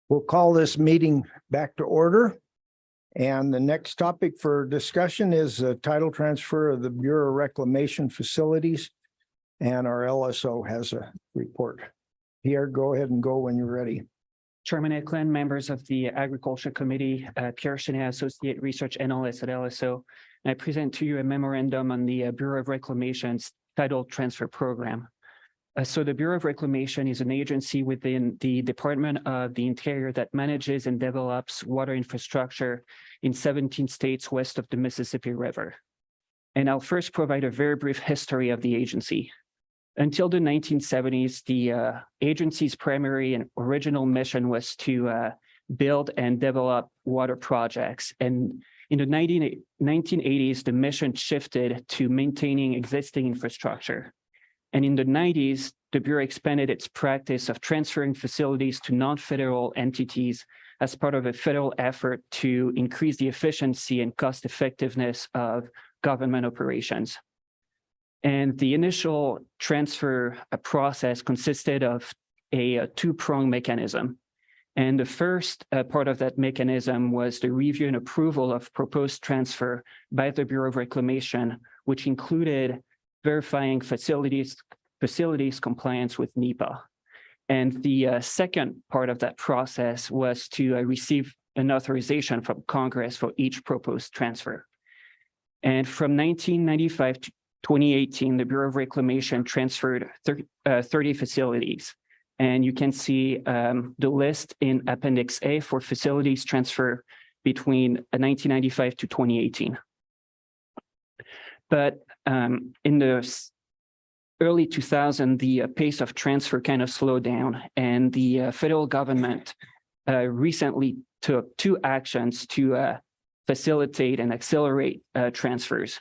We'll call this meeting back to order. And the next topic for discussion is a title transfer of the Bureau of Reclamation Facilities. And our LSO has a report. Pierre, go ahead and go when you're ready. Chairman Eklund, members of the Agriculture Committee, Pierre Chenet, Associate Research Analyst at LSO. And I present to you a memorandum on the Bureau of Reclamation's title transfer program. So the Bureau of Reclamation is an agency within the Department of the Interior that manages and develops water infrastructure in 17 states west of the Mississippi River. And I'll first provide a very brief history of the agency. Until the 1970s, the agency's primary and original mission was to build and develop water projects. And in the 1980s, the mission shifted to maintaining existing infrastructure. And in the 90s, the Bureau expanded its practice of transferring facilities to non-federal entities as part of a federal effort to increase the efficiency and cost effectiveness of government operations. And the initial transfer process consisted of a two-pronged mechanism. And the first part of that mechanism was the review and approval of proposed transfer by the Bureau of Reclamation, which included verifying facilities compliance with NEPA. And the second part of that process was to receive an authorization from Congress for each proposed transfer. And from 1995 to 2018, the Bureau of Reclamation transferred 30 facilities. And you can see the list in Appendix A for facilities transfer between 1995 to 2018. But in the early 2000s, the pace of transfer kind of slowed down, and the federal government recently took two actions to facilitate and accelerate transfers.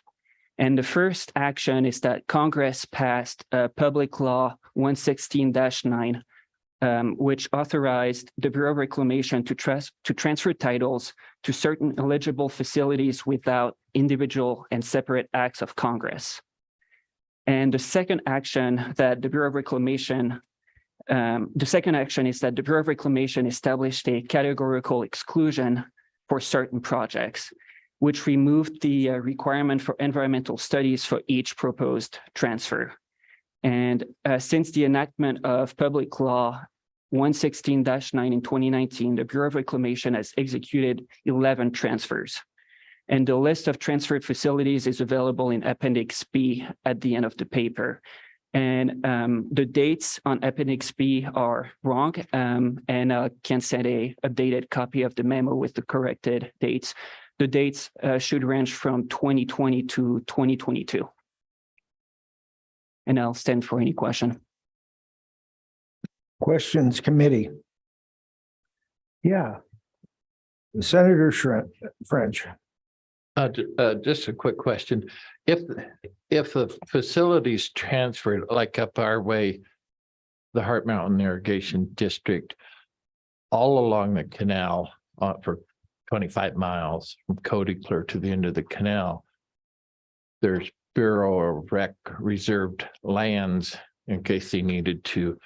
And the first action is that Congress passed Public Law 116-9, which authorized the Bureau of Reclamation to transfer titles to certain eligible facilities without individual and separate acts of Congress. And the second action that the Bureau of Reclamation, is that the Bureau of Reclamation established a categorical exclusion for certain projects, which removed the requirement for environmental studies for each proposed transfer. And since the enactment of Public Law 116-9 in 2019, the Bureau of Reclamation has executed 11 transfers. And the list of transferred facilities is available in Appendix B at the end of the paper. And the dates on Appendix B are wrong, and I can send an updated copy of the memo with the corrected dates. The dates should range from 2020 to 2022. And I'll stand for any question. Questions, committee? Yeah. Senator French. Just a quick question. If the facilities transferred, like up our way, the Heart Mountain Irrigation District, all along the canal for 25 miles from Cody clear to the end of the canal, there's Bureau of Rec reserved lands in case they needed to,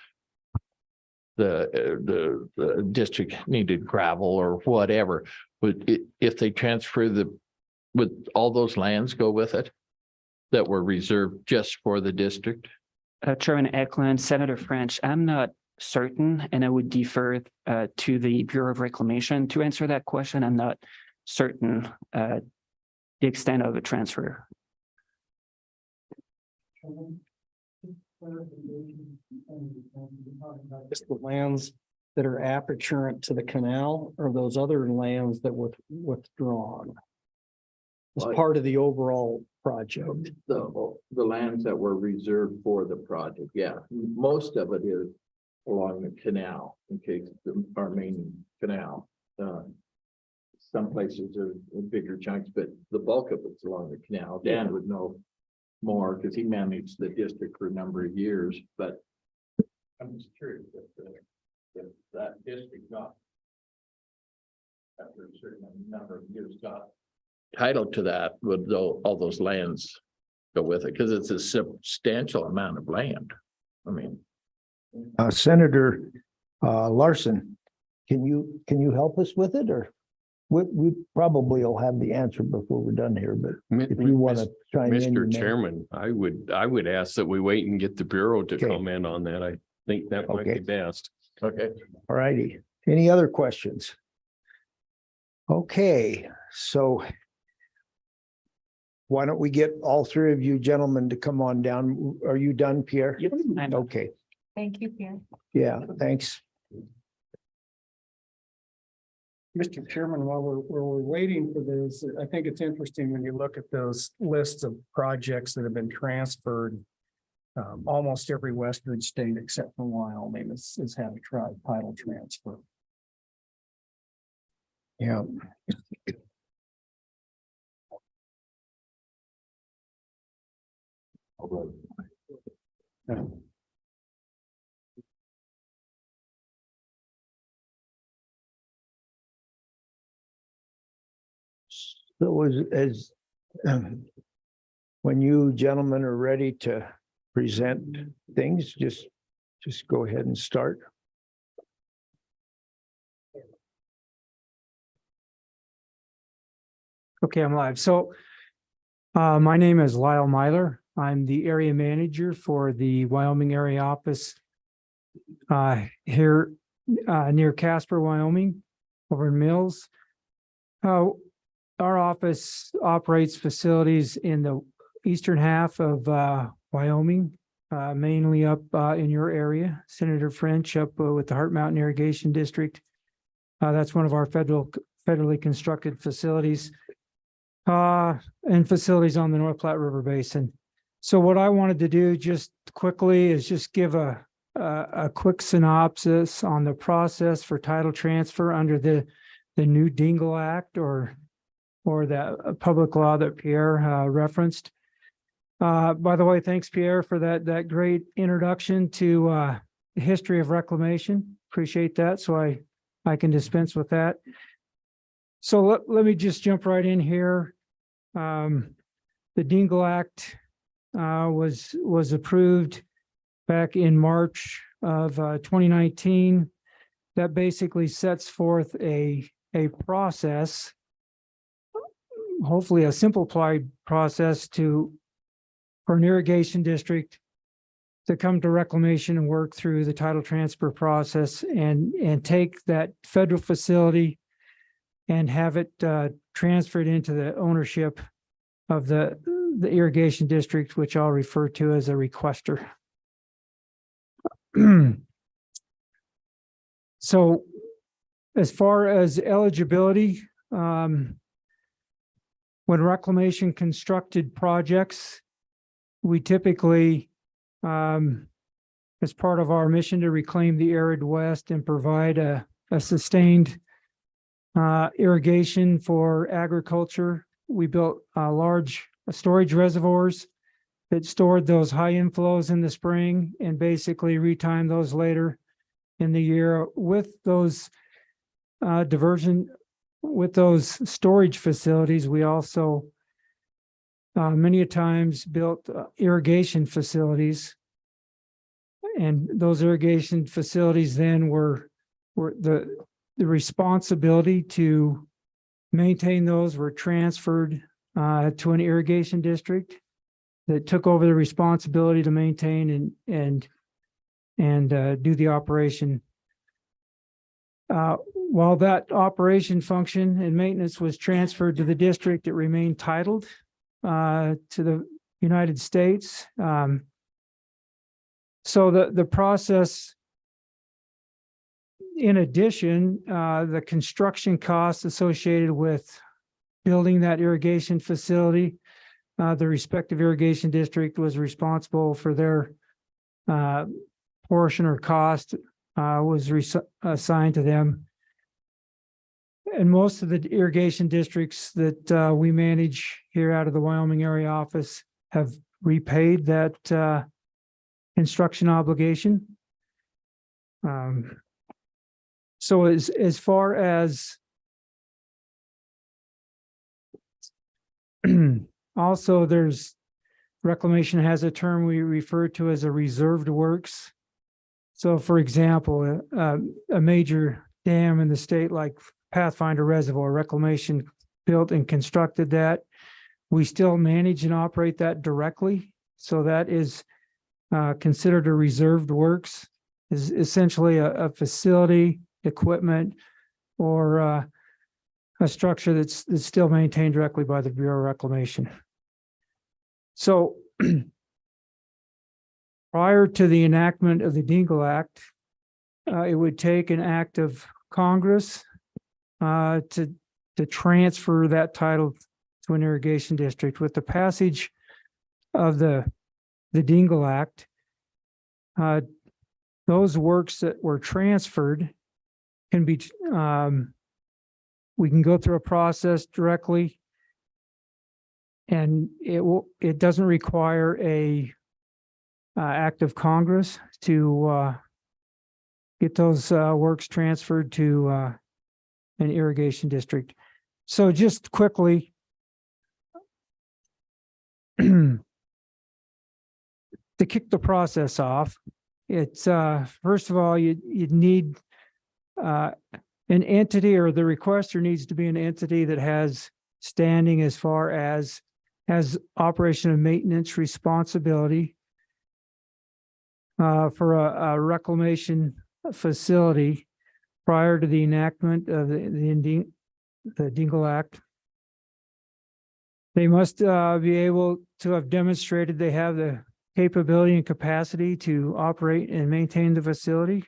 the district needed gravel or whatever. If they transfer would all those lands go with it that were reserved just for the district? Chairman Eklund, Senator French, I'm not certain, and I would defer to the Bureau of Reclamation to answer that question. I'm not certain the extent of the transfer. Just the lands that are apperturent to the canal, or those other lands that were withdrawn as part of the overall project. The lands that were reserved for the project, yeah. Most of it is along the canal, in case our main canal. Some places are bigger chunks, but the bulk of it's along the canal. Dan would know more because he managed the district for a number of years, but I'm just curious if that district got, after a certain number of years, got title to that, would all those lands go with it? Because it's a substantial amount of land. I mean, Senator Larson, can you help us with it, or? We probably will have the answer before we're done here, but if you want to chime in. you Mr. may. Chairman, I would ask that we wait and get the Bureau to Okay. comment on that. I think that might Okay. be best. Okay. All righty. Any other questions? Okay, so why don't we get all three of you gentlemen to come on down? Are you done, Pierre? Yep, I'm- Okay, Thank you, Pierre. yeah, thanks. Mr. Chairman, while we're waiting for this, I think it's interesting when you look at those lists of projects that have been transferred. Almost every western state except for Wyoming has had a title transfer. Yeah. So when you gentlemen are ready to present things, just go ahead and start. Okay, I'm live. So my name is Lyle Myler. I'm the area manager for the Wyoming area office here near Casper, Wyoming, over in Mills. Our office operates facilities in the eastern half of Wyoming, mainly up in your area, Senator French, up with the Heart Mountain Irrigation District. That's one of our federally constructed facilities. And facilities on the North Platte River Basin. So what I wanted to do just quickly is just give a quick synopsis on the process for title transfer under the new Dingle Act or that public law that Pierre referenced. By the way, thanks Pierre for that great introduction to the history of reclamation. Appreciate that. So I can dispense with that. So let me just jump right in here. The Dingle Act was approved back in March of 2019. That basically sets forth a process, hopefully a simplified process for an irrigation district to come to reclamation and work through the title transfer process and take that federal facility and have it transferred into the ownership of the irrigation district, which I'll refer to as a requester. So as far as eligibility, when reclamation constructed projects, we typically, as part of our mission to reclaim the arid West and provide a sustained irrigation for agriculture, we built large storage reservoirs that stored those high inflows in the spring and basically retimed those later in the year. With those with those storage facilities, we also many a times built irrigation facilities, and those irrigation facilities then were the responsibility to maintain those were transferred to an irrigation district that took over the responsibility to maintain and do the operation. While that operation function and maintenance was transferred to the district, it remained titled to the United States. So the process, in addition, the construction costs associated with building that irrigation facility, the respective irrigation district was responsible for their portion or cost was assigned to them. And most of the irrigation districts that we manage here out of the Wyoming area office have repaid that construction obligation. So as far as also there's reclamation has a term we refer to as a reserved works. So for example, a major dam in the state like Pathfinder Reservoir. Reclamation built and constructed that. We still manage and operate that directly. So that is considered a reserved works, is essentially a facility, equipment, or a structure that's still maintained directly by the Bureau of Reclamation. So prior to the enactment of the Dingle Act, it would take an act of Congress to transfer that title to an irrigation district. With the passage of the Dingle Act, those works that were transferred can be, we can go through a process directly, and it doesn't require a act of Congress to get those works transferred to an irrigation district. So just quickly, to kick the process off, it's first of all, you'd need an entity, or the requester needs to be an entity that has standing as far as has operation and maintenance responsibility for a reclamation facility prior to the enactment of the Dingle Act. They must be able to have demonstrated they have the capability and capacity to operate and maintain the facility.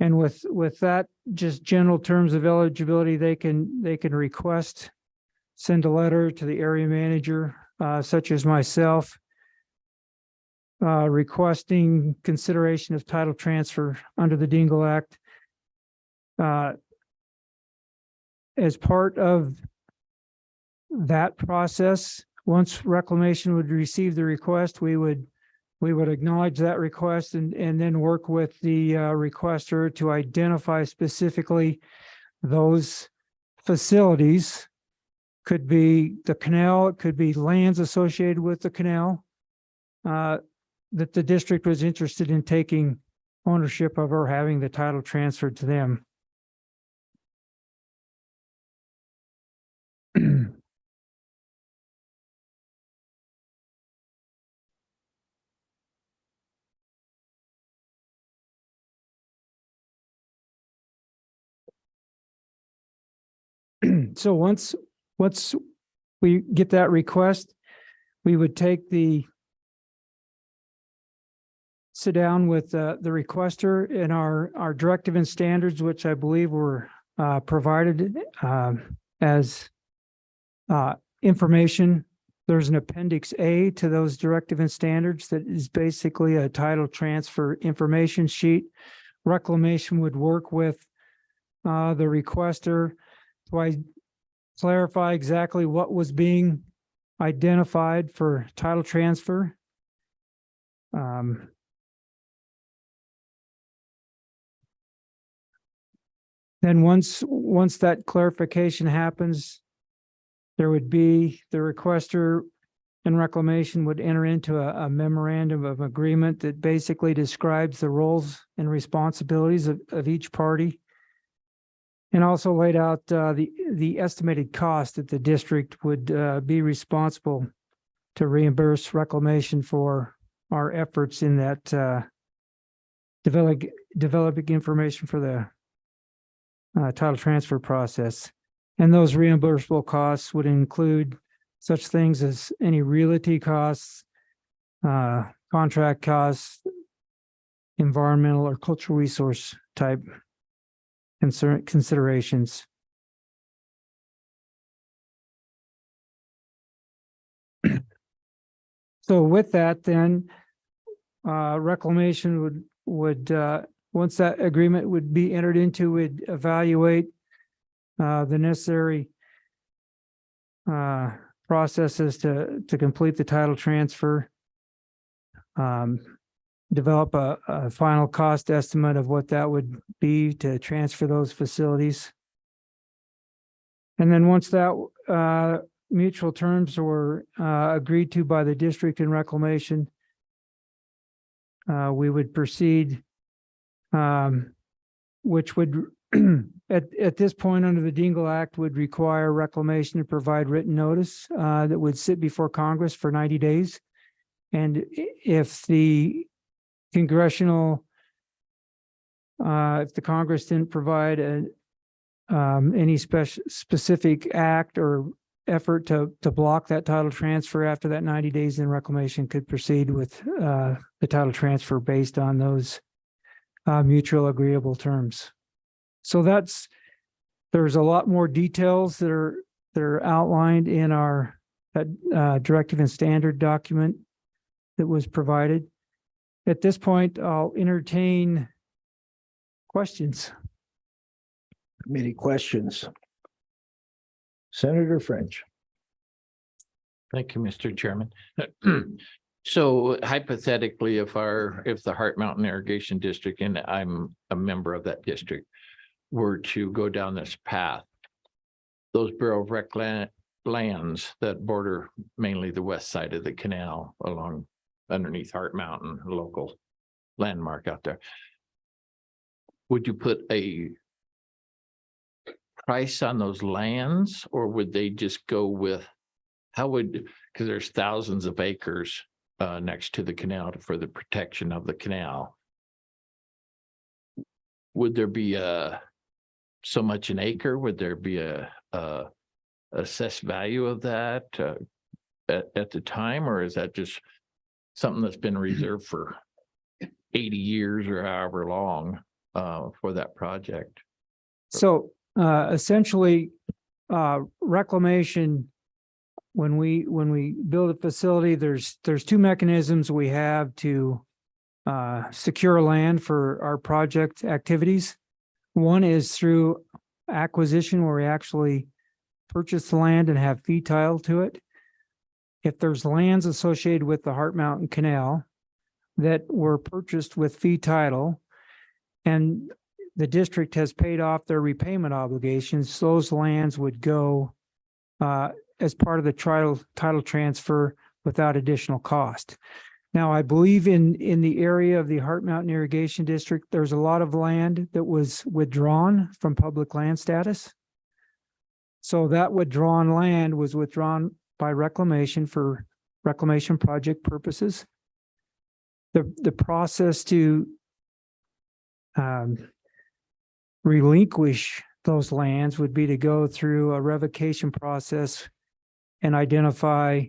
And with that, just general terms of eligibility, they can request, send a letter to the area manager, such as myself, requesting consideration of title transfer under the Dingle Act. As part of that process, once reclamation would receive the request, we would acknowledge that request and then work with the requester to identify specifically those facilities. Could be the canal, it could be lands associated with the canal that the district was interested in taking ownership of or having the title transferred to them. So once we get that request, we would sit down with the requester in our directive and standards, which I believe were provided as information. There's an appendix A to those directive and standards that is basically a title transfer information sheet. Reclamation would work with the requester to clarify exactly what was being identified for title transfer. Then once that clarification happens, there would be the requester and reclamation would enter into a memorandum of agreement that basically describes the roles and responsibilities of each party, and also laid out the estimated cost that the district would be responsible to reimburse reclamation for our efforts in that developing information for the title transfer process. And those reimbursable costs would include such things as any realty costs, contract costs, environmental or cultural resource type considerations. So with that, then reclamation would once that agreement would be entered into, would evaluate the necessary processes to complete the title transfer, develop a final cost estimate of what that would be to transfer those facilities. And then once that mutual terms were agreed to by the district and reclamation, we would proceed which would at this point under the Dingle Act would require reclamation to provide written notice that would sit before Congress for 90 days. And if the congressional if the Congress didn't provide any specific act or effort to block that title transfer after that 90 days, then reclamation could proceed with the title transfer based on those mutual agreeable terms. So there's a lot more details that are outlined in our directive and standard document that was provided. At this point, I'll entertain questions. Committee questions? Senator French. Thank you, Mr. Chairman. So hypothetically, if the Heart Mountain Irrigation District, and I'm a member of that district, were to go down this path, those Bureau of Rec lands that border mainly the west side of the canal along underneath Heart Mountain, a local landmark out there, would you put a price on those lands, or would they just go with because there's thousands of acres next to the canal for the protection of the canal? Would there be so much an acre? Would there be a assessed value of that at the time, or is that just something that's been reserved for 80 years or however long for that project? So essentially, reclamation, when we build a facility, there's two mechanisms we have to secure land for our project activities. One is through acquisition, where we actually purchase the land and have fee title to it. If there's lands associated with the Heart Mountain Canal that were purchased with fee title, and the district has paid off their repayment obligations, those lands would go as part of the title transfer without additional cost. Now, I believe in the area of the Heart Mountain Irrigation District, there's a lot of land that was withdrawn from public land status. So that withdrawn land was withdrawn by reclamation for reclamation project purposes. The process to relinquish those lands would be to go through a revocation process and identify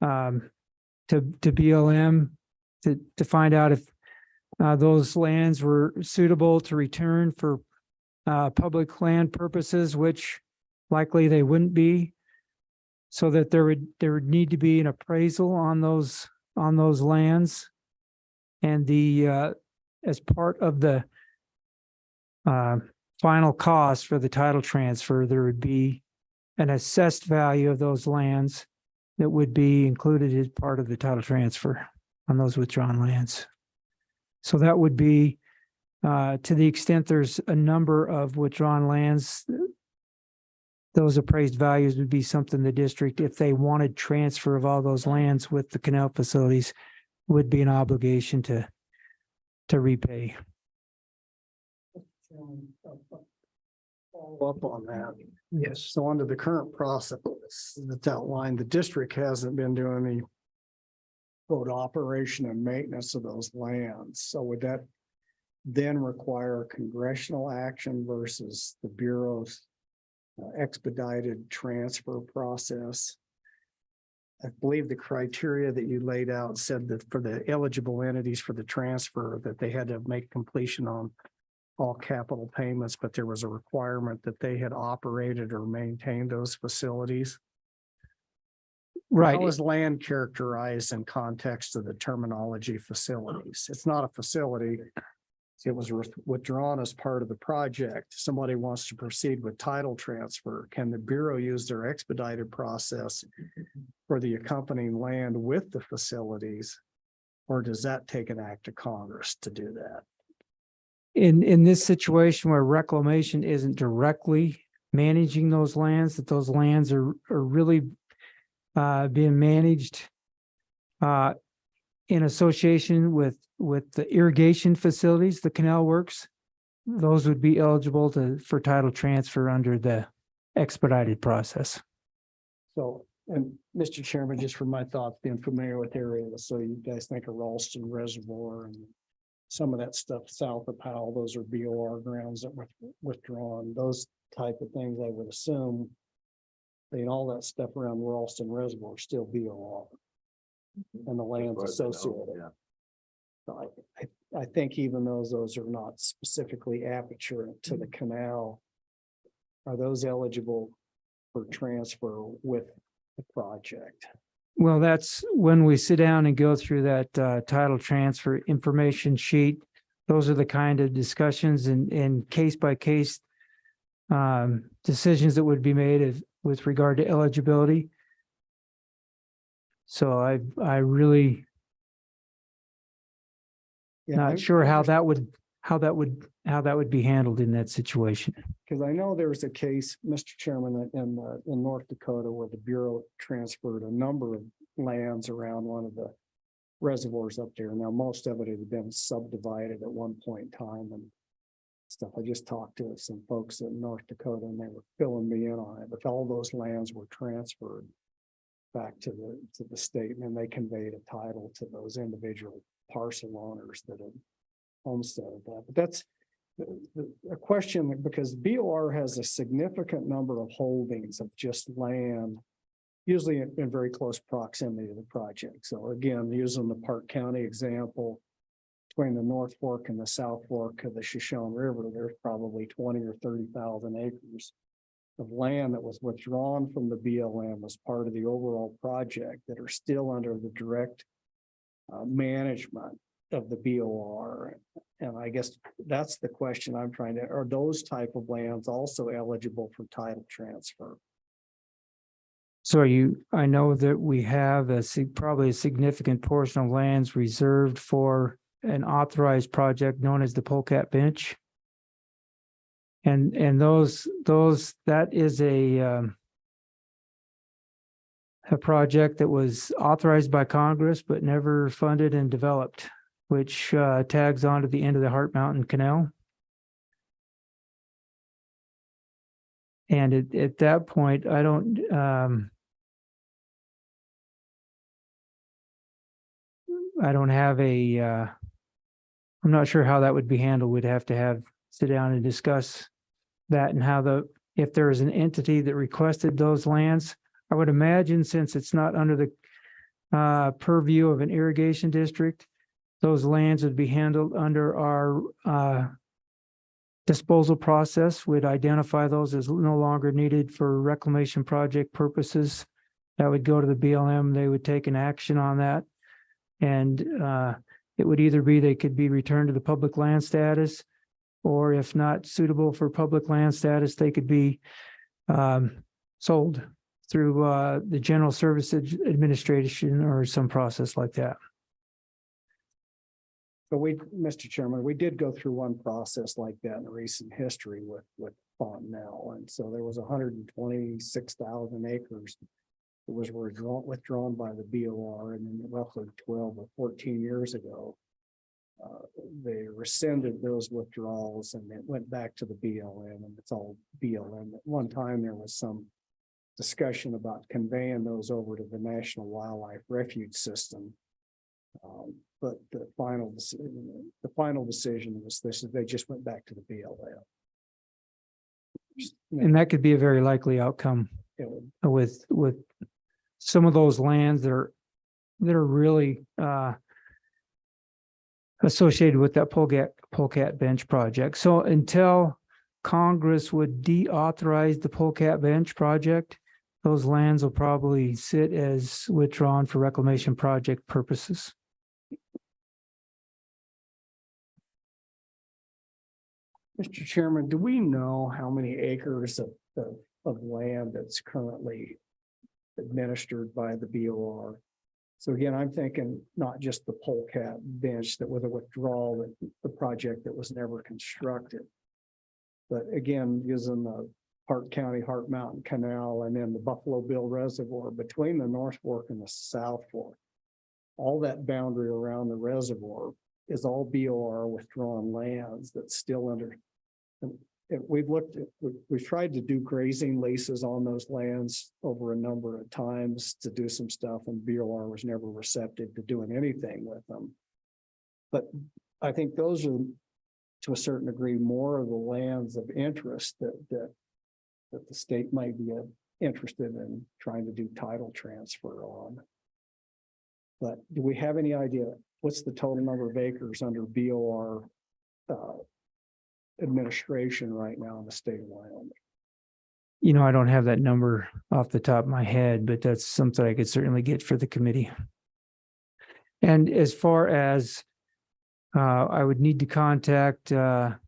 to BLM to find out if those lands were suitable to return for public land purposes, which likely they wouldn't be, so that there would need to be an appraisal on those lands, and as part of the final cost for the title transfer, there would be an assessed value of those lands that would be included as part of the title transfer on those withdrawn lands. So that would be, to the extent there's a number of withdrawn lands, those appraised values would be something the district, if they wanted transfer of all those lands with the canal facilities, would be an obligation to repay. Follow up on that. Yes. So under the current process that's outlined, the district hasn't been doing any quote operation and maintenance of those lands. So would that then require congressional action versus the Bureau's expedited transfer process? I believe the criteria that you laid out said that for the eligible entities for the transfer, that they had to make completion on all capital payments, but there was a requirement that they had operated or maintained those facilities. Right. How is land characterized in context of the terminology facilities? It's not a facility. It was withdrawn as part of the project. Somebody wants to proceed with title transfer. Can the Bureau use their expedited process for the accompanying land with the facilities? Or does that take an act of Congress to do that? In this situation where reclamation isn't directly managing those lands, that those lands are really being managed in association with the irrigation facilities, the canal works, those would be eligible for title transfer under the expedited process. So, and Mr. Chairman, just for my thoughts, being familiar with areas, so you guys think of Ralston Reservoir and some of that stuff south of Powell, those are BOR grounds that were withdrawn, those type of things, I would assume. And all that stuff around Ralston Reservoir is still BOR. And the lands associated. So I think even though those are not specifically aperture to the canal, are those eligible for transfer with the project? Well, that's when we sit down and go through that title transfer information sheet. Those are the kind of discussions and case by case decisions that would be made with regard to eligibility. So I really not sure how that would be handled in that situation. Because I know there's a case, Mr. Chairman, in North Dakota where the Bureau transferred a number of lands around one of the reservoirs up there. Now, most of it had been subdivided at one point in time and stuff. I just talked to some folks in North Dakota and they were filling me in on it. But all those lands were transferred back to the state, and then they conveyed a title to those individual parcel owners that had homesteaded that. But that's a question, because BOR has a significant number of holdings of just land, usually in very close proximity to the project. So again, using the Park County example, between the North Fork and the South Fork of the Shoshone River, there's probably 20 or 30,000 acres of land that was withdrawn from the BLM as part of the overall project that are still under the direct management of the BOR. And I guess that's the question I'm trying to, are those type of lands also eligible for title transfer? So I know that we have probably a significant portion of lands reserved for an authorized project known as the Polecat Bench. And those that is a project that was authorized by Congress but never funded and developed, which tags on to the end of the Heart Mountain Canal. And at that point, I don't have I'm not sure how that would be handled. We'd have to sit down and discuss that and how if there is an entity that requested those lands. I would imagine, since it's not under the purview of an irrigation district, those lands would be handled under our disposal process. We'd identify those as no longer needed for reclamation project purposes. That would go to the BLM. They would take an action on that. And it would either be they could be returned to the public land status, or if not suitable for public land status, they could be sold through the General Services Administration or some process like that. But Mr. Chairman, we did go through one process like that in recent history with Fontenelle. And so there was 126,000 acres that was withdrawn by the BOR, and then roughly 12 or 14 years ago, they rescinded those withdrawals and it went back to the BLM, and it's all BLM. At one time, there was some discussion about conveying those over to the National Wildlife Refuge System. But the final decision was this: they just went back to the BLM. And that could be a very likely outcome with some of those lands that are really associated with that Polecat Bench project. So until Congress would deauthorize the Polecat Bench project, those lands will probably sit as withdrawn for reclamation project purposes. Mr. Chairman, do we know how many acres of land that's currently administered by the BOR? So again, I'm thinking not just the Polecat Bench that was a withdrawal, the project that was never constructed, but again, using the Park County Heart Mountain Canal and then the Buffalo Bill Reservoir between the North Fork and the South Fork. All that boundary around the reservoir is all BOR withdrawn lands that's still under We've tried to do grazing leases on those lands over a number of times to do some stuff, and BOR was never receptive to doing anything with them. But I think those are, to a certain degree, more of the lands of interest that the state might be interested in trying to do title transfer on. But do we have any idea what's the total number of acres under BOR administration right now in the state of Wyoming? You know, I don't have that number off the top of my head, but that's something I could certainly get for the committee. And as far as I would need to contact the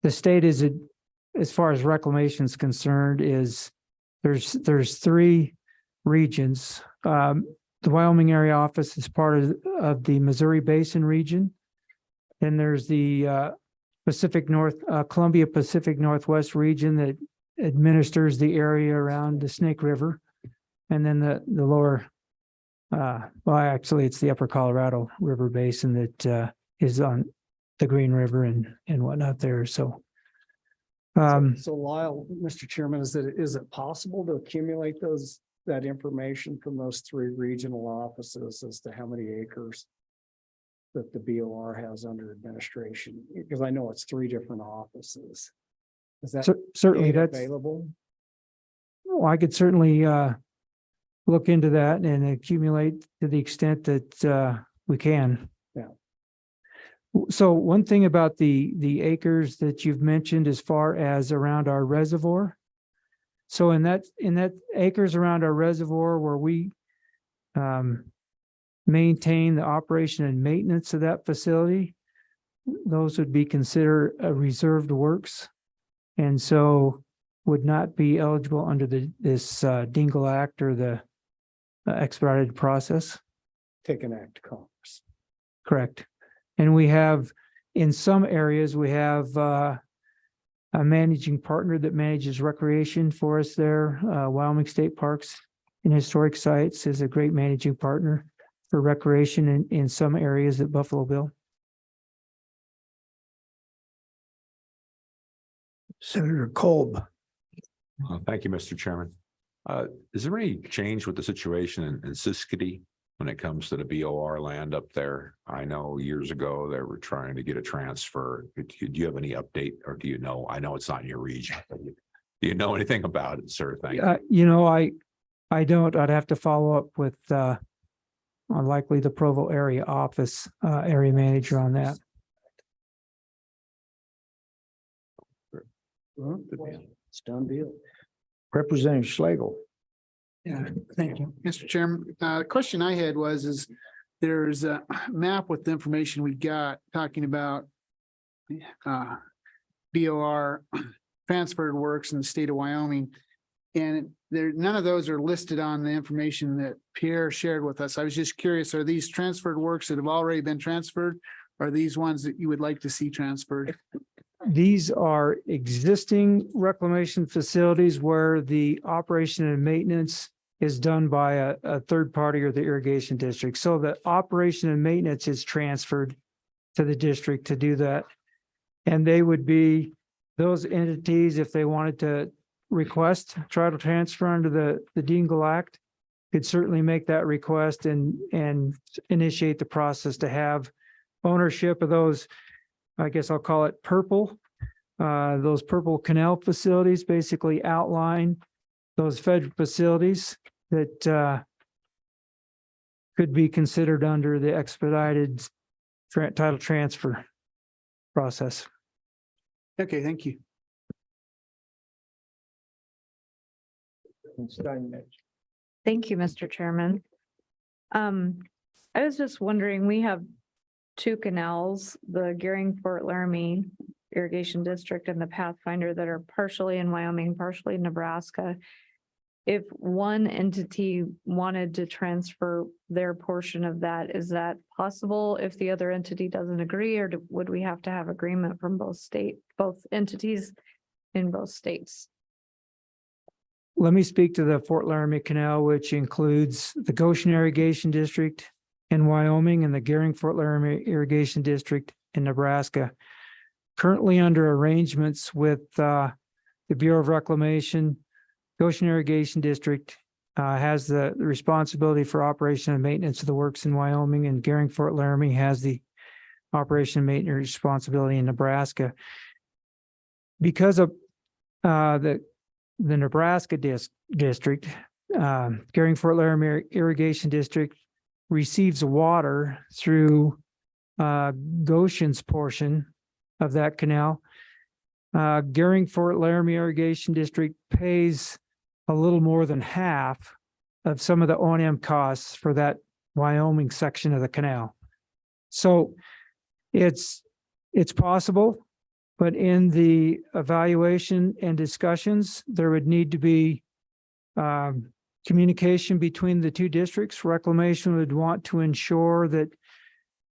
state as far as reclamation is concerned, is there's three regions. The Wyoming area office is part of the Missouri Basin region. Then there's the Columbia Pacific Northwest region that administers the area around the Snake River. And then the lower, well, actually it's the upper Colorado River Basin that is on the Green River and whatnot there. So Lyle, Mr. Chairman, is it possible to accumulate that information from those three regional offices as to how many acres that the BOR has under administration? Because I know it's three different offices. Is that certainly data that's available? well, I could certainly look into that and accumulate to the extent that we can. Yeah. So one thing about the acres that you've mentioned as far as around our reservoir. So in that acres around our reservoir where we maintain the operation and maintenance of that facility, those would be considered reserved works, and so would not be eligible under this Dingle Act or the expedited process. Take an act of Congress. Correct. And we have, in some areas, we have a managing partner that manages recreation for us there. Wyoming State Parks and Historic Sites is a great managing partner for recreation in some areas at Buffalo Bill. Senator Kolb. Thank you, Mr. Chairman. Is there any change with the situation in Siskiyou when it comes to the BOR land up there? I know years ago they were trying to get a transfer. Do you have any update, or do you know? I know it's not in your region, but do you know anything about it, sir? Thank you. You know, I don't. I'd have to follow up with likely the Provo area office area manager on that. It's done deal. Representative Schlegel. Yeah, thank you, Mr. Chairman. The question I had is there's a map with the information we got talking about BOR transferred works in the state of Wyoming. And none of those are listed on the information that Pierre shared with us. I was just curious, are these transferred works that have already been transferred? Or are these ones that you would like to see transferred? These are existing reclamation facilities where the operation and maintenance is done by a third party or the irrigation district. So the operation and maintenance is transferred to the district to do that. And they would be those entities, if they wanted to request title transfer under the Dingle Act, could certainly make that request and initiate the process to have ownership of those. I guess I'll call it purple. Those purple canal facilities basically outline those federal facilities that could be considered under the expedited title transfer process. Okay, thank you. Thank you, Mr. Chairman. I was just wondering, we have two canals, the Gearing-Fort Laramie Irrigation District and the Pathfinder, that are partially in Wyoming, partially in Nebraska. If one entity wanted to transfer their portion of that, is that possible if the other entity doesn't agree, or would we have to have agreement from both entities in both states? Let me speak to the Fort Laramie Canal, which includes the Goshen Irrigation District in Wyoming and the Gearing-Fort Laramie Irrigation District in Nebraska. currently under arrangements with the Bureau of Reclamation. Goshen Irrigation District has the responsibility for operation and maintenance of the works in Wyoming, and Gering Fort Laramie has the operation and maintenance responsibility in Nebraska. Because of the Nebraska district, Gering Fort Laramie Irrigation District receives water through Goshen's portion of that canal. Gering Fort Laramie Irrigation District pays a little more than half of some of the O&M costs for that Wyoming section of the canal. So it's possible, but in the evaluation and discussions, there would need to be communication between the two districts. Reclamation would want to ensure that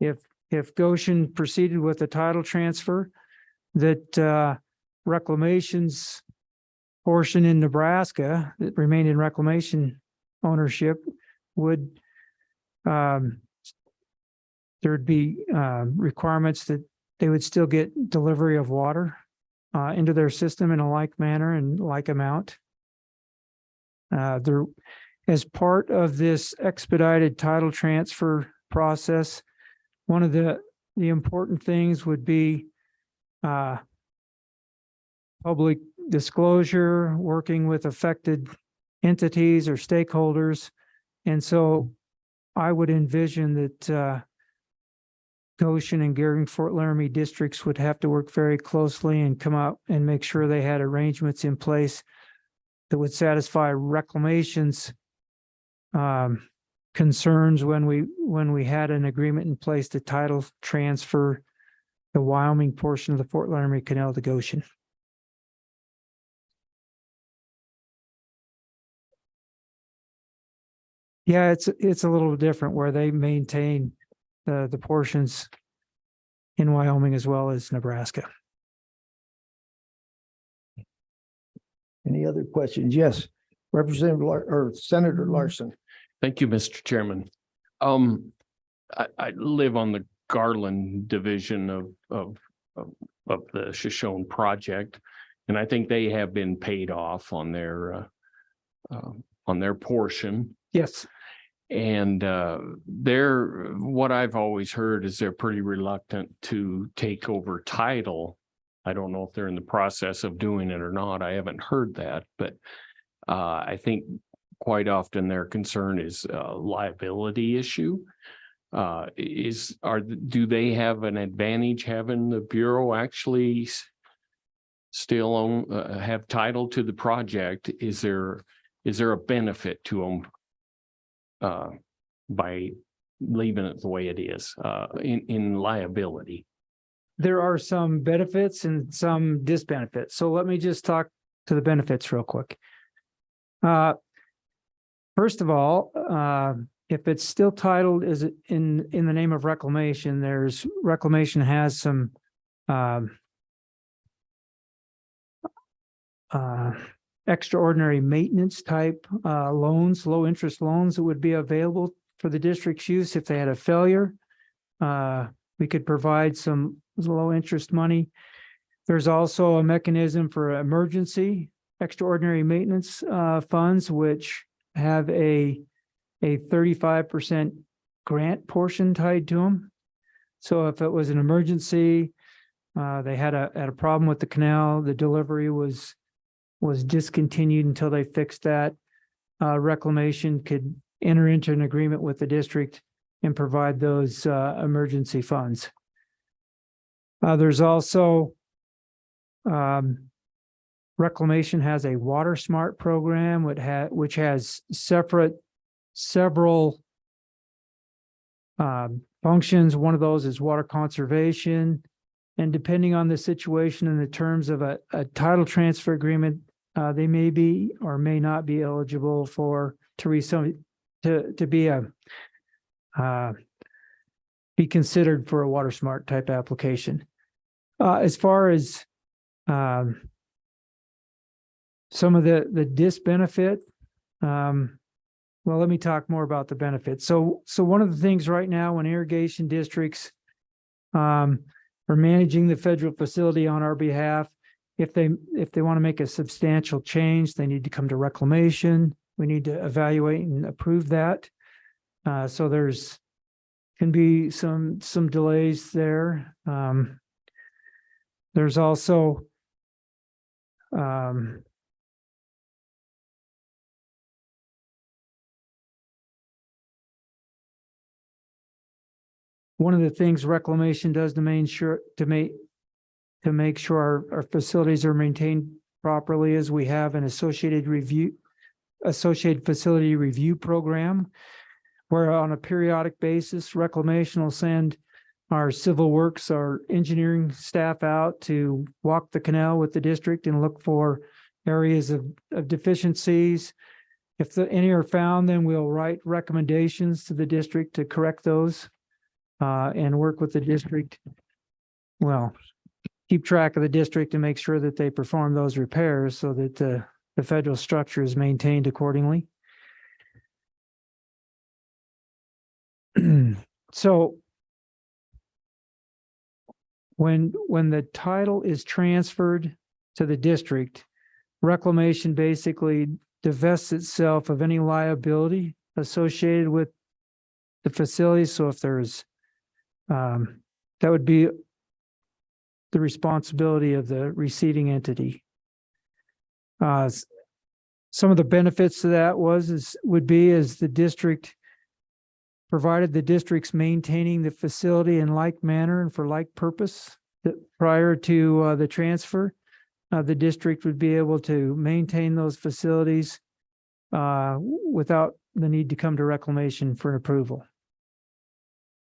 if Goshen proceeded with the title transfer, that Reclamation's portion in Nebraska that remained in Reclamation ownership would there'd be requirements that they would still get delivery of water into their system in a like manner and like amount. As part of this expedited title transfer process, one of the important things would be public disclosure, working with affected entities or stakeholders. And so I would envision that Goshen and Gering Fort Laramie districts would have to work very closely and come out and make sure they had arrangements in place that would satisfy Reclamation's concerns when we had an agreement in place to title transfer the Wyoming portion of the Fort Laramie Canal to Goshen. Yeah, it's a little different where they maintain the portions in Wyoming as well as Nebraska. Any other questions? Yes, Representative or Senator Larson. Thank you, Mr. Chairman. I live on the Garland division of the Shoshone project, and I think they have been paid off on their portion. Yes. And what I've always heard is they're pretty reluctant to take over title. I don't know if they're in the process of doing it or not. I haven't heard that, but I think quite often their concern is a liability issue. Do they have an advantage having the Bureau actually still have title to the project? Is there a benefit to them by leaving it the way it is in liability? There are some benefits and some disbenefits. So let me just talk to the benefits real quick. First of all, if it's still titled as in the name of Reclamation, Reclamation has some extraordinary maintenance type loans, low interest loans that would be available for the district's use if they had a failure. We could provide some low interest money. There's also a mechanism for emergency extraordinary maintenance funds, which have a 35% grant portion tied to them. So if it was an emergency, they had a problem with the canal, the delivery was discontinued until they fixed that, Reclamation could enter into an agreement with the district and provide those emergency funds. There's also Reclamation has a Water Smart program which has several functions. One of those is water conservation, and depending on the situation and the terms of a title transfer agreement, they may be or may not be eligible to be considered for a Water Smart type application. As far as some of the disbenefit, well, let me talk more about the benefits. So one of the things right now when irrigation districts are managing the federal facility on our behalf. If they want to make a substantial change, they need to come to reclamation. We need to evaluate and approve that. So can be some delays there. There's also one of the things reclamation does to make sure our facilities are maintained properly is we have an associated facility review program, where on a periodic basis, reclamation will send our civil works, our engineering staff out to walk the canal with the district and look for areas of deficiencies. If any are found, then we'll write recommendations to the district to correct those and work with the district. Well, keep track of the district and make sure that they perform those repairs so that the federal structure is maintained accordingly. So when the title is transferred to the district, reclamation basically divests itself of any liability associated with the facility. So if there's that would be the responsibility of the receiving entity. Some of the benefits to that would be the district, provided the district's maintaining the facility in like manner and for like purpose that prior to the transfer, the district would be able to maintain those facilities without the need to come to reclamation for an approval.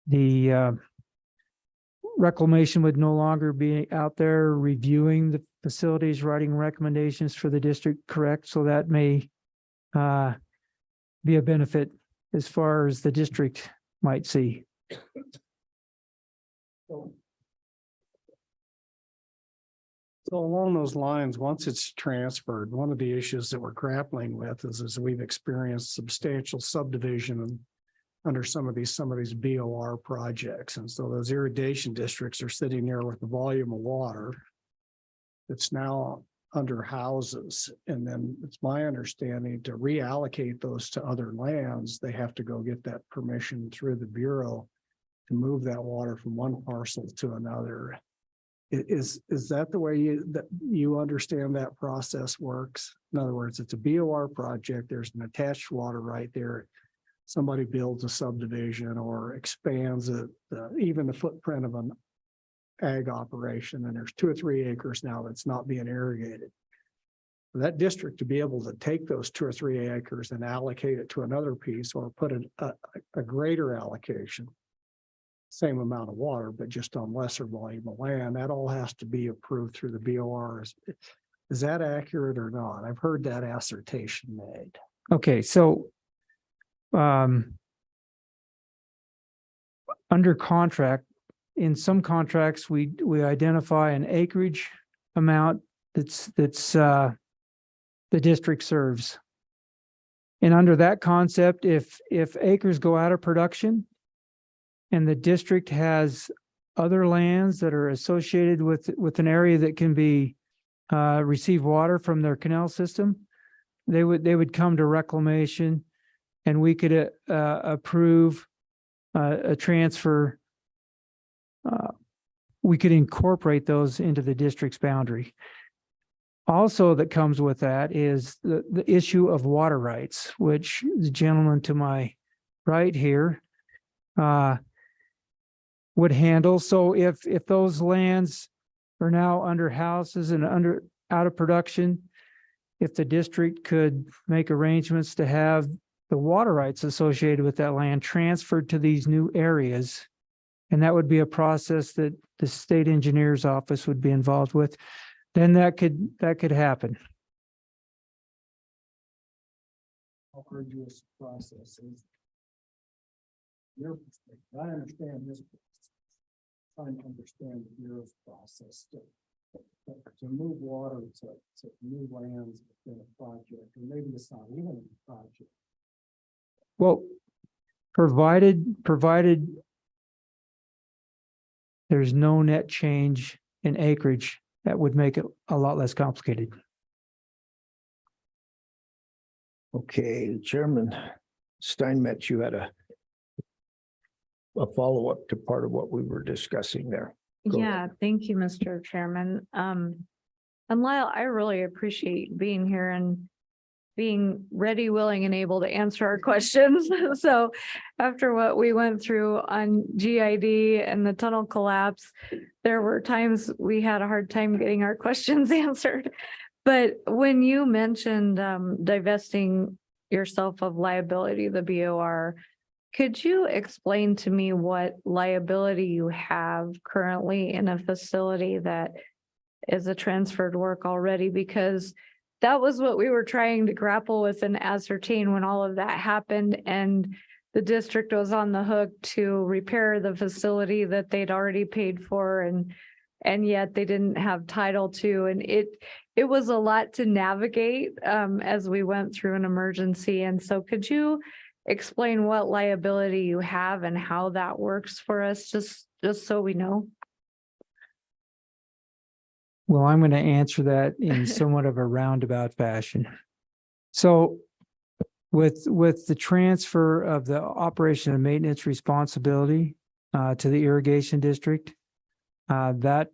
The reclamation would no longer be out there reviewing the facilities, writing recommendations for the district, correct? So that may be a benefit as far as the district might see. So along those lines, once it's transferred, one of the issues that we're grappling with is we've experienced substantial subdivision under some of these BOR projects. And so those irrigation districts are sitting there with the volume of water that's now under houses. And then it's my understanding to reallocate those to other lands, they have to go get that permission through the Bureau to move that water from one parcel to another. Is that the way you understand that process works? In other words, it's a BOR project, there's an attached water right there. Somebody builds a subdivision or expands even the footprint of an ag operation, and there's 2 or 3 acres now that's not being irrigated. For that district to be able to take those 2 or 3 acres and allocate it to another piece or put a greater allocation, same amount of water, but just on lesser volume of land, that all has to be approved through the BOR. Is that accurate or not? I've heard that assertion made. Okay, so under contract, in some contracts, we identify an acreage amount that's the district serves. And under that concept, if acres go out of production and the district has other lands that are associated with an area that can be receive water from their canal system, they would come to reclamation, and we could approve a transfer. We could incorporate those into the district's boundary. Also, that comes with that is the issue of water rights, which the gentleman to my right here would handle. So if those lands are now under houses and out of production, if the district could make arrangements to have the water rights associated with that land transferred to these new areas, and that would be a process that the state engineer's office would be involved with, then that could happen. How arduous process is your perspective? I understand this process. Trying to understand the Bureau's process to move water to new lands within a project, or maybe it's not even a project. Well, provided there's no net change in acreage that would make it a lot less complicated. Okay, Chairman Steinmetz, you had a follow-up to part of what we were discussing there. Go ahead. Yeah, thank you, Mr. Chairman. And Lyle, I really appreciate being here and being ready, willing, and able to answer our questions. So after what we went through on GID and the tunnel collapse, there were times we had a hard time getting our questions answered. But when you mentioned divesting yourself of liability, the BOR, could you explain to me what liability you have currently in a facility that is a transferred work already? Because that was what we were trying to grapple with and ascertain when all of that happened, and the district was on the hook to repair the facility that they'd already paid for, and yet they didn't have title to, and it was a lot to navigate as we went through an emergency. And so could you explain what liability you have and how that works for us, just so we know? Well, I'm going to answer that in somewhat of a roundabout fashion. So with the transfer of the operation and maintenance responsibility to the irrigation district, that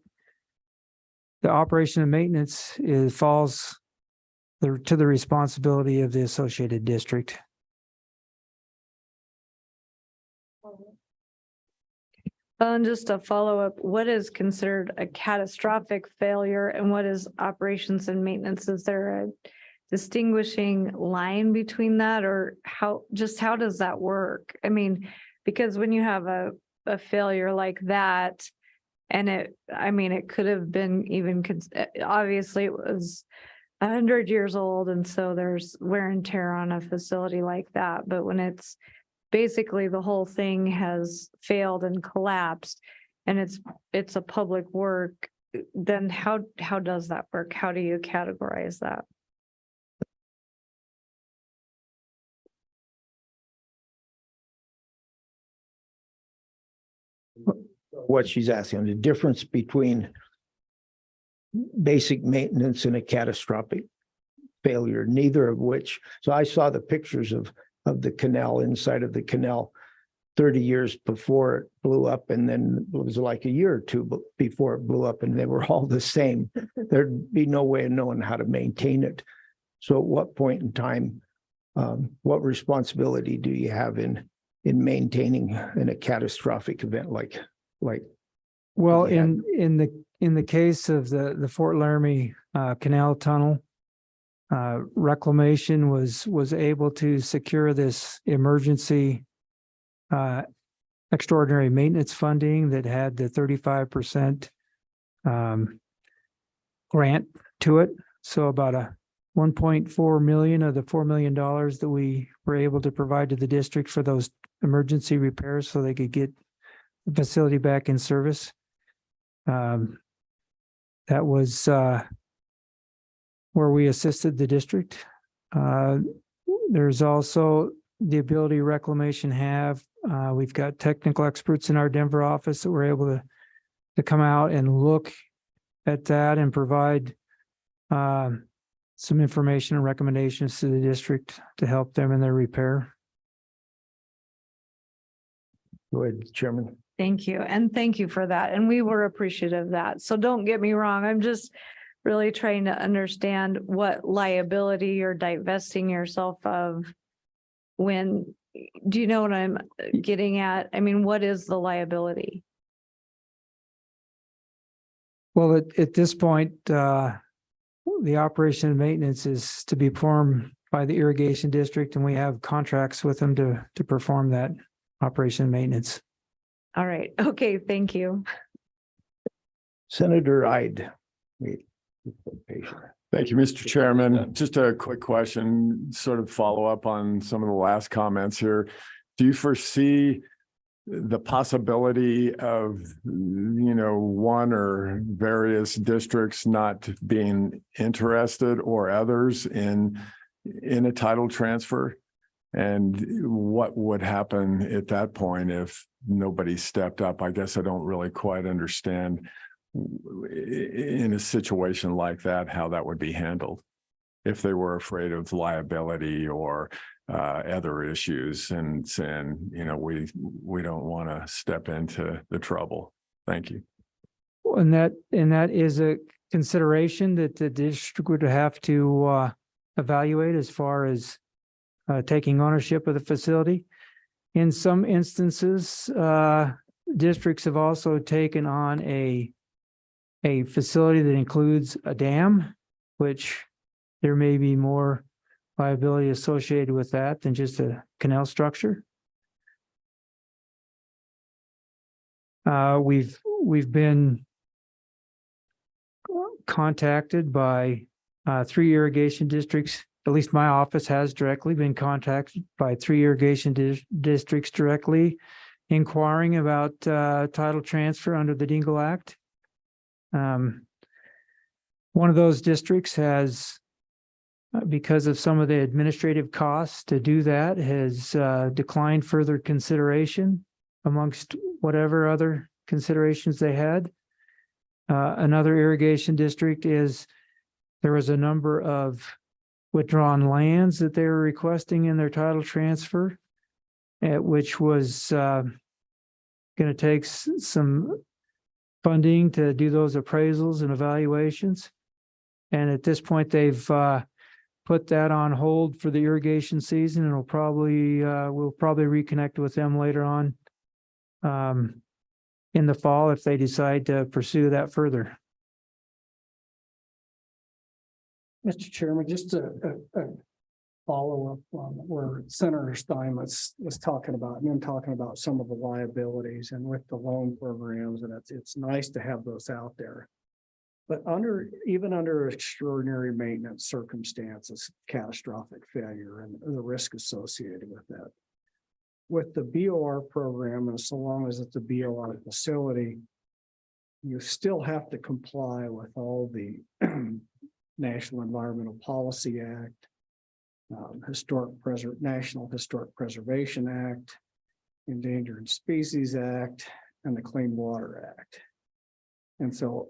the operation and maintenance falls to the responsibility of the associated district. And just a follow-up, what is considered a catastrophic failure and what is operations and maintenance? Is there a distinguishing line between that, or how does that work? I mean, because when you have a failure like that, and it could have been even, obviously it was 100 years old, and so there's wear and tear on a facility like that. But when it's basically the whole thing has failed and collapsed, and it's a public work, then how does that work? How do you categorize that? What she's asking, the difference between basic maintenance and a catastrophic failure, neither of which. So I saw the pictures of the canal, inside of the canal 30 years before it blew up, and then it was like a year or two before it blew up, and they were all the same. There'd be no way of knowing how to maintain it. So at what point in time, what responsibility do you have in maintaining in a catastrophic event like? Well, Yeah. in the case of the Fort Laramie Canal Tunnel, reclamation was able to secure this emergency extraordinary maintenance funding that had the 35% grant to it. So about a 1.4 million of the $4 million that we were able to provide to the district for those emergency repairs so they could get the facility back in service. That was where we assisted the district. There's also the ability reclamation have. We've got technical experts in our Denver office that were able to come out and look at that and provide some information and recommendations to the district to help them in their repair. Go ahead, Chairman. Thank you. And thank you for that. And we were appreciative of that. So don't get me wrong. I'm just really trying to understand what liability you're divesting yourself of. When, do you know what I'm getting at? I mean, what is the liability? Well, at this point, the operation and maintenance is to be performed by the irrigation district, and we have contracts with them to perform that operation and maintenance. All right. Okay. Thank you. Senator Ide. Thank you, Mr. Chairman. Just a quick question, sort of follow up on some of the last comments here. Do you foresee the possibility of, one or various districts not being interested or others in a title transfer? And what would happen at that point if nobody stepped up? I guess I don't really quite understand in a situation like that, how that would be handled. If they were afraid of liability or other issues and saying, you know, we don't want to step into the trouble. Thank you. And that is a consideration that the district would have to evaluate as far as taking ownership of the facility. In some instances, districts have also taken on a facility that includes a dam, which there may be more liability associated with that than just a canal structure. We've been contacted by 3 irrigation districts. At least my office has directly been contacted by 3 irrigation districts directly inquiring about title transfer under the Dingle Act. One of those districts has, because of some of the administrative costs to do that, has declined further consideration amongst whatever other considerations they had. Another irrigation district is, there was a number of withdrawn lands that they were requesting in their title transfer, which was going to take some funding to do those appraisals and evaluations. And at this point, they've put that on hold for the irrigation season, and we'll probably reconnect with them later on in the fall if they decide to pursue that further. Mr. Chairman, just a follow-up on where Senator Stein was talking about, and then talking about some of the liabilities and with the loan programs, and it's nice to have those out there. But even under extraordinary maintenance circumstances, catastrophic failure and the risk associated with that. With the BOR program, and so long as it's a BOR facility, you still have to comply with all the National Environmental Policy Act, National Historic Preservation Act, Endangered Species Act, and the Clean Water Act. And so,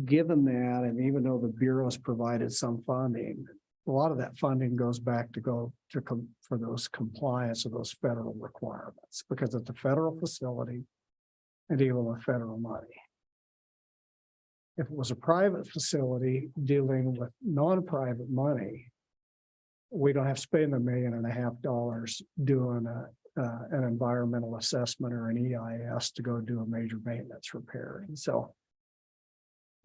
given that, and even though the Bureau's provided some funding, a lot of that funding goes back for those compliance of those federal requirements, because it's a federal facility and dealing with federal money. If it was a private facility dealing with non-private money, we don't have to spend $1.5 million doing an environmental assessment or an EIS to go do a major maintenance repair. And so,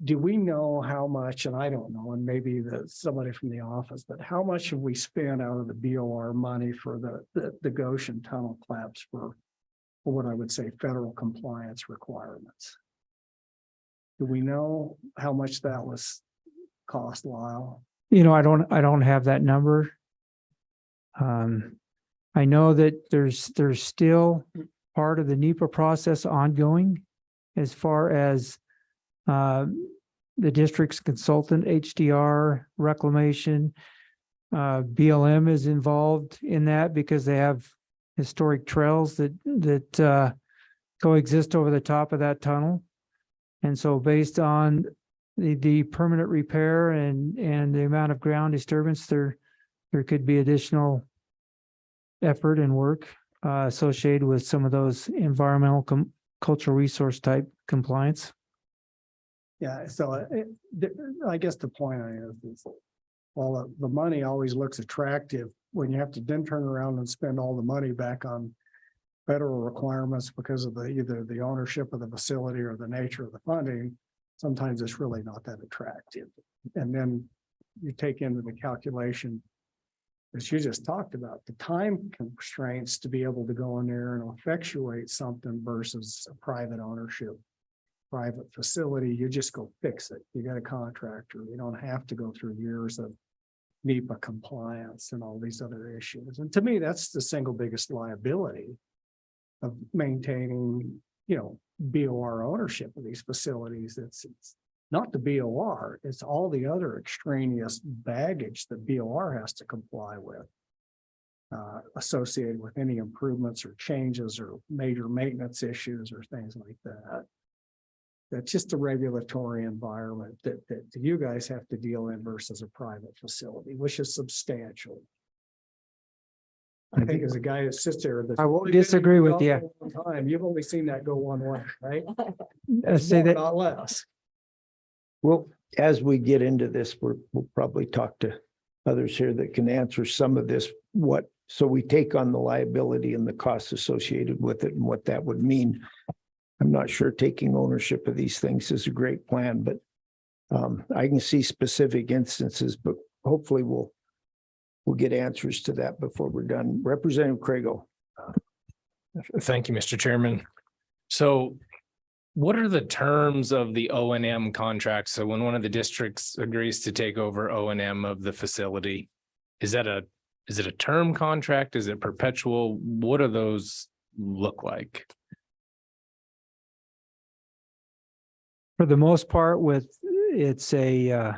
do we know how much, and I don't know, and maybe somebody from the office, but how much have we spent out of the BOR money for the Goshen tunnel collapse for what I would say federal compliance requirements? Do we know how much that was cost, Lyle? You know, I don't have that number. I know that there's still part of the NEPA process ongoing as far as the district's consultant, HDR, reclamation. BLM is involved in that because they have historic trails that coexist over the top of that tunnel. And so based on the permanent repair and the amount of ground disturbance, there could be additional effort and work associated with some of those environmental cultural resource type compliance. Yeah, so I guess the point is well, the money always looks attractive when you have to then turn around and spend all the money back on federal requirements because of either the ownership of the facility or the nature of the funding. Sometimes it's really not that attractive. And then you take into the calculation, as you just talked about, the time constraints to be able to go in there and effectuate something versus a private ownership, private facility. You just go fix it. You got a contractor. You don't have to go through years of NEPA compliance and all these other issues. And to me, that's the single biggest liability of maintaining, BOR ownership of these facilities. It's not the BOR, it's all the other extraneous baggage that BOR has to comply with. associated with any improvements or changes or major maintenance issues or things like that. That's just a regulatory environment that you guys have to deal in versus a private facility, which is substantial. I think as a guy that sits there. I won't disagree with you. You've only seen that go one way, right? Say More, that, not less. Well, as we get into this, we'll probably talk to others here that can answer some of this. So we take on the liability and the costs associated with it and what that would mean. I'm not sure taking ownership of these things is a great plan, but I can see specific instances, but hopefully we'll get answers to that before we're done. Representative Craigo. Thank you, Mr. Chairman. So what are the terms of the O&M contract? So when one of the districts agrees to take over O&M of the facility, is it a term contract? Is it perpetual? What do those look like? for the most part it's a,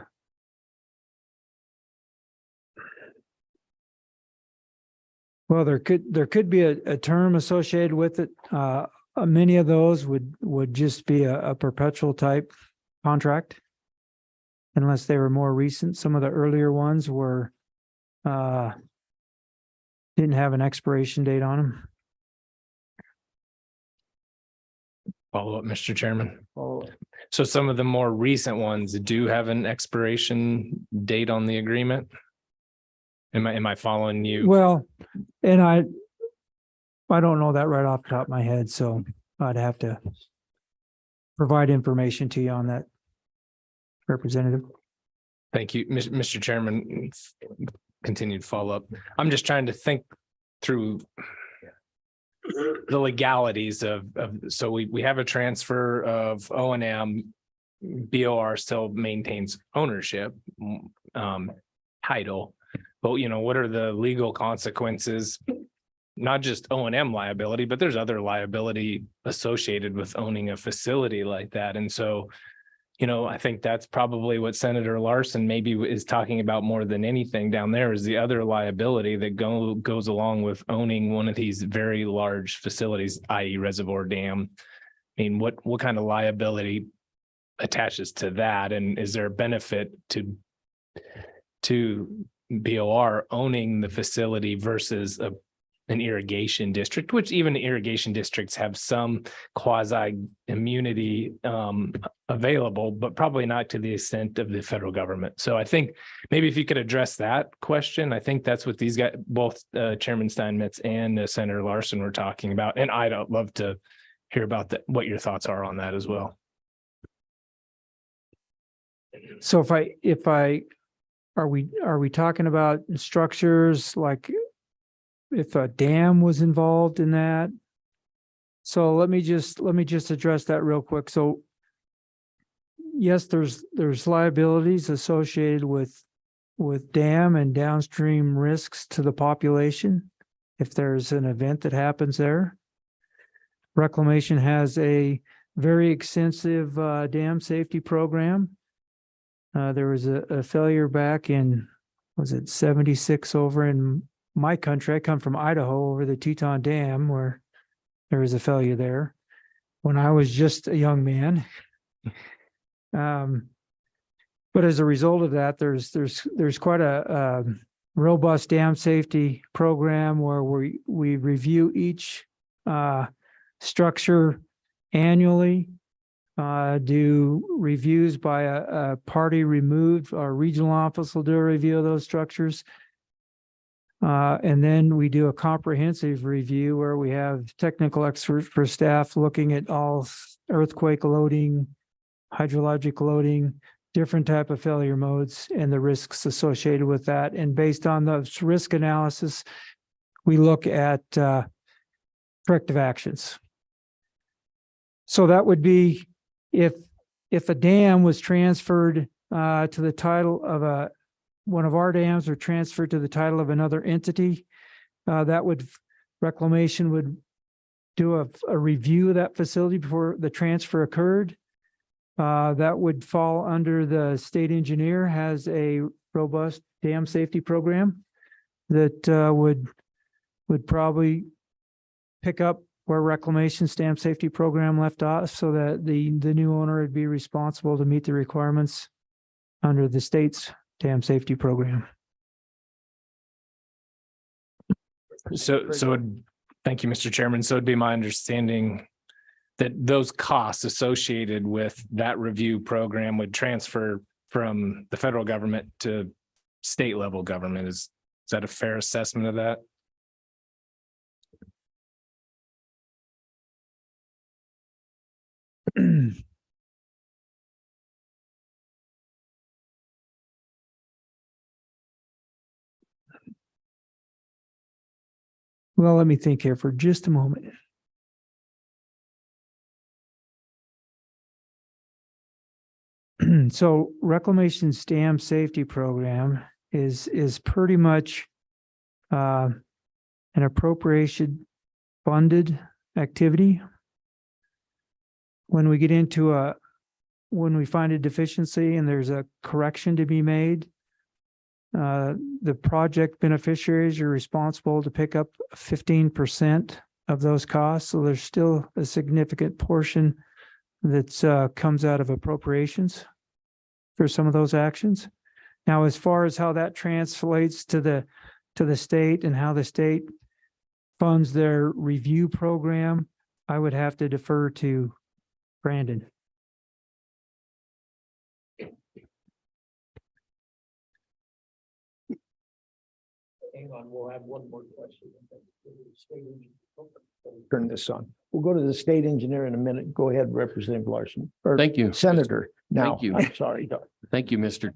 well, there could be a term associated with it. Many of those would just be a perpetual type contract. Unless they were more recent. Some of the earlier ones were, didn't have an expiration date on them. Follow up, Mr. Chairman. Oh, So some of the more recent ones do have an expiration date on the agreement? Am I following you? Well, and I don't know that right off the top of my head, so I'd have to provide information to you on that, Representative. Thank you, Mr. Chairman. Continued follow-up. I'm just trying to think through the legalities of, so we have a transfer of O&M. BOR still maintains ownership, title, but what are the legal consequences? Not just O&M liability, but there's other liability associated with owning a facility like that. And so, I think that's probably what Senator Larson maybe is talking about more than anything down there is the other liability that goes along with owning one of these very large facilities, i.e. reservoir dam. I mean, what kind of liability attaches to that? And is there a benefit to BOR owning the facility versus an irrigation district, which even irrigation districts have some quasi immunity available, but probably not to the extent of the federal government. So I think maybe if you could address that question, I think that's what these guys, both Chairman Steinmetz and Senator Larson were talking about. And I'd love to hear about that, what your thoughts are on that as well. So are we talking about structures like if a dam was involved in that? So let me just address that real quick. So yes, there's liabilities associated with dam and downstream risks to the population if there's an event that happens there. Reclamation has a very extensive dam safety program. There was a failure back in, was it 76 over in my country? I come from Idaho over the Teton Dam where there was a failure there when I was just a young man. But as a result of that, there's quite a robust dam safety program where we review each structure annually, do reviews by a party removed. Our regional office will do a review of those structures. And then we do a comprehensive review where we have technical experts for staff looking at all earthquake loading, hydrologic loading, different type of failure modes and the risks associated with that. And based on those risk analysis, we look at corrective actions. So that would be if a dam was transferred to the title of one of our dams or transferred to the title of another entity, Reclamation would do a review of that facility before the transfer occurred. That would fall under the state engineer has a robust dam safety program that would would probably pick up where reclamation stamp safety program left off so that the new owner would be responsible to meet the requirements under the state's dam safety program. Thank you, Mr. Chairman. So it'd be my understanding that those costs associated with that review program would transfer from the federal government to state level government. Is that a fair assessment of that? Well, let me think here for just a moment. So reclamation dam safety program is pretty much an appropriation funded activity. When we get into when we find a deficiency and there's a correction to be made, the project beneficiaries are responsible to pick up 15% of those costs. So there's still a significant portion that comes out of appropriations for some of those actions. Now, as far as how that translates to the state and how the state funds their review program, I would have to defer to Brandon. Hang on, we'll have one more question. Turn this on. We'll go to the state engineer in a minute. Go ahead, Representative Larson. Or Thank you. Senator. Now, Thank you. I'm sorry. Thank you, Mr.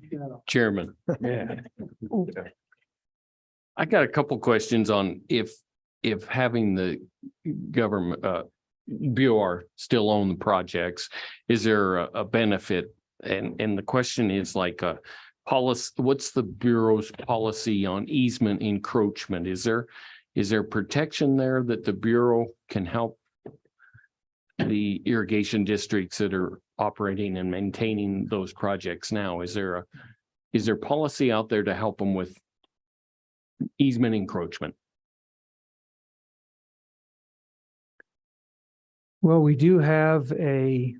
Chairman. Yeah. I got a couple questions on if having the government, BOR still own the projects, is there a benefit? And the question is like policy, what's the Bureau's policy on easement encroachment? Is there protection there that the Bureau can help the irrigation districts that are operating and maintaining those projects now? Is there policy out there to help them with easement encroachment? Well, we do have a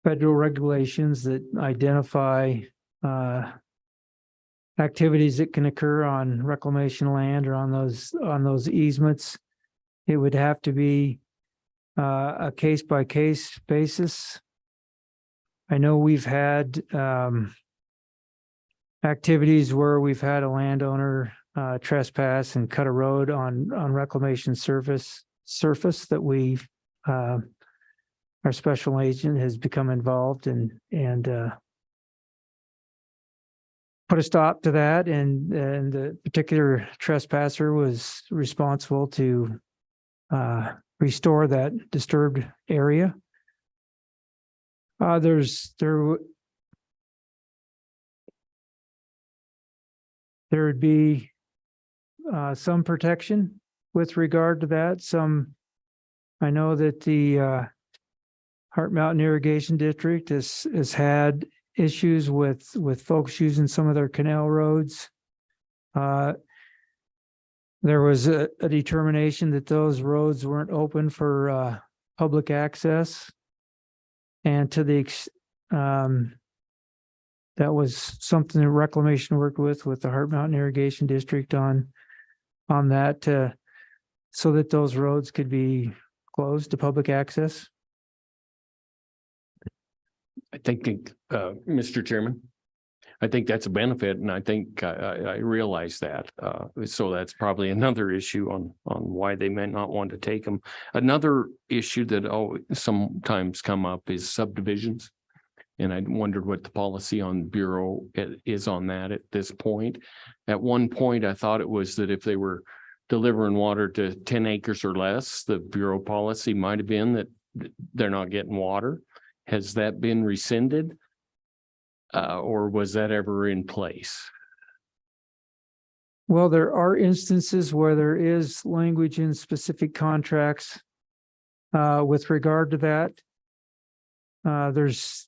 federal regulations that identify activities that can occur on reclamation land or on those easements. It would have to be a case by case basis. I know we've had activities where we've had a landowner trespass and cut a road on reclamation surface that we've our special agent has become involved and put a stop to that, and the particular trespasser was responsible to restore that disturbed area. There would be some protection with regard to that. I know that the Heart Mountain Irrigation District has had issues with folks using some of their canal roads. There was a determination that those roads weren't open for public access, and to the that was something that Reclamation worked with the Heart Mountain Irrigation District on that so that those roads could be closed to public access. I think, Mr. Chairman, I think that's a benefit, and I think I realize that. So that's probably another issue on why they may not want to take them. Another issue that sometimes come up is subdivisions. And I wondered what the policy on Bureau is on that at this point. At one point, I thought it was that if they were delivering water to 10 acres or less, the Bureau policy might have been that they're not getting water. Has that been rescinded? Or was that ever in place? Well, there are instances where there is language in specific contracts with regard to that. There's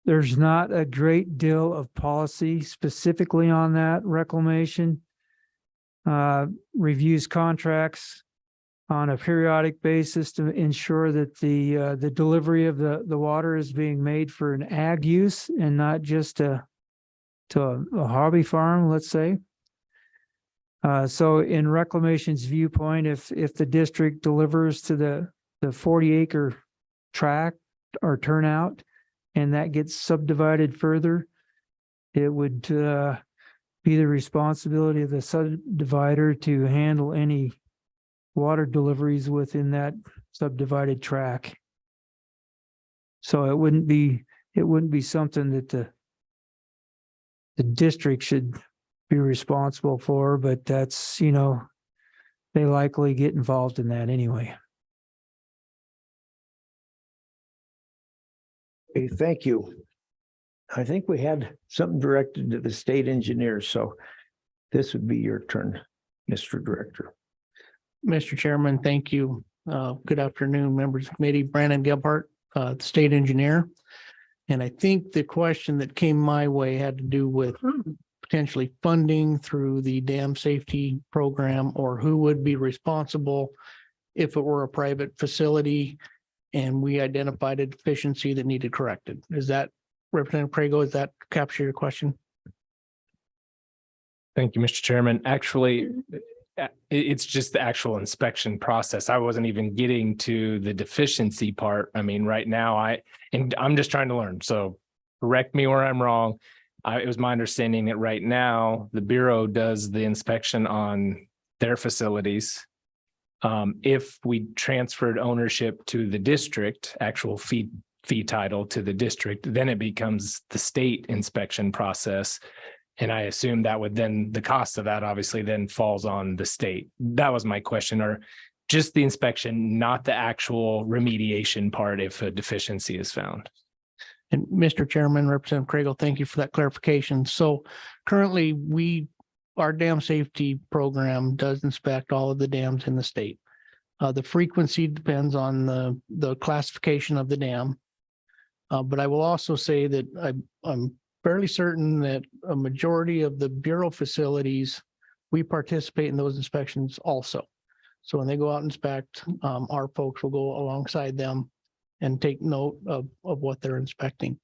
there's not a great deal of policy specifically on that. Reclamation reviews contracts on a periodic basis to ensure that the delivery of the water is being made for an ag use and not just to a hobby farm, let's say. So in Reclamation's viewpoint, if the district delivers to the 40-acre tract or turnout, and that gets subdivided further, it would be the responsibility of the subdivider to handle any water deliveries within that subdivided tract. So it wouldn't be something that the district should be responsible for, but that's, they likely get involved in that anyway. Okay, thank you. I think we had something directed to the state engineer, so this would be your turn, Mr. Director. Mr. Chairman, thank you. Good afternoon, members of the committee. Brandon Gebhardt, the state engineer. And I think the question that came my way had to do with potentially funding through the dam safety program, or who would be responsible if it were a private facility and we identified a deficiency that needed corrected. Is that, Representative Prego, does that capture your question? Thank you, Mr. Chairman. Actually, it's just the actual inspection process. I wasn't even getting to the deficiency part. I mean, right now I'm just trying to learn. So correct me where I'm wrong. It was my understanding that right now the Bureau does the inspection on their facilities. If we transferred ownership to the district, actual fee title to the district, then it becomes the state inspection process. And I assume that would then, the cost of that obviously then falls on the state. That was my question, or just the inspection, not the actual remediation part if a deficiency is found. And Mr. Chairman, Representative Craigle, thank you for that clarification. So currently our dam safety program does inspect all of the dams in the state. The frequency depends on the classification of the dam. But I will also say that I'm fairly certain that a majority of the Bureau facilities, we participate in those inspections also. So when they go out and inspect, our folks will go alongside them and take note of what they're inspecting.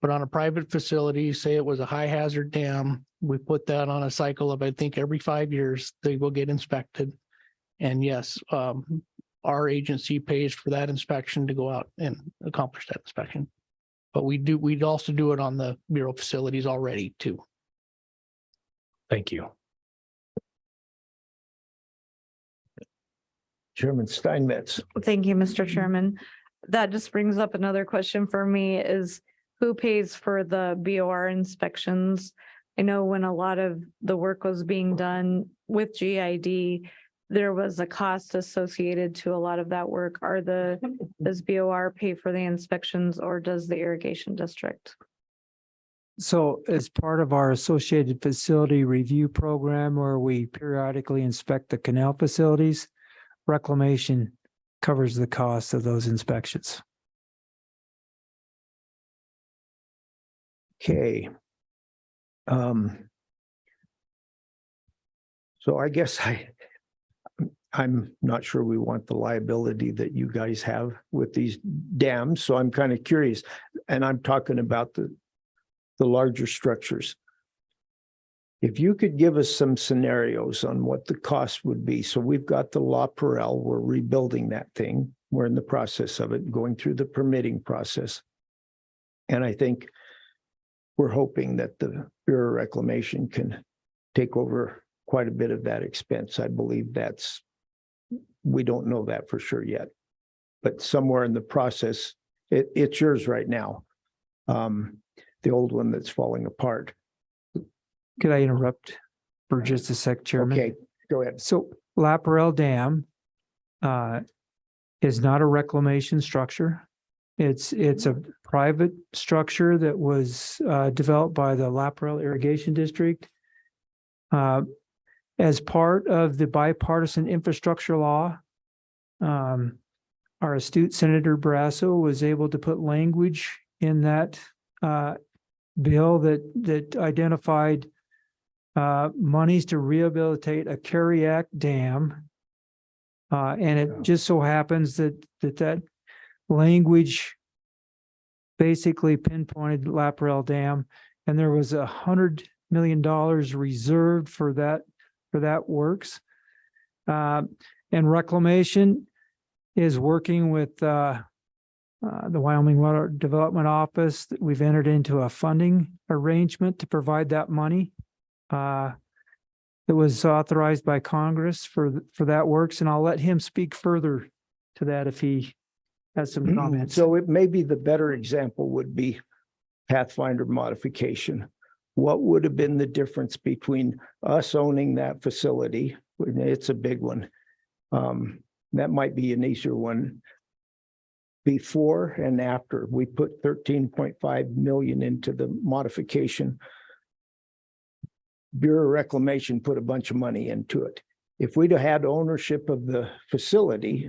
But on a private facility, say it was a high hazard dam, we put that on a cycle of, I think, every 5 years, they will get inspected. And yes, our agency pays for that inspection to go out and accomplish that inspection. But we'd also do it on the Bureau facilities already too. Thank you. Chairman Steinmetz. Thank you, Mr. Chairman. That just brings up another question for me is who pays for the BOR inspections? I know when a lot of the work was being done with GID, there was a cost associated to a lot of that work. Does BOR pay for the inspections or does the irrigation district? So as part of our associated facility review program, where we periodically inspect the canal facilities, Reclamation covers the cost of those inspections. Okay. So I guess I'm not sure we want the liability that you guys have with these dams, so I'm kind of curious. And I'm talking about the larger structures. If you could give us some scenarios on what the cost would be. So we've got the La Perelle, we're rebuilding that thing. We're in the process of it, going through the permitting process. And I think we're hoping that the Bureau of Reclamation can take over quite a bit of that expense. I believe we don't know that for sure yet, but somewhere in the process, it's yours right now. The old one that's falling apart. Could I interrupt for just a sec, Chairman? Okay, go ahead. So La Perelle Dam is not a reclamation structure. It's a private structure that was developed by the La Perelle Irrigation District. As part of the bipartisan infrastructure law, our astute Senator Barrasso was able to put language in that bill that identified monies to rehabilitate a Carriac Dam. And it just so happens that language basically pinpointed Laparelle Dam, and there was $100 million reserved for that works. And reclamation is working with the Wyoming Water Development Office. We've entered into a funding arrangement to provide that money. It was authorized by Congress for that works, and I'll let him speak further to that if he has some comments. So it may be the better example would be Pathfinder modification. What would have been the difference between us owning that facility? It's a big one. That might be an easier one. Before and after, we put 13.5 million into the modification. Bureau of Reclamation put a bunch of money into it. If we'd have had ownership of the facility,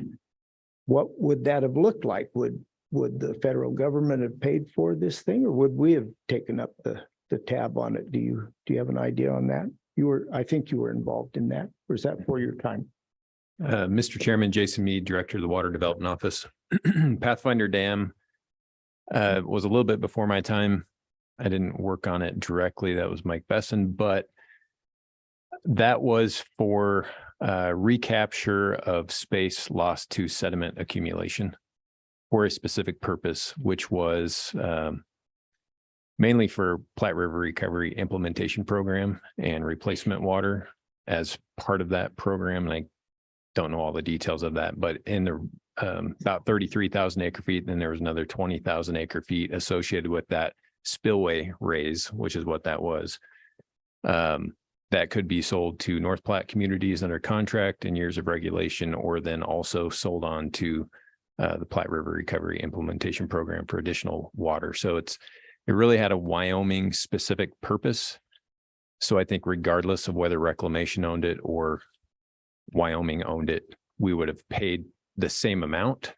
what would that have looked like? Would the federal government have paid for this thing, or would we have taken up the tab on it? Do you have an idea on that? I think you were involved in that, or is that before your time? Mr. Chairman, Jason Mead, Director of the Water Development Office. Pathfinder Dam was a little bit before my time. I didn't work on it directly. That was Mike Besson, but that was for recapture of space lost to sediment accumulation for a specific purpose, which was mainly for Platte River Recovery Implementation Program and replacement water as part of that program. And I don't know all the details of that, but in the about 33,000 acre feet, then there was another 20,000 acre feet associated with that spillway raise, which is what that was. That could be sold to North Platte communities under contract in years of regulation, or then also sold on to the Platte River Recovery Implementation Program for additional water. So it really had a Wyoming specific purpose. So I think regardless of whether Reclamation owned it or Wyoming owned it, we would have paid the same amount.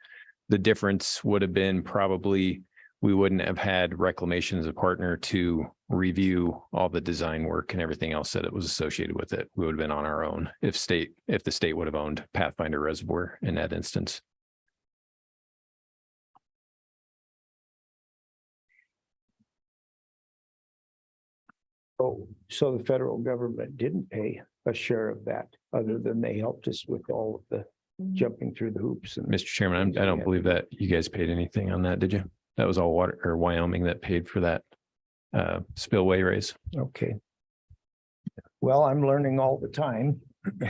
The difference would have been probably we wouldn't have had Reclamation as a partner to review all the design work and everything else that it was associated with it. We would have been on our own if the state would have owned Pathfinder Reservoir in that instance. Oh, so the federal government didn't pay a share of that, other than they helped us with all of the jumping through the hoops. And Mr. Chairman, I don't believe that you guys paid anything on that, did you? That was all water or Wyoming that paid for that spillway raise. okay. Well, I'm learning all the time.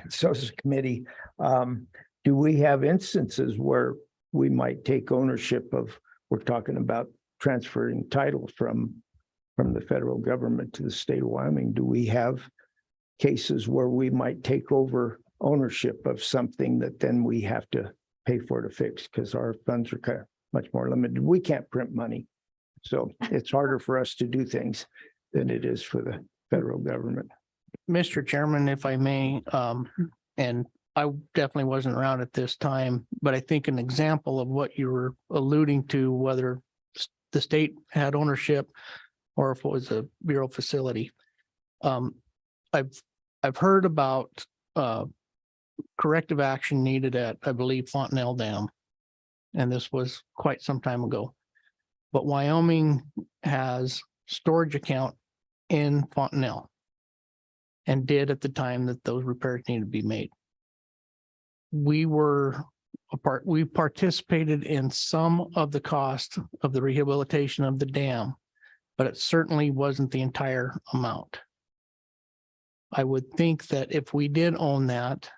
So is the committee. Do we have instances where we might take ownership of, we're talking about transferring title from the federal government to the state of Wyoming? Do we have cases where we might take over ownership of something that then we have to pay for to fix because our funds are kind of much more limited? We can't print money, so it's harder for us to do things than it is for the federal government. Mr. Chairman, if I may, and I definitely wasn't around at this time, but I think an example of what you were alluding to, whether the state had ownership or if it was a Bureau facility. I've heard about corrective action needed at, I believe, Fontenelle Dam. And this was quite some time ago. But Wyoming has storage account in Fontenelle and did at the time that those repairs needed to be made. We participated in some of the cost of the rehabilitation of the dam, but it certainly wasn't the entire amount. I would think that if we did own that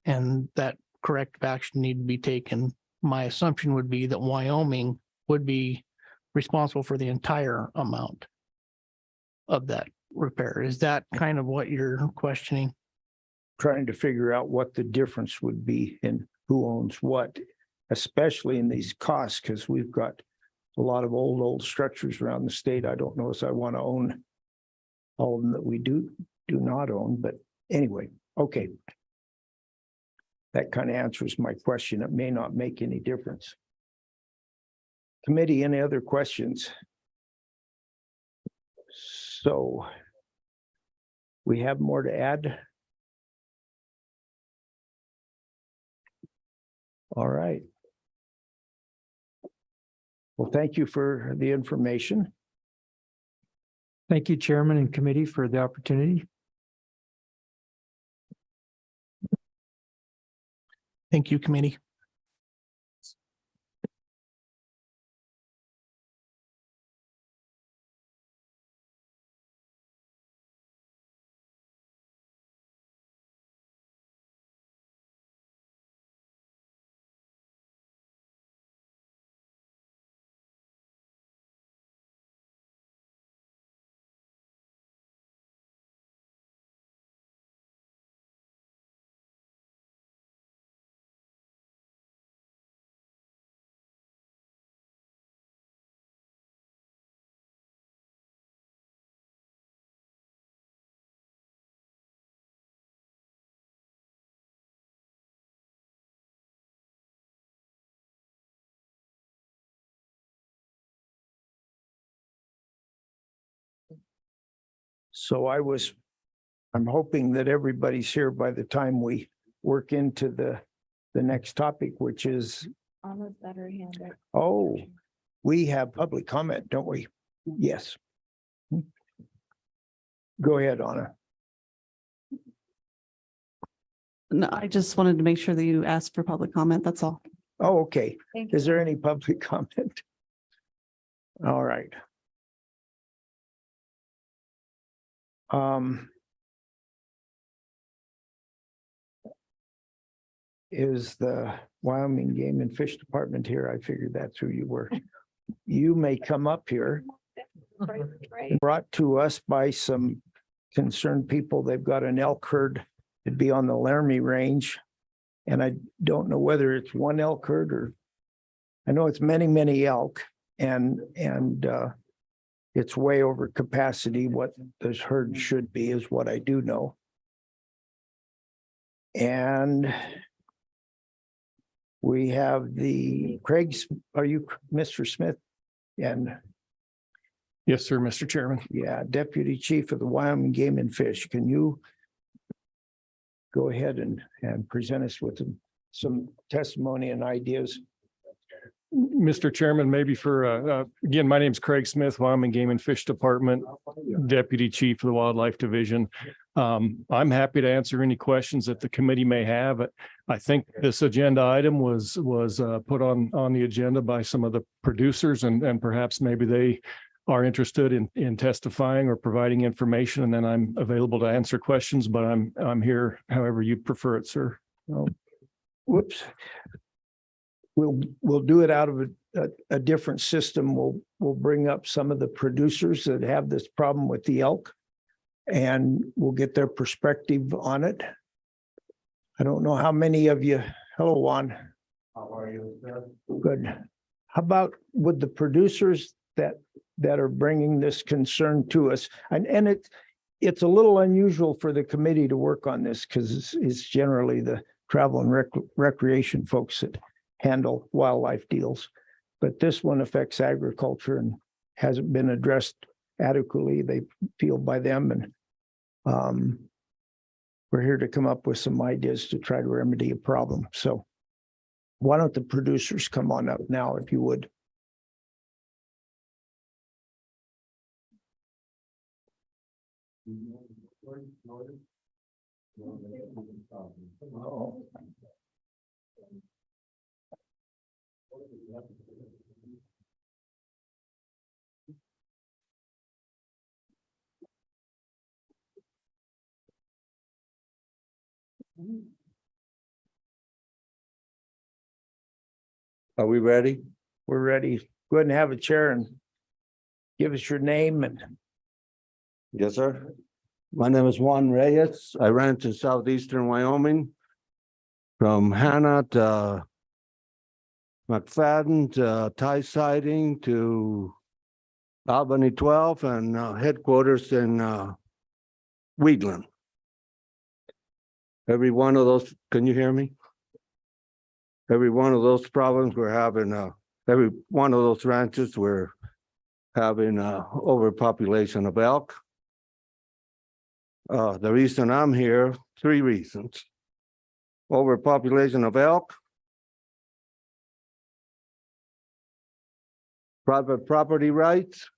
and that corrective action needed to be taken, my assumption would be that Wyoming would be responsible for the entire amount of that repair. Is that kind of what you're questioning? Trying to figure out what the difference would be in who owns what, especially in these costs, because we've got a lot of old structures around the state. I don't know if I want to own all of them that we do not own, but anyway, okay. That kind of answers my question. It may not make any difference. Committee, any other questions? So we have more to add. All right. Well, thank you for the information. Thank you, Chairman and Committee, for the opportunity. Thank you, committee. So I'm hoping that everybody's here by the time we work into the next topic, which is, Anna's better handed. oh, we have public comment, don't we? Yes. Go ahead, Anna. No, I just wanted to make sure that you asked for public comment. That's all. Oh, okay. Thank you. Is there any public comment? All right. Is the Wyoming Game and Fish Department here? I figured that's who you were. You may come up here. Right. Brought to us by some concerned people. They've got an elk herd. It'd be on the Laramie Range. And I don't know whether it's one elk herd or I know it's many, many elk and it's way over capacity. What this herd should be is what I do know. And we have the Craig's, are you Mr. Smith? And Yes, sir, Mr. Chairman. yeah, Deputy Chief of the Wyoming Game and Fish. Can you go ahead and present us with some testimony and ideas? Mr. Chairman, maybe again, my name is Craig Smith, Wyoming Game and Fish Department, Deputy Chief of the Wildlife Division. I'm happy to answer any questions that the committee may have. I think this agenda item was put on the agenda by some of the producers and perhaps maybe they are interested in testifying or providing information, and then I'm available to answer questions, but I'm here however you prefer it, sir. Oh, whoops. We'll do it out of a different system. We'll bring up some of the producers that have this problem with the elk and we'll get their perspective on it. I don't know how many of you, hello, Juan. How are you? Good. How about with the producers that are bringing this concern to us? And it's a little unusual for the committee to work on this because it's generally the travel and recreation folks that handle wildlife deals. But this one affects agriculture and hasn't been addressed adequately, they feel, by them. And we're here to come up with some ideas to try to remedy a problem. So why don't the producers come on up now, if you would? Oh. Are we ready? We're ready. Go ahead and have a chair and give us your name and. Yes, sir. My name is Juan Reyes. I ranch in southeastern Wyoming. From Hannah to McFadden to Tie Siding to Albany 12 and headquarters in Wheatland. Every one of those, can you hear me? Every one of those problems we're having, every one of those ranches, we're having overpopulation of elk. The reason I'm here, 3 reasons. Overpopulation of elk, private property rights,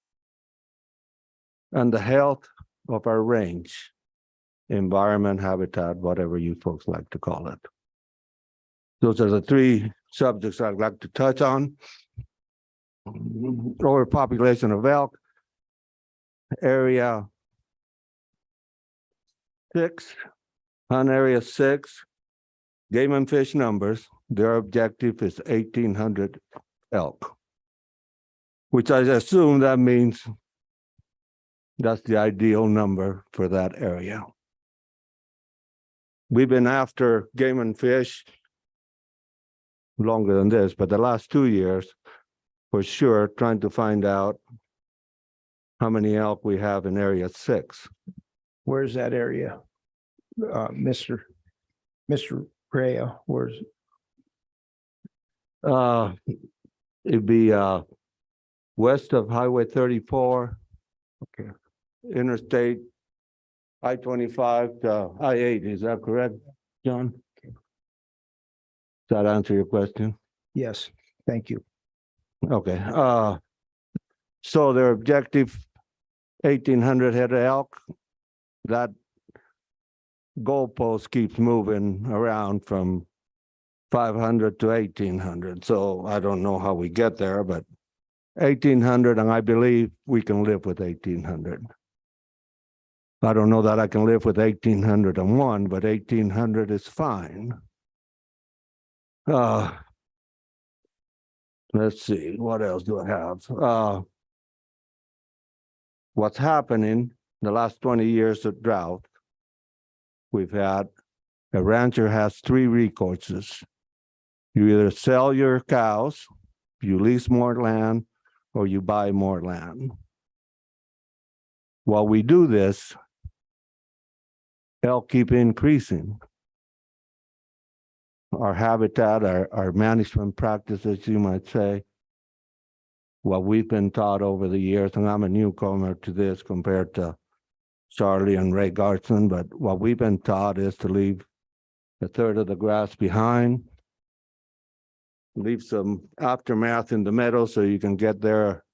and the health of our range, environment, habitat, whatever you folks like to call it. Those are the 3 subjects I'd like to touch on. Overpopulation of elk, area 6, on area 6, game and fish numbers, their objective is 1,800 elk, which I assume that means that's the ideal number for that area. We've been after game and fish longer than this, but the last 2 years, for sure, trying to find out how many elk we have in area 6. Where's that area? Mr. Rea, where's? It'd be west of Highway 34. Okay. Interstate I-25 to I-8, is that correct, John? Does that answer your question? Yes, thank you. Okay, so their objective, 1,800 head of elk. That goalpost keeps moving around from 500 to 1,800. So I don't know how we get there, but 1,800, and I believe we can live with 1,800. I don't know that I can live with 1,801, but 1,800 is fine. Let's see, what else do I have? What's happening the last 20 years of drought, we've had, a rancher has 3 recourses. You either sell your cows, you lease more land, or you buy more land. While we do this, elk keep increasing. Our habitat, our management practices, you might say, what we've been taught over the years, and I'm a newcomer to this compared to Charlie and Ray Garson, but what we've been taught is to leave 1/3 of the grass behind, leave some aftermath in the meadow so you can get there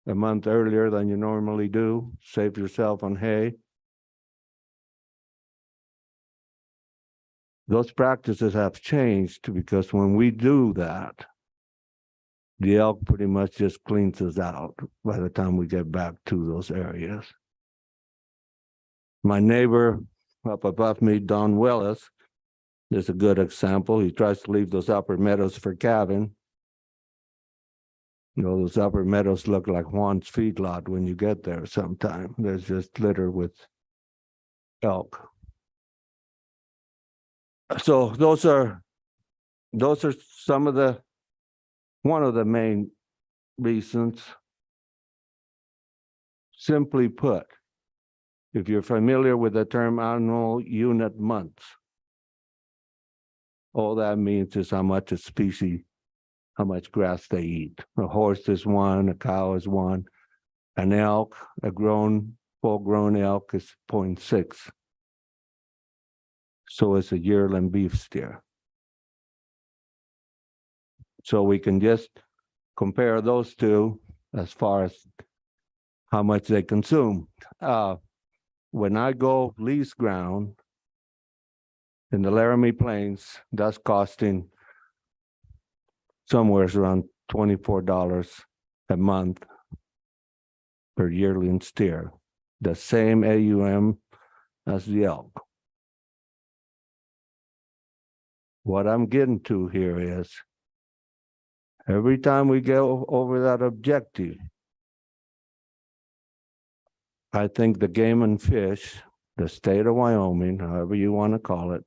a month earlier than you normally do, save yourself on hay. Those practices have changed because when we do that, the elk pretty much just cleans us out by the time we get back to those areas. My neighbor up above me, Don Willis, is a good example. He tries to leave those upper meadows for calving. You know, those upper meadows look like Juan's feedlot when you get there sometime. There's just litter with elk. So those are some of the, one of the main reasons. Simply put, if you're familiar with the term annual unit months, all that means is how much a species, how much grass they eat. A horse is 1, a cow is 1, an elk, a full-grown elk is 0.6. So is a yearling beef steer. So we can just compare those two as far as how much they consume. When I go lease ground in the Laramie Plains, that's costing somewhere around $24 a month per yearling steer, the same AUM as the elk. What I'm getting to here is every time we go over that objective, I think the game and fish, the state of Wyoming, however you want to call it,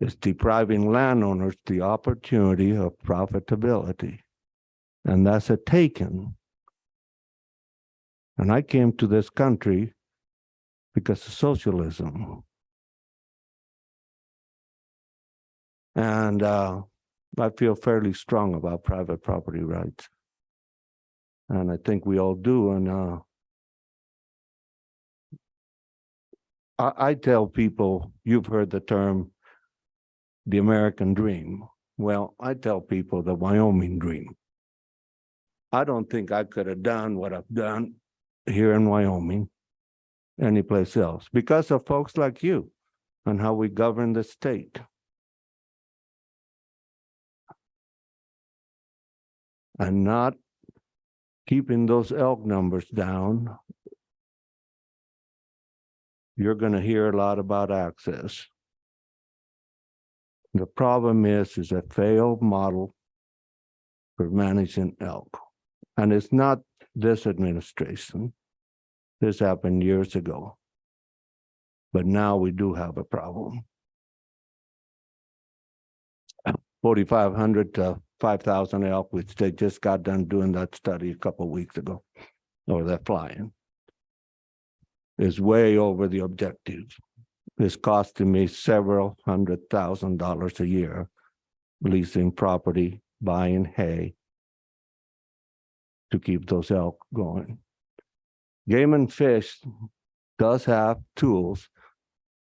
is depriving landowners the opportunity of profitability. And that's a taken. And I came to this country because of socialism. And I feel fairly strong about private property rights. And I think we all do. And I tell people, you've heard the term the American dream. Well, I tell people the Wyoming dream. I don't think I could have done what I've done here in Wyoming anyplace else because of folks like you and how we govern the state. And not keeping those elk numbers down, you're going to hear a lot about access. The problem is a failed model for managing elk. And it's not this administration. This happened years ago. But now we do have a problem. 4,500 to 5,000 elk, which they just got done doing that study a couple of weeks ago, or they're flying, is way over the objective. It's costing me several $100,000 a year leasing property, buying hay to keep those elk going. Game and Fish does have tools.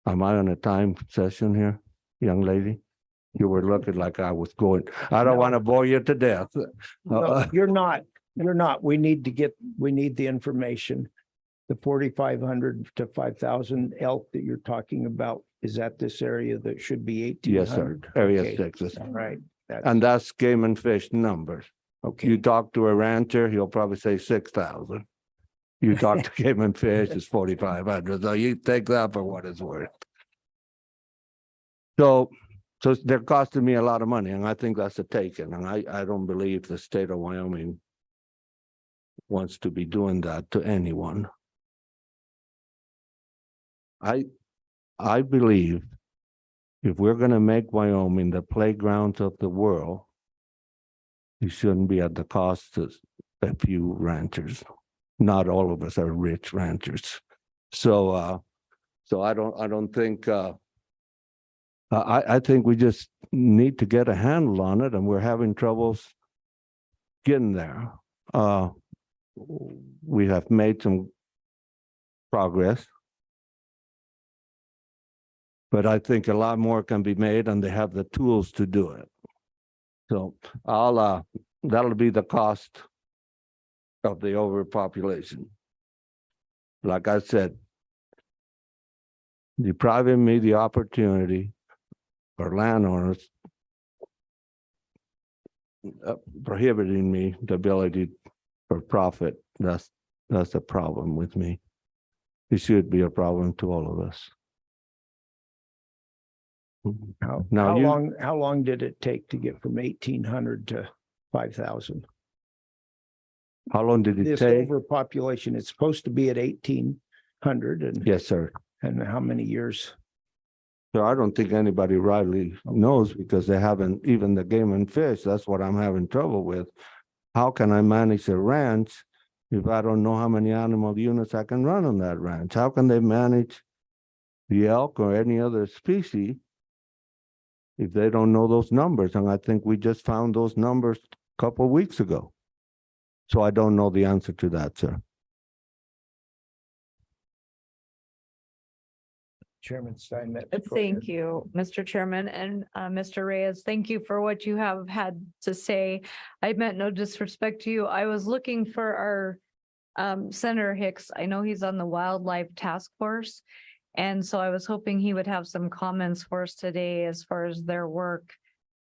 Am I on a time session here, young lady? You were looking like I was going. I don't want to bore you to death. No, you're not. You're not. We need the information. The 4,500 to 5,000 elk that you're talking about, is that this area that should be 1,800? Yes, sir. Area Okay. 6 is, All right. and that's Game and Fish numbers. Okay. You talk to a rancher, he'll probably say 6,000. You talk to Game and Fish, it's 4,500. So you take that for what it's worth. So they're costing me a lot of money, and I think that's a taken. And I don't believe the state of Wyoming wants to be doing that to anyone. I believe if we're going to make Wyoming the playground of the world, it shouldn't be at the cost of a few ranchers. Not all of us are rich ranchers. So I don't think I think we just need to get a handle on it, and we're having troubles getting there. We have made some progress, but I think a lot more can be made, and they have the tools to do it. So that'll be the cost of the overpopulation. Like I said, depriving me the opportunity, or landowners prohibiting me the ability for profit. That's a problem with me. It should be a problem to all of us. How Now how long did it take to get from 1,800 to 5,000? How long did it This take? overpopulation, it's supposed to be at 1,800, and Yes, sir. and how many years? So I don't think anybody rightly knows, because they haven't, even the Game and Fish, that's what I'm having trouble with. How can I manage a ranch if I don't know how many animal units I can run on that ranch? How can they manage the elk or any other species if they don't know those numbers? And I think we just found those numbers a couple of weeks ago. So I don't know the answer to that, sir. Chairman Steinmetz. Thank you, Mr. Chairman, and Mr. Reyes, thank you for what you have had to say. I meant no disrespect to you. I was looking for our Senator Hicks. I know he's on the Wildlife Task Force. And so I was hoping he would have some comments for us today as far as their work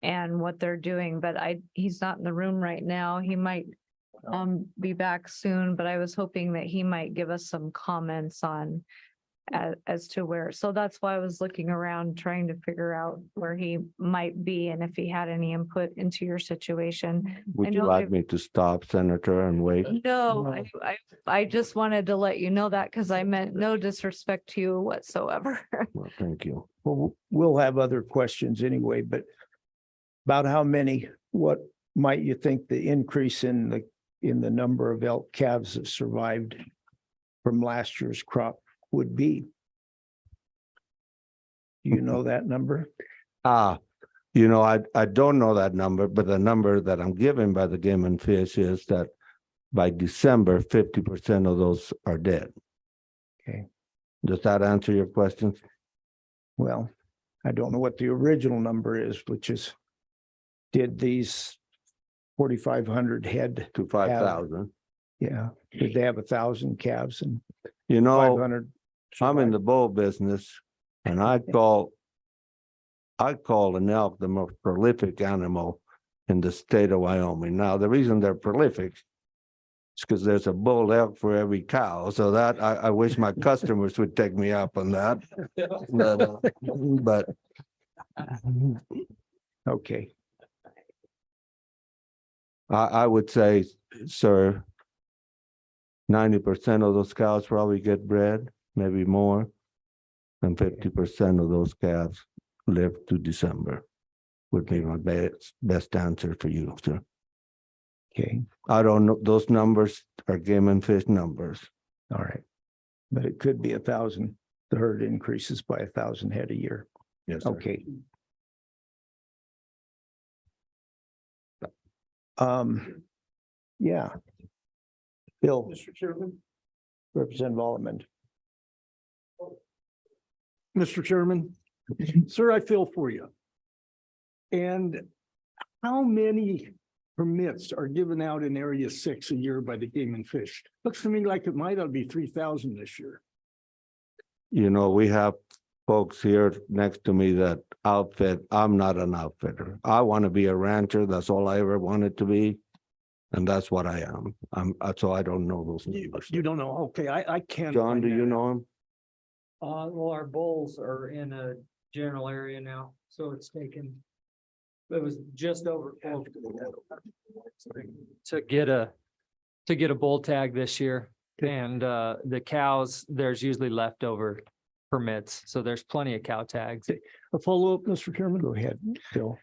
and what they're doing, but he's not in the room right now. He might be back soon, but I was hoping that he might give us some comments on as to where. So that's why I was looking around trying to figure out where he might be and if he had any input into your situation. Would you like me to stop, Senator, and wait? No, I just wanted to let you know that because I meant no disrespect to you whatsoever. Well, thank you. Well, we'll have other questions anyway, but about how many, what might you think the increase in the number of elk calves that survived from last year's crop would be? Do you know that number? I don't know that number, but the number that I'm given by the Game and Fish is that by December, 50% of those are dead. Okay. Does that answer your question? Well, I don't know what the original number is, which is, did these 4,500 head, To 5,000? yeah, did they have 1,000 calves and You know, 500? I'm in the bull business and I call an elk the most prolific animal in the state of Wyoming. Now, the reason they're prolific is because there's a bull elk for every cow. So that I wish my customers would take me up on that. But Okay, I would say, sir, 90% of those cows probably get bred, maybe more. And 50% of those calves live to December. Would be my best answer for you, sir. okay, I don't know, those numbers are game and fish numbers. all right. But it could be 1,000. The herd increases by 1,000 head a year. Yes, sir. Okay. Yeah. Bill, Mr. Chairman. Representative Alderman. Mr. Chairman, sir, I feel for you. And how many permits are given out in Area 6 a year by the Game and Fish? Looks to me like it might be 3,000 this year. You know, we have folks here next to me that outfit. I'm not an outfitter. I want to be a rancher. That's all I ever wanted to be. And that's what I am. So I don't know those numbers. You don't know? Okay, I can't. John, do you know him? Well, our bulls are in a general area now, so it's taken. It was just over to get a bull tag this year. And the cows, there's usually leftover permits, so there's plenty of cow tags. A follow-up, Mr. Chairman. Go ahead, Bill.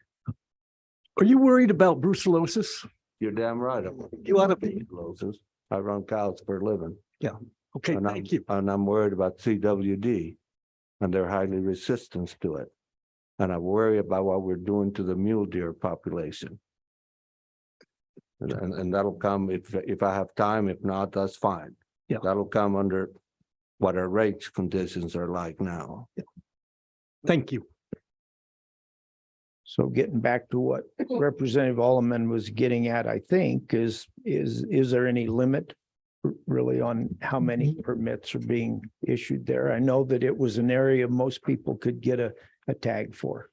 Are you worried about brucellosis? You're damn right. You ought to be. I run cows for a living. Okay, And thank you. And I'm worried about CWD, and they're highly resistant to it. And I worry about what we're doing to the mule deer population. And that'll come if I have time. If not, that's fine. Yeah. That'll come under what our range conditions are like now. Thank you. So getting back to what Representative Alderman was getting at, I think, is there any limit really on how many permits are being issued there? I know that it was an area most people could get a tag for.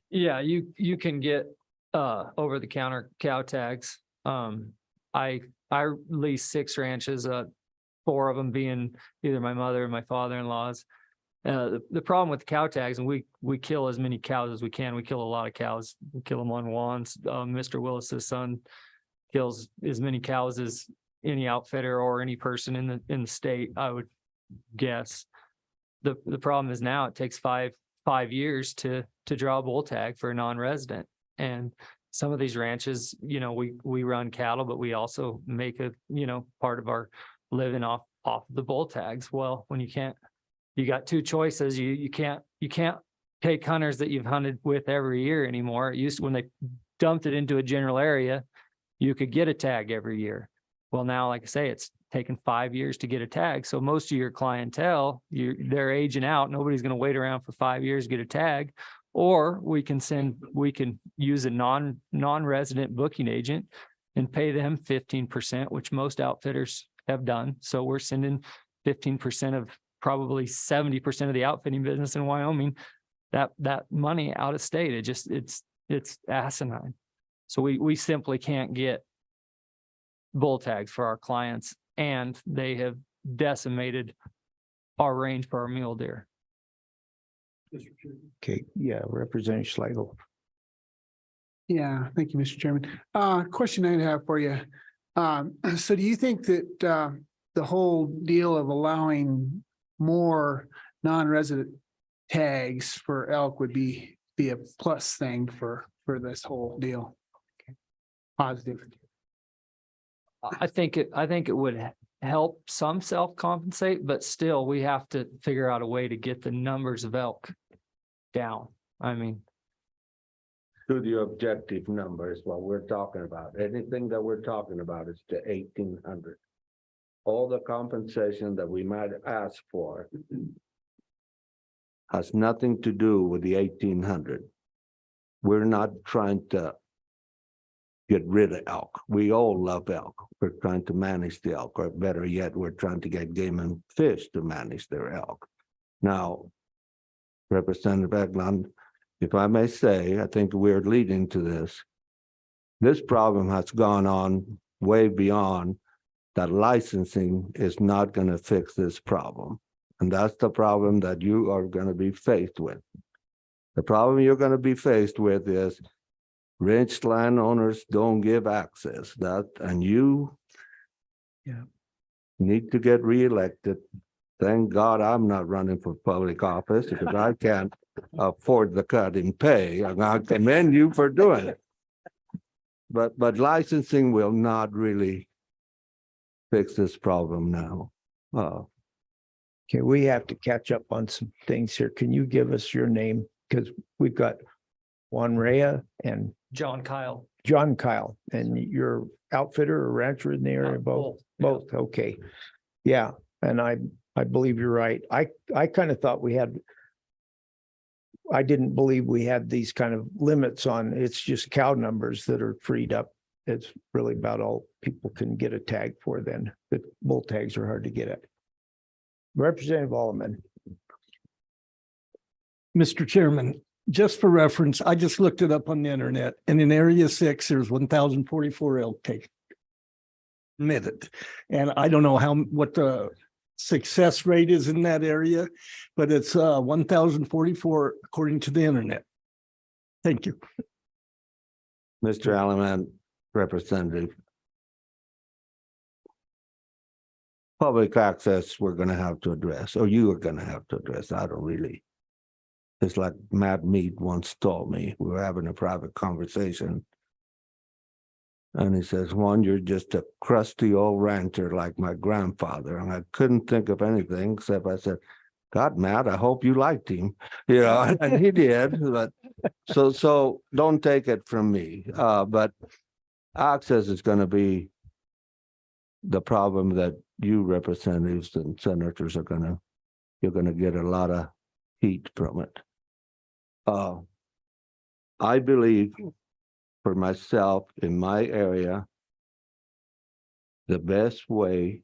Yeah, you can get over the counter cow tags. I lease 6 ranches, 4 of them being either my mother or my father-in-law's. The problem with the cow tags, and we kill as many cows as we can. We kill a lot of cows. We kill them on wands. Mr. Willis's son kills as many cows as any outfitter or any person in the state, I would guess. The problem is now it takes five years to draw a bull tag for a non-resident. And some of these ranches, you know, we run cattle, but we also make part of our living off the bull tags. Well, when you got 2 choices. You can't take hunters that you've hunted with every year anymore. It used to, when they dumped it into a general area, you could get a tag every year. Well, now, like I say, it's taken 5 years to get a tag. So most of your clientele, they're aging out. Nobody's going to wait around for 5 years to get a tag. Or we can use a non-resident booking agent and pay them 15%, which most outfitters have done. So we're sending 15% of probably 70% of the outfitting business in Wyoming, that money out of state. It's asinine. So we simply can't get bull tags for our clients, and they have decimated our range for our mule deer. Okay, yeah, Representative Schlegel. Yeah, thank you, Mr. Chairman. Question I have for you. So do you think that the whole deal of allowing more non-resident tags for elk would be a plus thing for this whole deal? Positive. I think it would help some self-compensate, but still we have to figure out a way to get the numbers of elk down. I mean, to the objective number is what we're talking about. Anything that we're talking about is the 1,800. All the compensation that we might ask for has nothing to do with the 1,800. We're not trying to get rid of elk. We all love elk. We're trying to manage the elk, or better yet, we're trying to get game and fish to manage their elk. Now, Representative Eglund, if I may say, I think we're leading to this. This problem has gone on way beyond that. Licensing is not going to fix this problem. And that's the problem that you are going to be faced with. The problem you're going to be faced with is ranch landowners don't give access. And you need to get reelected. Thank God I'm not running for public office because I can't afford the cut in pay. And I commend you for doing it. But licensing will not really fix this problem now. Okay, we have to catch up on some things here. Can you give us your name? Because we've got Juan Rea and John Kyle. John Kyle, and you're outfitter or rancher in the area, both? Both, okay. Yeah, and I believe you're right. I kind of thought I didn't believe we had these kind of limits on, it's just cow numbers that are freed up. It's really about all people can get a tag for then. The bull tags are hard to get at. Representative Alleman. Mr. Chairman, just for reference, I just looked it up on the internet, and in Area 6, there's 1,044 elk taken. Admitted. And I don't know what the success rate is in that area, but it's 1,044 according to the internet. Thank you. Mr. Alleman, Representative. Public access, we're going to have to address, or you are going to have to address. I don't really. It's like Matt Mead once told me, we were having a private conversation. And he says, Juan, you're just a crusty old rancher like my grandfather. And I couldn't think of anything except I said, God, Matt, I hope you liked him. You know, and he did. But so don't take it from me. But access is going to be the problem that you representatives and senators you're going to get a lot of heat from it. I believe for myself in my area, the best way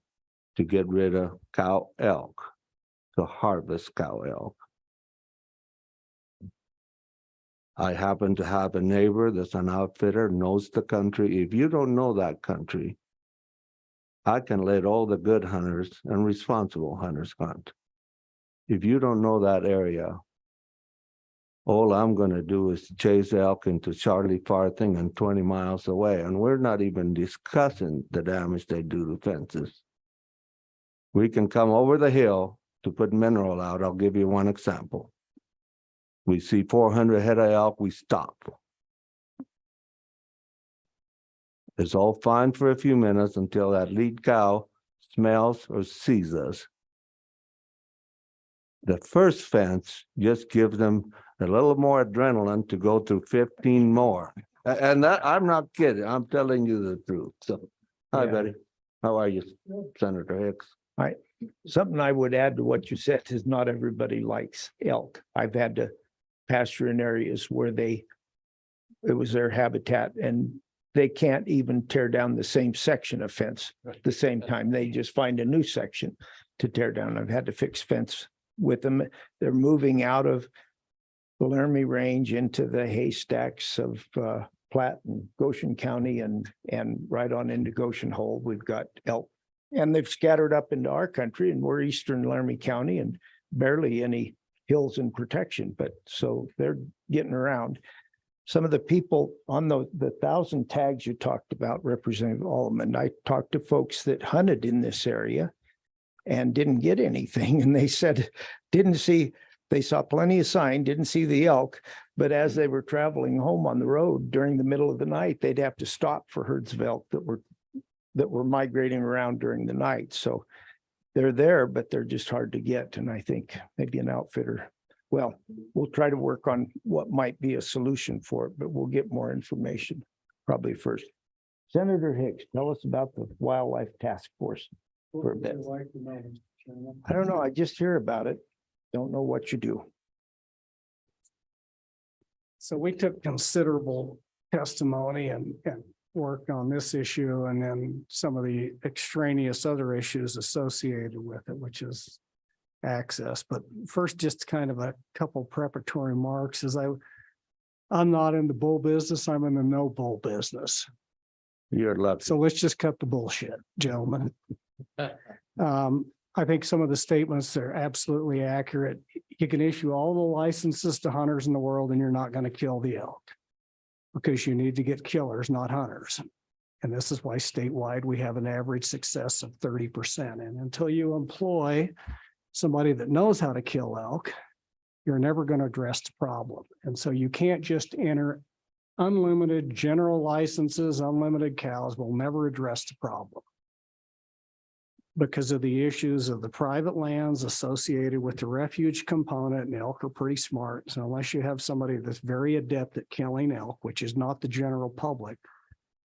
to get rid of cow elk, to harvest cow elk. I happen to have a neighbor that's an outfitter, knows the country. If you don't know that country, I can let all the good hunters and responsible hunters hunt. If you don't know that area, all I'm going to do is chase elk into Charlie Farthing and 20 miles away. And we're not even discussing the damage they do to fences. We can come over the hill to put mineral out. I'll give you one example. We see 400 head of elk, we stop. It's all fine for a few minutes until that lead cow smells or sees us. The first fence just gives them a little more adrenaline to go through 15 more. And that, I'm not kidding. I'm telling you the truth. So, hi, Betty. How are you, Senator Hicks? Something I would add to what you said is not everybody likes elk. I've had to pasture in areas where it was their habitat, and they can't even tear down the same section of fence at the same time. They just find a new section to tear down. I've had to fix fence with them. They're moving out of the Laramie Range into the haystacks of Platte and Goshen County and right on into Goshen Hole. We've got elk, and they've scattered up into our country, and we're eastern Laramie County and barely any hills and protection, but so they're getting around. Some of the people on the 1,000 tags you talked about, Representative Alleman, I talked to folks that hunted in this area and didn't get anything. And they said, they saw plenty of sign, didn't see the elk, but as they were traveling home on the road during the middle of the night, they'd have to stop for herds of elk that were migrating around during the night. So they're there, but they're just hard to get. And I think maybe an outfitter Well, we'll try to work on what might be a solution for it, but we'll get more information probably first. Senator Hicks, tell us about the Wildlife Task Force for a bit. I don't know. I just hear about it. Don't know what you do. So we took considerable testimony and worked on this issue and then some of the extraneous other issues associated with it, which is access. But first, just kind of a couple preparatory remarks is I'm not in the bull business. I'm in the no bull business. You're lucky. So let's just cut the bullshit, gentlemen. I think some of the statements are absolutely accurate. You can issue all the licenses to hunters in the world and you're not going to kill the elk because you need to get killers, not hunters. And this is why statewide we have an average success of 30%. And until you employ somebody that knows how to kill elk, you're never going to address the problem. And so you can't just enter unlimited general licenses, unlimited cows will never address the problem, because of the issues of the private lands associated with the refuge component, and elk are pretty smart. So unless you have somebody that's very adept at killing elk, which is not the general public,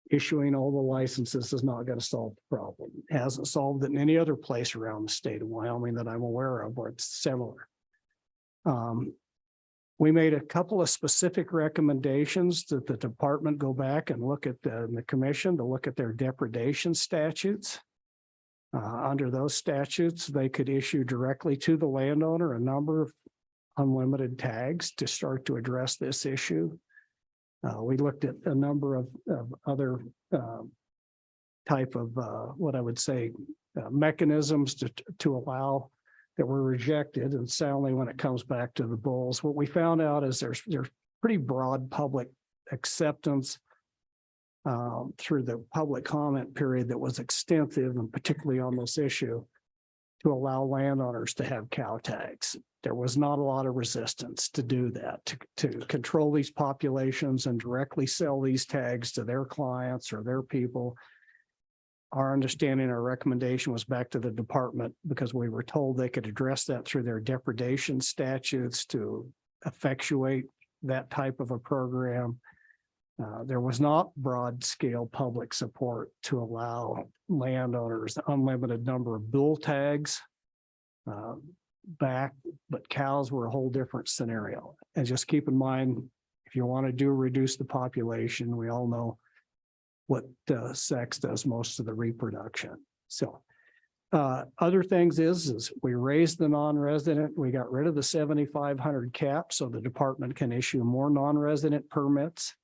issuing all the licenses is not going to solve the problem. It hasn't solved it in any other place around the state of Wyoming that I'm aware of where it's similar. We made a couple of specific recommendations that the department go back and look at the commission to look at their depredation statutes. Under those statutes, they could issue directly to the landowner a number of unlimited tags to start to address this issue. We looked at a number of other type of what I would say mechanisms to allow that were rejected, and sadly when it comes back to the bulls, what we found out is there's pretty broad public acceptance through the public comment period that was extensive, and particularly on this issue, to allow landowners to have cow tags. There was not a lot of resistance to do that, to control these populations and directly sell these tags to their clients or their people. Our understanding, our recommendation was back to the department because we were told they could address that through their depredation statutes to effectuate that type of a program. There was not broad scale public support to allow landowners unlimited number of bull tags back, but cows were a whole different scenario. And just keep in mind, if you want to reduce the population, we all know what sex does most of the reproduction. So other things is we raised the non-resident, we got rid of the 7,500 cap so the department can issue more non-resident permits.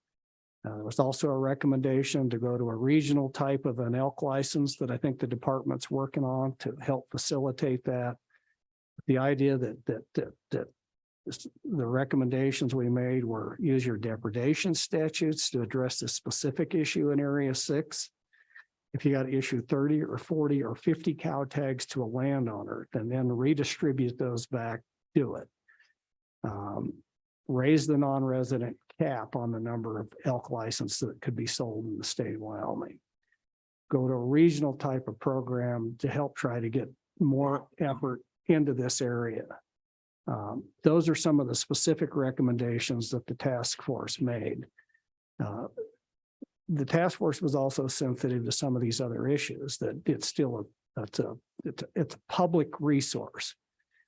There was also a recommendation to go to a regional type of an elk license that I think the department's working on to help facilitate that. The idea that the recommendations we made were use your depredation statutes to address the specific issue in Area 6. If you got to issue 30 or 40 or 50 cow tags to a landowner, then redistribute those back, do it. Raise the non-resident cap on the number of elk licenses that could be sold in the state of Wyoming. Go to a regional type of program to help try to get more effort into this area. Those are some of the specific recommendations that the task force made. The task force was also sensitive to some of these other issues, that it's still it's a public resource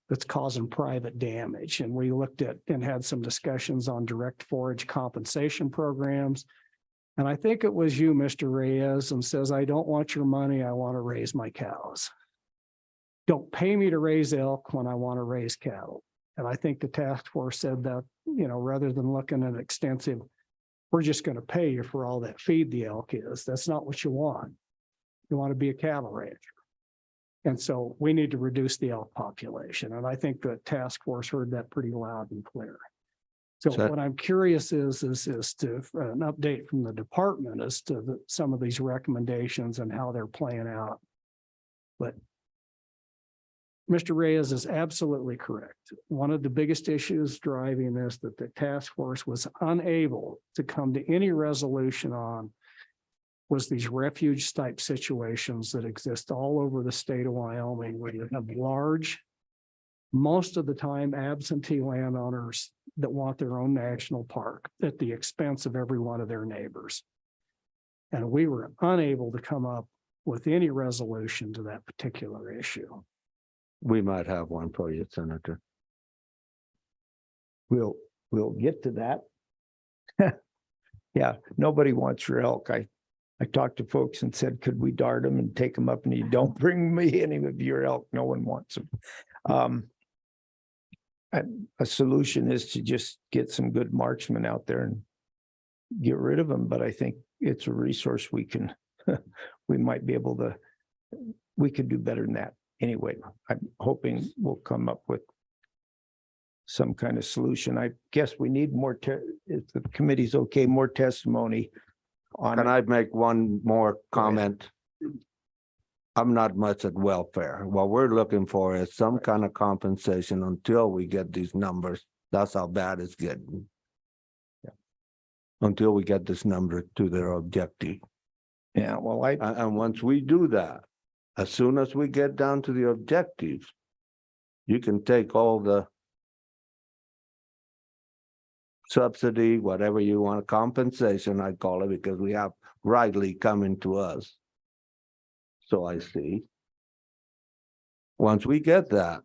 that's causing private damage. And we looked at and had some discussions on direct forage compensation programs. And I think it was you, Mr. Reyes, and says, I don't want your money. I want to raise my cows. Don't pay me to raise elk when I want to raise cattle. And I think the task force said that, rather than looking at extensive, we're just going to pay you for all that feed the elk is. That's not what you want. You want to be a cattle rancher. And so we need to reduce the elk population. And I think the task force heard that pretty loud and clear. So what I'm curious is to an update from the department as to some of these recommendations and how they're playing out. But Mr. Reyes is absolutely correct. One of the biggest issues driving this that the task force was unable to come to any resolution on was these refuge type situations that exist all over the state of Wyoming, where you have large most of the time absentee landowners that want their own national park at the expense of every one of their neighbors. And we were unable to come up with any resolution to that particular issue. We might have one for you, Senator. We'll get to that. Yeah, nobody wants your elk. I talked to folks and said, could we dart them and take them up, and you don't bring me any of your elk. No one wants them. A solution is to just get some good marksmen out there and get rid of them. But I think it's a resource we can, we might be able to, we could do better than that. Anyway, I'm hoping we'll come up with some kind of solution. I guess we need more, if the committee's okay, more testimony on Can it. I make one more comment? I'm not much at welfare. What we're looking for is some kind of compensation until we get these numbers. That's how bad it's getting. Until we get this number to their objective. Yeah, well, And once we do that, as soon as we get down to the objectives, you can take all the subsidy, whatever you want, compensation, I call it, because we have rightly coming to us. So I see. Once we get that,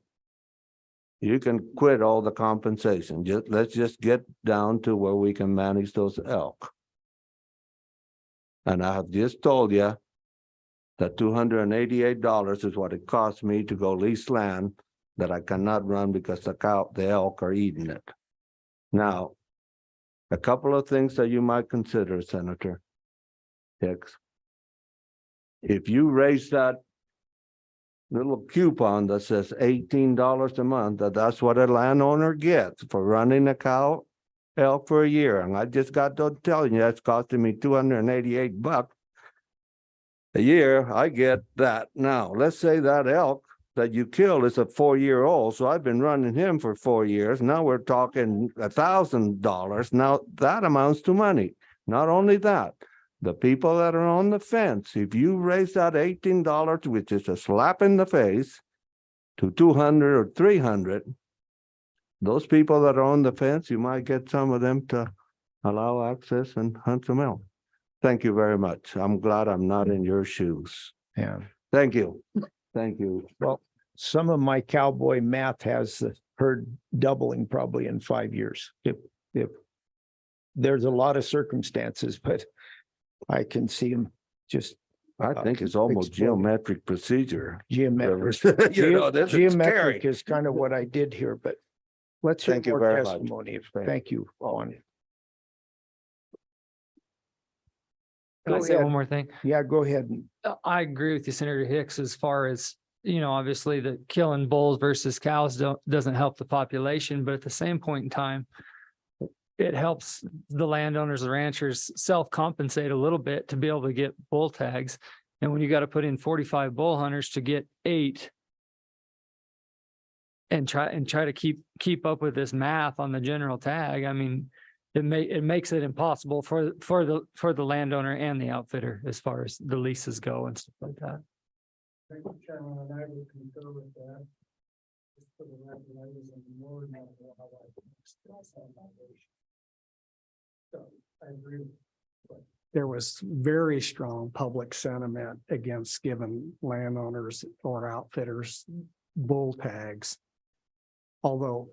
you can quit all the compensation. Let's just get down to where we can manage those elk. And I have just told you that $288 is what it costs me to go lease land that I cannot run because the elk are eating it. Now, a couple of things that you might consider, Senator Hicks. If you raise that little coupon that says $18 a month, that's what a landowner gets for running a cow elk for a year. And I just got done telling you that's costing me $288 a year. I get that. Now, let's say that elk that you killed is a 4-year-old. So I've been running him for 4 years. Now we're talking $1,000. Now that amounts to money. Not only that, the people that are on the fence, if you raise that $18, which is a slap in the face, to $200 or $300, those people that are on the fence, you might get some of them to allow access and hunt some elk. Thank you very much. I'm glad I'm not in your shoes. Yeah. Thank you. Thank you. Well, some of my cowboy math has the herd doubling probably in 5 years. If there's a lot of circumstances, but I can see them just. I think it's almost exploding. geometric procedure. Geometric. You know, this is Geometric scary. is kind of what I did here, but let's hear Thank you more very much. testimony. Thank you, Juan. Can I Go say ahead. one more thing? Yeah, go ahead. I agree with you, Senator Hicks, as far as, obviously the killing bulls versus cows doesn't help the population, but at the same point in time, it helps the landowners, the ranchers self-compensate a little bit to be able to get bull tags. And when you got to put in 45 bull hunters to get 8 and try to keep up with this math on the general tag, I mean, it makes it impossible for the landowner and the outfitter as far as the leases go and stuff like that. Thank you, Chairman, and I would concur with that. Just for the record, I was in the Northern Ohio. So I agree. There was very strong public sentiment against giving landowners or outfitters bull tags. Although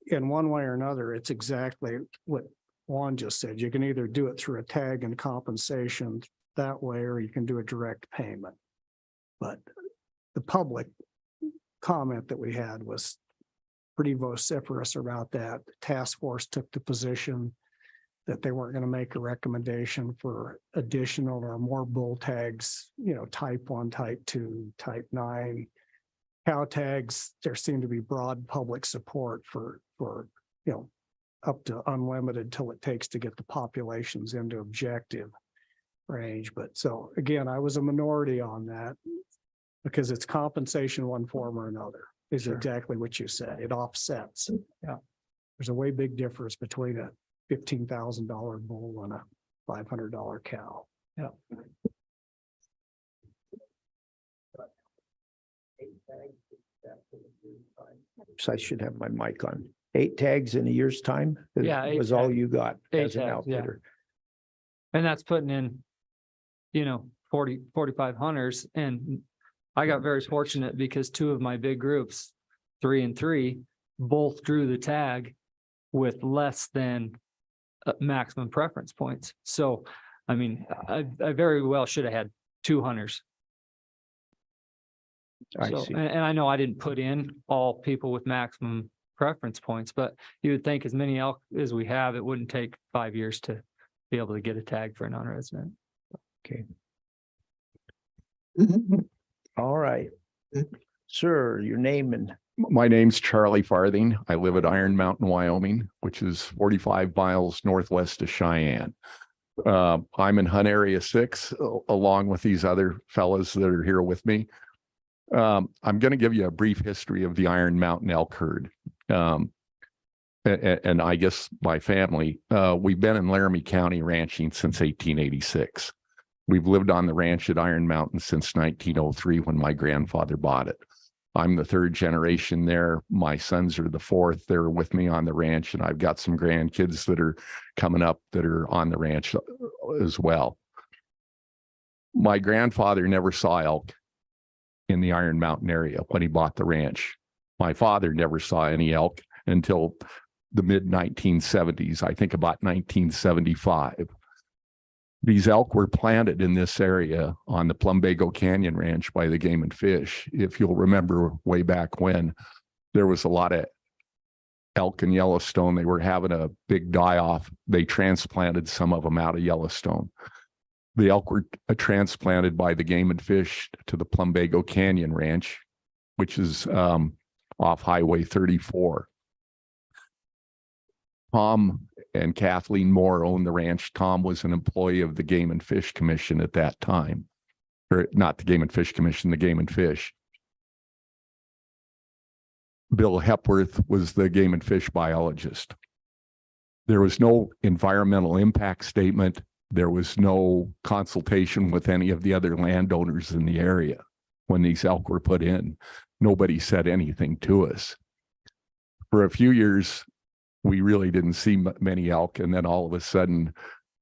in one way or another, it's exactly what Juan just said. You can either do it through a tag and compensation that way, or you can do a direct payment. But the public comment that we had was pretty vociferous about that. The task force took the position that they weren't going to make a recommendation for additional or more bull tags, type 1, type 2, type 9. Cow tags, there seemed to be broad public support for up to unlimited till it takes to get the populations into objective range. But so again, I was a minority on that because it's compensation one form or another is exactly what you said. It offsets. Yeah. There's a way big difference between a $15,000 bull and a $500 cow. Yeah. So I should have my mic on. 8 tags in a year's time? Yeah, 8 Was all tags. you got 8 as an tags, yeah. outfitter? And that's putting in, 45 hunters. And I got very fortunate because 2 of my big groups, 3 and 3, both drew the tag with less than maximum preference points. So, I mean, I very well should have had 2 hunters. I So, see. and I know I didn't put in all people with maximum preference points, but you would think as many elk as we have, it wouldn't take 5 years to be able to get a tag for a non-resident. Okay. All right. Sir, your name and My name's Charlie Farthing. I live at Iron Mountain, Wyoming, which is 45 miles northwest of Cheyenne. I'm in Hunt Area 6, along with these other fellas that are here with me. I'm going to give you a brief history of the Iron Mountain elk herd. And I guess my family, we've been in Laramie County ranching since 1886. We've lived on the ranch at Iron Mountain since 1903 when my grandfather bought it. I'm the 3rd generation there. My sons are the 4th. They're with me on the ranch, and I've got some grandkids that are coming up that are on the ranch as well. My grandfather never saw elk in the Iron Mountain area when he bought the ranch. My father never saw any elk until the mid 1970s, I think about 1975. These elk were planted in this area on the Plumbago Canyon Ranch by the Game and Fish. If you'll remember way back when, there was a lot of elk in Yellowstone. They were having a big die-off. They transplanted some of them out of Yellowstone. The elk were transplanted by the Game and Fish to the Plumbago Canyon Ranch, which is off Highway 34. Tom and Kathleen Moore owned the ranch. Tom was an employee of the Game and Fish Commission at that time, or not the Game and Fish Commission, the Game and Fish. Bill Hepworth was the Game and Fish biologist. There was no environmental impact statement. There was no consultation with any of the other landowners in the area when these elk were put in. Nobody said anything to us. For a few years, we really didn't see many elk, and then all of a sudden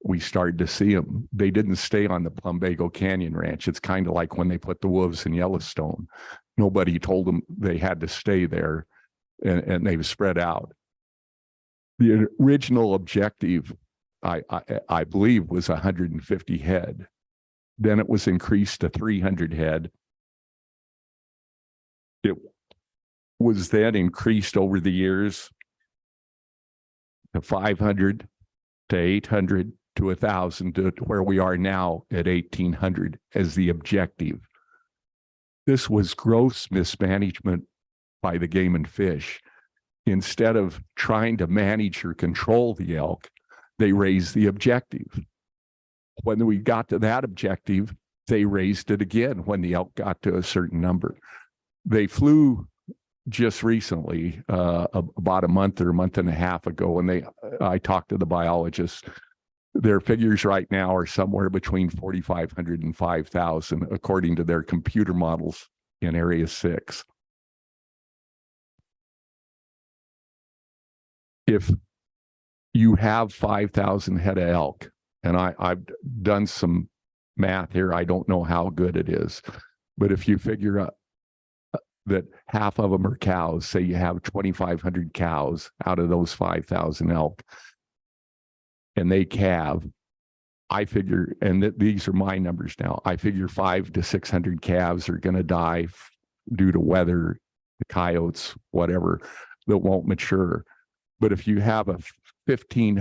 we started to see them. They didn't stay on the Plumbago Canyon Ranch. It's kind of like when they put the wolves in Yellowstone. Nobody told them they had to stay there, and they've spread out. The original objective, I believe, was 150 head. Then it was increased to 300 head. It was then increased over the years to 500, to 800, to 1,000, to where we are now at 1,800 as the objective. This was gross mismanagement by the Game and Fish. Instead of trying to manage or control the elk, they raised the objective. When we got to that objective, they raised it again when the elk got to a certain number. They flew just recently, about a month or a month and a half ago, and I talked to the biologists. Their figures right now are somewhere between 4,500 and 5,000, according to their computer models in Area 6. If you have 5,000 head of elk, and I've done some math here, I don't know how good it is, but if you figure out that half of them are cows, say you have 2,500 cows out of those 5,000 elk, and they calve, I figure, and these are my numbers now, I figure 500 to 600 calves are going to die due to weather, the coyotes, whatever, that won't mature. But if you have a 15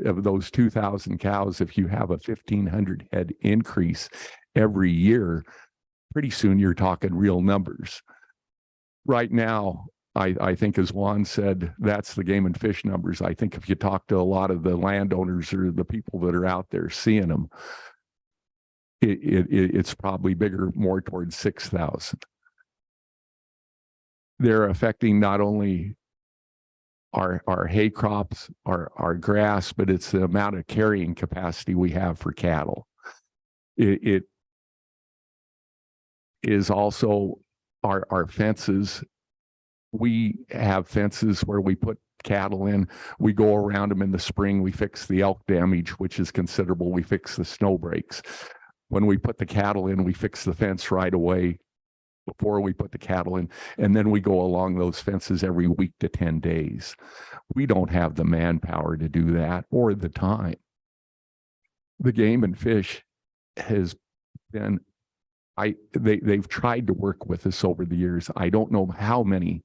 of those 2,000 cows, if you have a 1,500 head increase every year, pretty soon you're talking real numbers. Right now, I think, as Juan said, that's the Game and Fish numbers. I think if you talk to a lot of the landowners or the people that are out there seeing them, it's probably bigger, more towards 6,000. They're affecting not only our hay crops, our grass, but it's the amount of carrying capacity we have for cattle. It is also our fences. We have fences where we put cattle in. We go around them in the spring. We fix the elk damage, which is considerable. We fix the snow breaks. When we put the cattle in, we fix the fence right away before we put the cattle in. And then we go along those fences every week to 10 days. We don't have the manpower to do that or the time. The Game and Fish has been, they've tried to work with us over the years. I don't know how many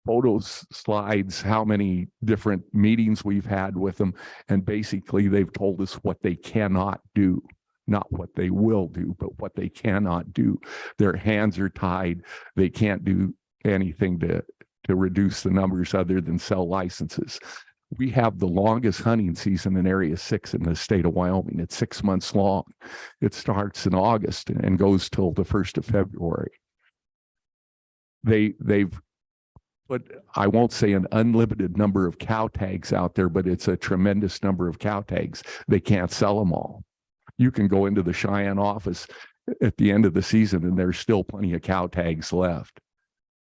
photos, slides, how many different meetings we've had with them. And basically they've told us what they cannot do, not what they will do, but what they cannot do. Their hands are tied. They can't do anything to reduce the numbers other than sell licenses. We have the longest hunting season in Area 6 in the state of Wyoming. It's 6 months long. It starts in August and goes till the 1st of February. They've put, I won't say an unlimited number of cow tags out there, but it's a tremendous number of cow tags. They can't sell them all. You can go into the Cheyenne office at the end of the season and there's still plenty of cow tags left.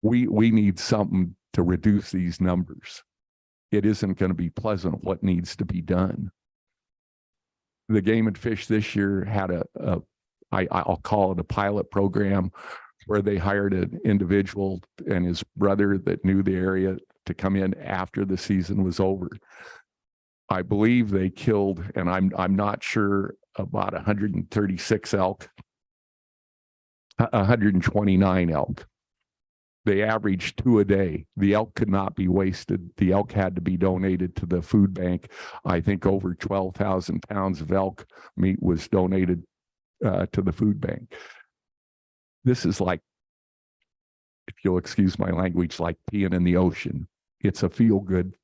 We need something to reduce these numbers. It isn't going to be pleasant what needs to be done. The Game and Fish this year had I'll call it a pilot program where they hired an individual and his brother that knew the area to come in after the season was over. I believe they killed, and I'm not sure, about 136 elk, 129 elk. They averaged 2 a day. The elk could not be wasted. The elk had to be donated to the food bank. I think over 12,000 pounds of elk meat was donated to the food bank. This is like, if you'll excuse my language, like peeing in the ocean. It's a feel-good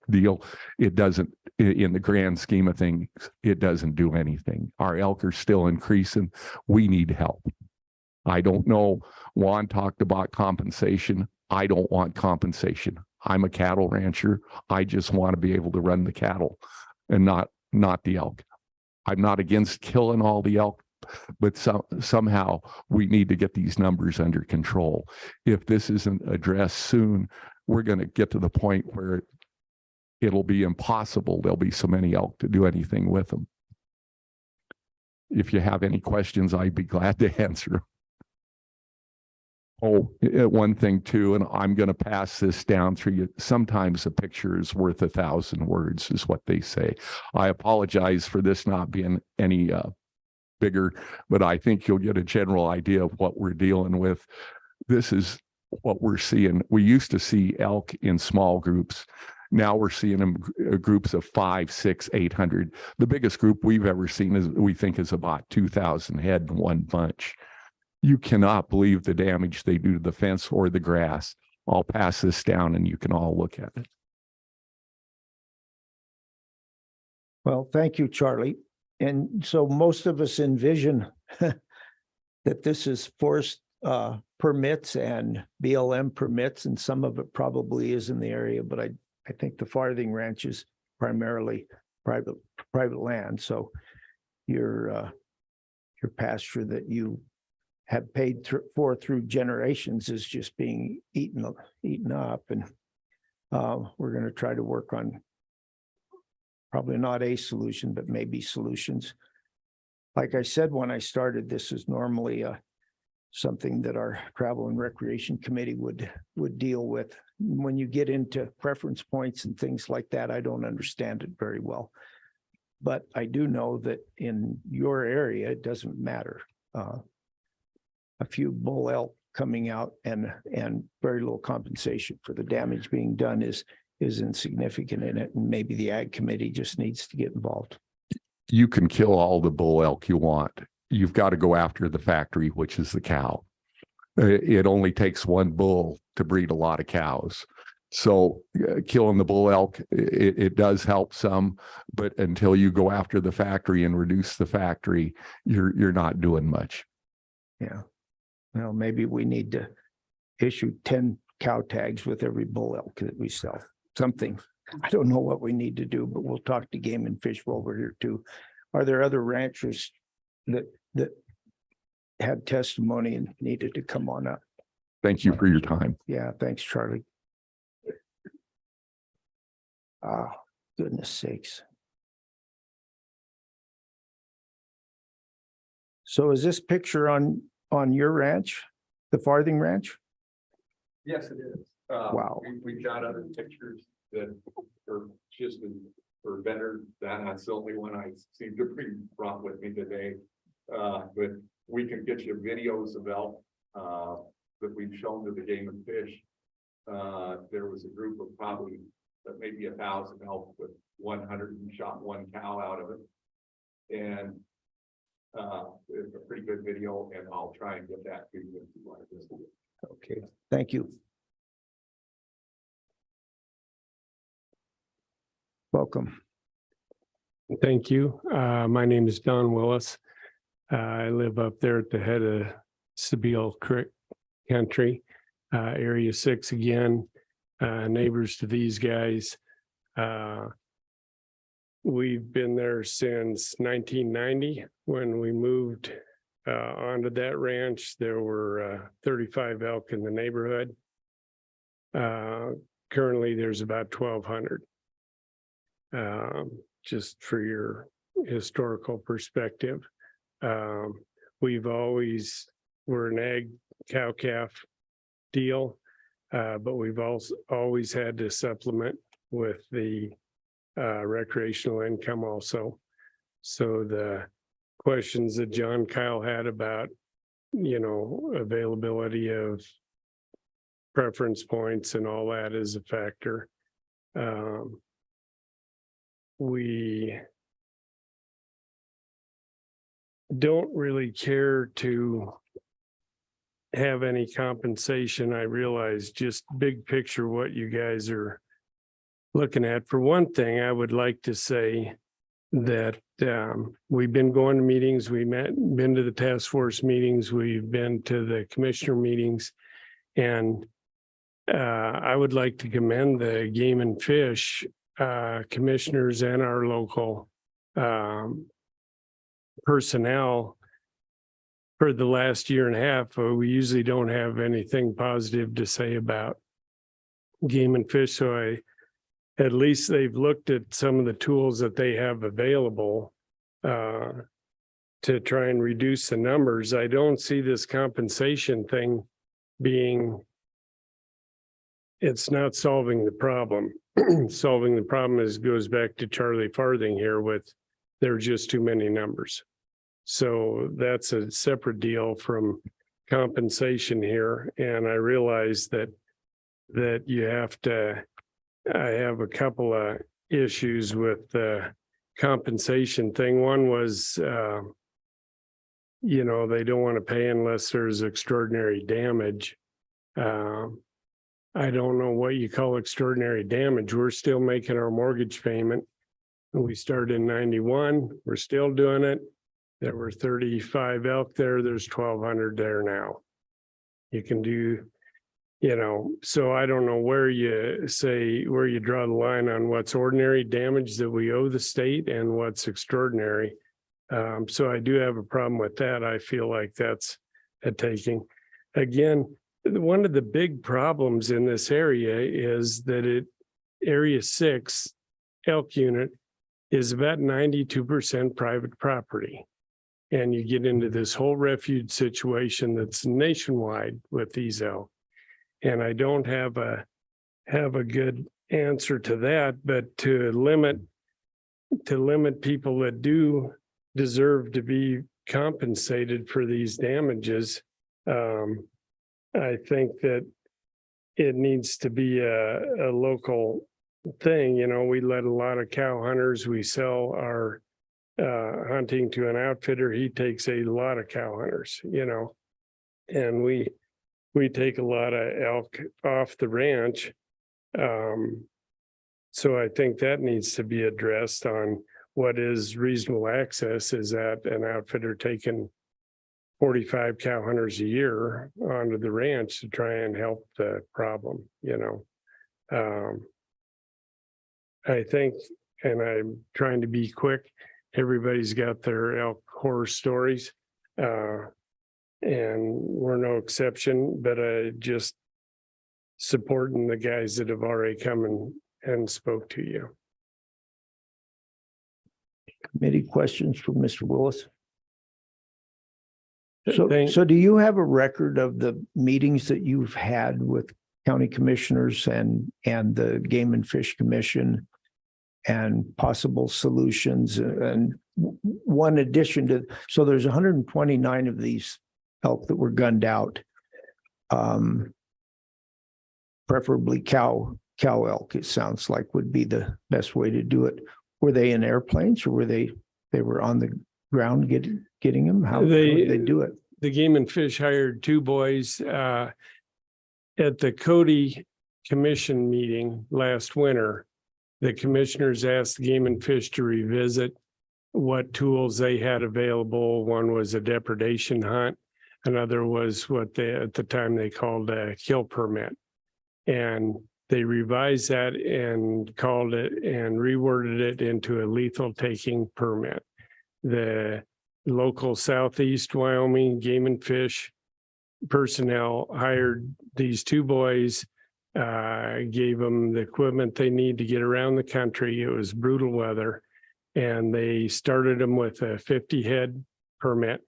deal. It doesn't, in the grand scheme of things, it doesn't do anything. Our elk are still increasing. We need help. I don't know. Juan talked about compensation. I don't want compensation. I'm a cattle rancher. I just want to be able to run the cattle and not the elk. I'm not against killing all the elk, but somehow we need to get these numbers under control. If this isn't addressed soon, we're going to get to the point where it'll be impossible. There'll be so many elk to do anything with them. If you have any questions, I'd be glad to answer. Oh, one thing too, and I'm going to pass this down through you. Sometimes a picture is worth 1,000 words is what they say. I apologize for this not being any bigger, but I think you'll get a general idea of what we're dealing with. This is what we're seeing. We used to see elk in small groups. Now we're seeing them groups of 500, 600, 800. The biggest group we've ever seen is, we think, is about 2,000 head in one bunch. You cannot believe the damage they do to the fence or the grass. I'll pass this down and you can all look at it. Well, thank you, Charlie. And so most of us envision that this is forest permits and BLM permits, and some of it probably is in the area, but I think the Farthing Ranch is primarily private land. So your pasture that you have paid for through generations is just being eaten up, and we're going to try to work on probably not a solution, but maybe solutions. Like I said when I started, this is normally something that our Travel and Recreation Committee would deal with. When you get into preference points and things like that, I don't understand it very well. But I do know that in your area, it doesn't matter. A few bull elk coming out and very little compensation for the damage being done is insignificant in it, and maybe the Ag Committee just needs to get involved. You can kill all the bull elk you want. You've got to go after the factory, which is the cow. It only takes one bull to breed a lot of cows. So killing the bull elk, it does help some, but until you go after the factory and reduce the factory, you're not doing much. Yeah. Well, maybe we need to issue 10 cow tags with every bull elk that we sell. Something. I don't know what we need to do, but we'll talk to Game and Fish while we're here too. Are there other ranchers that had testimony and needed to come on up. Thank you for your time. Yeah, thanks, Charlie. Ah, goodness sakes. So is this picture on your ranch, the Farthing Ranch? Yes, it is. Wow. We've got other pictures that are just or better than that's the only one I seem to bring brought with me today. But we can get you videos of elk that we've shown to the Game and Fish. There was a group of probably maybe 1,000 elk with 100 and shot one cow out of it. And it's a pretty good video, and I'll try and get that to you if you want to. Okay, thank you. Welcome. Thank you. My name is Don Willis. I live up there at the head of Sabile Creek Country, Area 6 again, neighbors to these guys. We've been there since 1990 when we moved onto that ranch. There were 35 elk in the neighborhood. Currently, there's about 1,200. Just for your historical perspective. We've always, we're an ag cow-calf deal, but we've also always had to supplement with the recreational income also. So the questions that John Kyle had about, availability of preference points and all that is a factor. We don't really care to have any compensation. I realize just big picture what you guys are looking at. For one thing, I would like to say that we've been going to meetings, been to the task force meetings, we've been to the commissioner meetings, and I would like to commend the Game and Fish commissioners and our local personnel for the last year and a half. We usually don't have anything positive to say about Game and Fish, so at least they've looked at some of the tools that they have available to try and reduce the numbers. I don't see this compensation thing being, it's not solving the problem. Solving the problem goes back to Charlie Farthing here with there are just too many numbers. So that's a separate deal from compensation here. And I realize that you have to, I have a couple of issues with the compensation thing. One was, they don't want to pay unless there's extraordinary damage. I don't know what you call extraordinary damage. We're still making our mortgage payment. We started in 91. We're still doing it. There were 35 elk there. There's 1,200 there now. You can do, so I don't know where you draw the line on what's ordinary damage that we owe the state and what's extraordinary. So I do have a problem with that. I feel like that's a taking. Again, one of the big problems in this area is that Area 6 elk unit is about 92% private property. And you get into this whole refuge situation that's nationwide with these elk. And I don't have a good answer to that, but to limit people that do deserve to be compensated for these damages, I think that it needs to be a local thing. We let a lot of cow hunters, we sell our hunting to an outfitter. He takes a lot of cow hunters, and we take a lot of elk off the ranch. So I think that needs to be addressed on what is reasonable access. Is that an outfitter taking 45 cow hunters a year onto the ranch to try and help the problem, I think, and I'm trying to be quick, everybody's got their elk horror stories. and we're no exception, but just supporting the guys that have already come and spoke to you. Committee questions for Mr. Willis? Thank- So do you have a record of the meetings that you've had with county commissioners and the Game and Fish Commission and possible solutions? And one addition to, so there's 129 of these elk that were gunned out. Preferably cow elk, it sounds like would be the best way to do it. Were they in airplanes or were they were on the ground getting them? How did they do it? The Game and Fish hired two boys at the Cody Commission meeting last winter. The commissioners asked the Game and Fish to revisit what tools they had available. One was a depredation hunt. Another was what they, at the time they called a kill permit. And they revised that and called it and reworded it into a lethal taking permit. The local Southeast Wyoming Game and Fish personnel hired these two boys, gave them the equipment they need to get around the country. It was brutal weather. And they started them with a 50 head permit.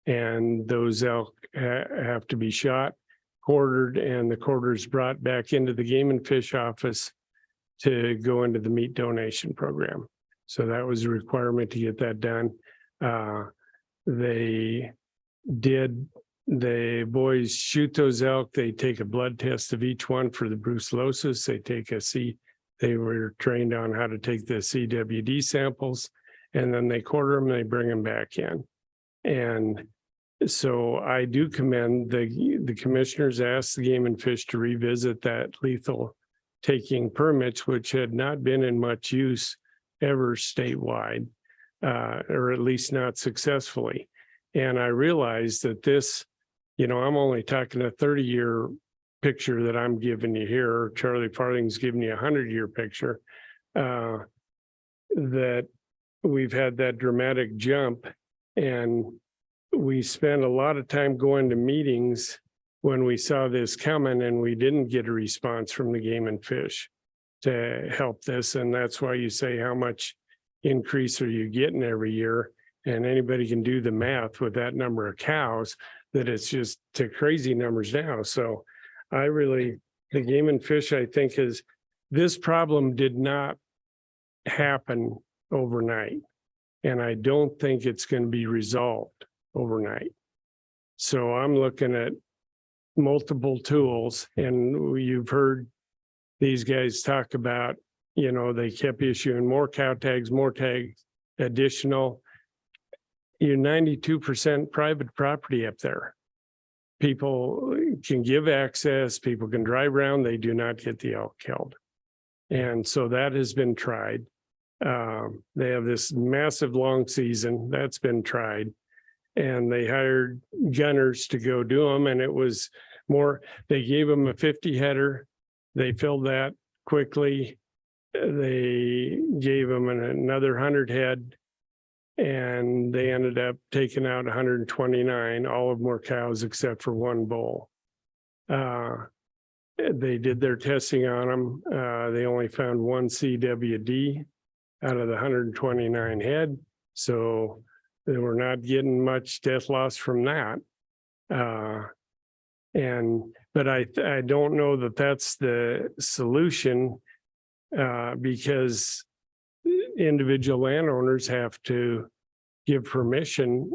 And those elk have to be shot, quartered, and the quarters brought back into the Game and Fish office to go into the meat donation program. So that was a requirement to get that done. The boys shoot those elk. They take a blood test of each one for the brucellosis. They were trained on how to take the CWD samples, and then they quarter them and they bring them back in. And so I do commend the commissioners asked the Game and Fish to revisit that lethal taking permits, which had not been in much use ever statewide, or at least not successfully. And I realized that this, I'm only talking a 30-year picture that I'm giving you here. Charlie Farthing's giving you a 100-year picture, that we've had that dramatic jump. And we spent a lot of time going to meetings when we saw this coming, and we didn't get a response from the Game and Fish to help this. And that's why you say, how much increase are you getting every year? And anybody can do the math with that number of cows, that it's just to crazy numbers now. So the Game and Fish, I think, this problem did not happen overnight. And I don't think it's going to be resolved overnight. So I'm looking at multiple tools, and you've heard these guys talk about, they kept issuing more cow tags, additional. You're 92% private property up there. People can give access, people can drive around, they do not get the elk killed. And so that has been tried. They have this massive long season that's been tried, and they hired gunners to go do them. And it was more, they gave them a 50 header. They filled that quickly. They gave them another 100 head, and they ended up taking out 129. All of them were cows except for one bull. They did their testing on them. They only found one CWD out of the 129 head. So they were not getting much death loss from that. But I don't know that that's the solution, because individual landowners have to give permission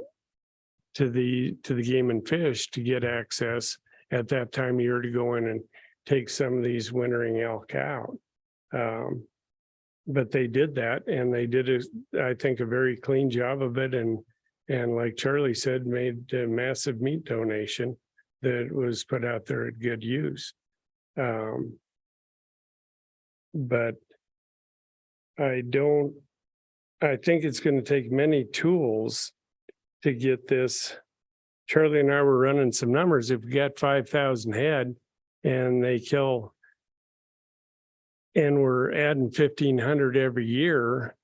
to the Game and Fish to get access at that time of year to go in and take some of these wintering elk out. But they did that, and they did, I think, a very clean job of it. And like Charlie said, made a massive meat donation that was put out there at good use. But I think it's going to take many tools to get this. Charlie and I were running some numbers. If we got 5,000 head and they kill, and we're adding 1,500 every year,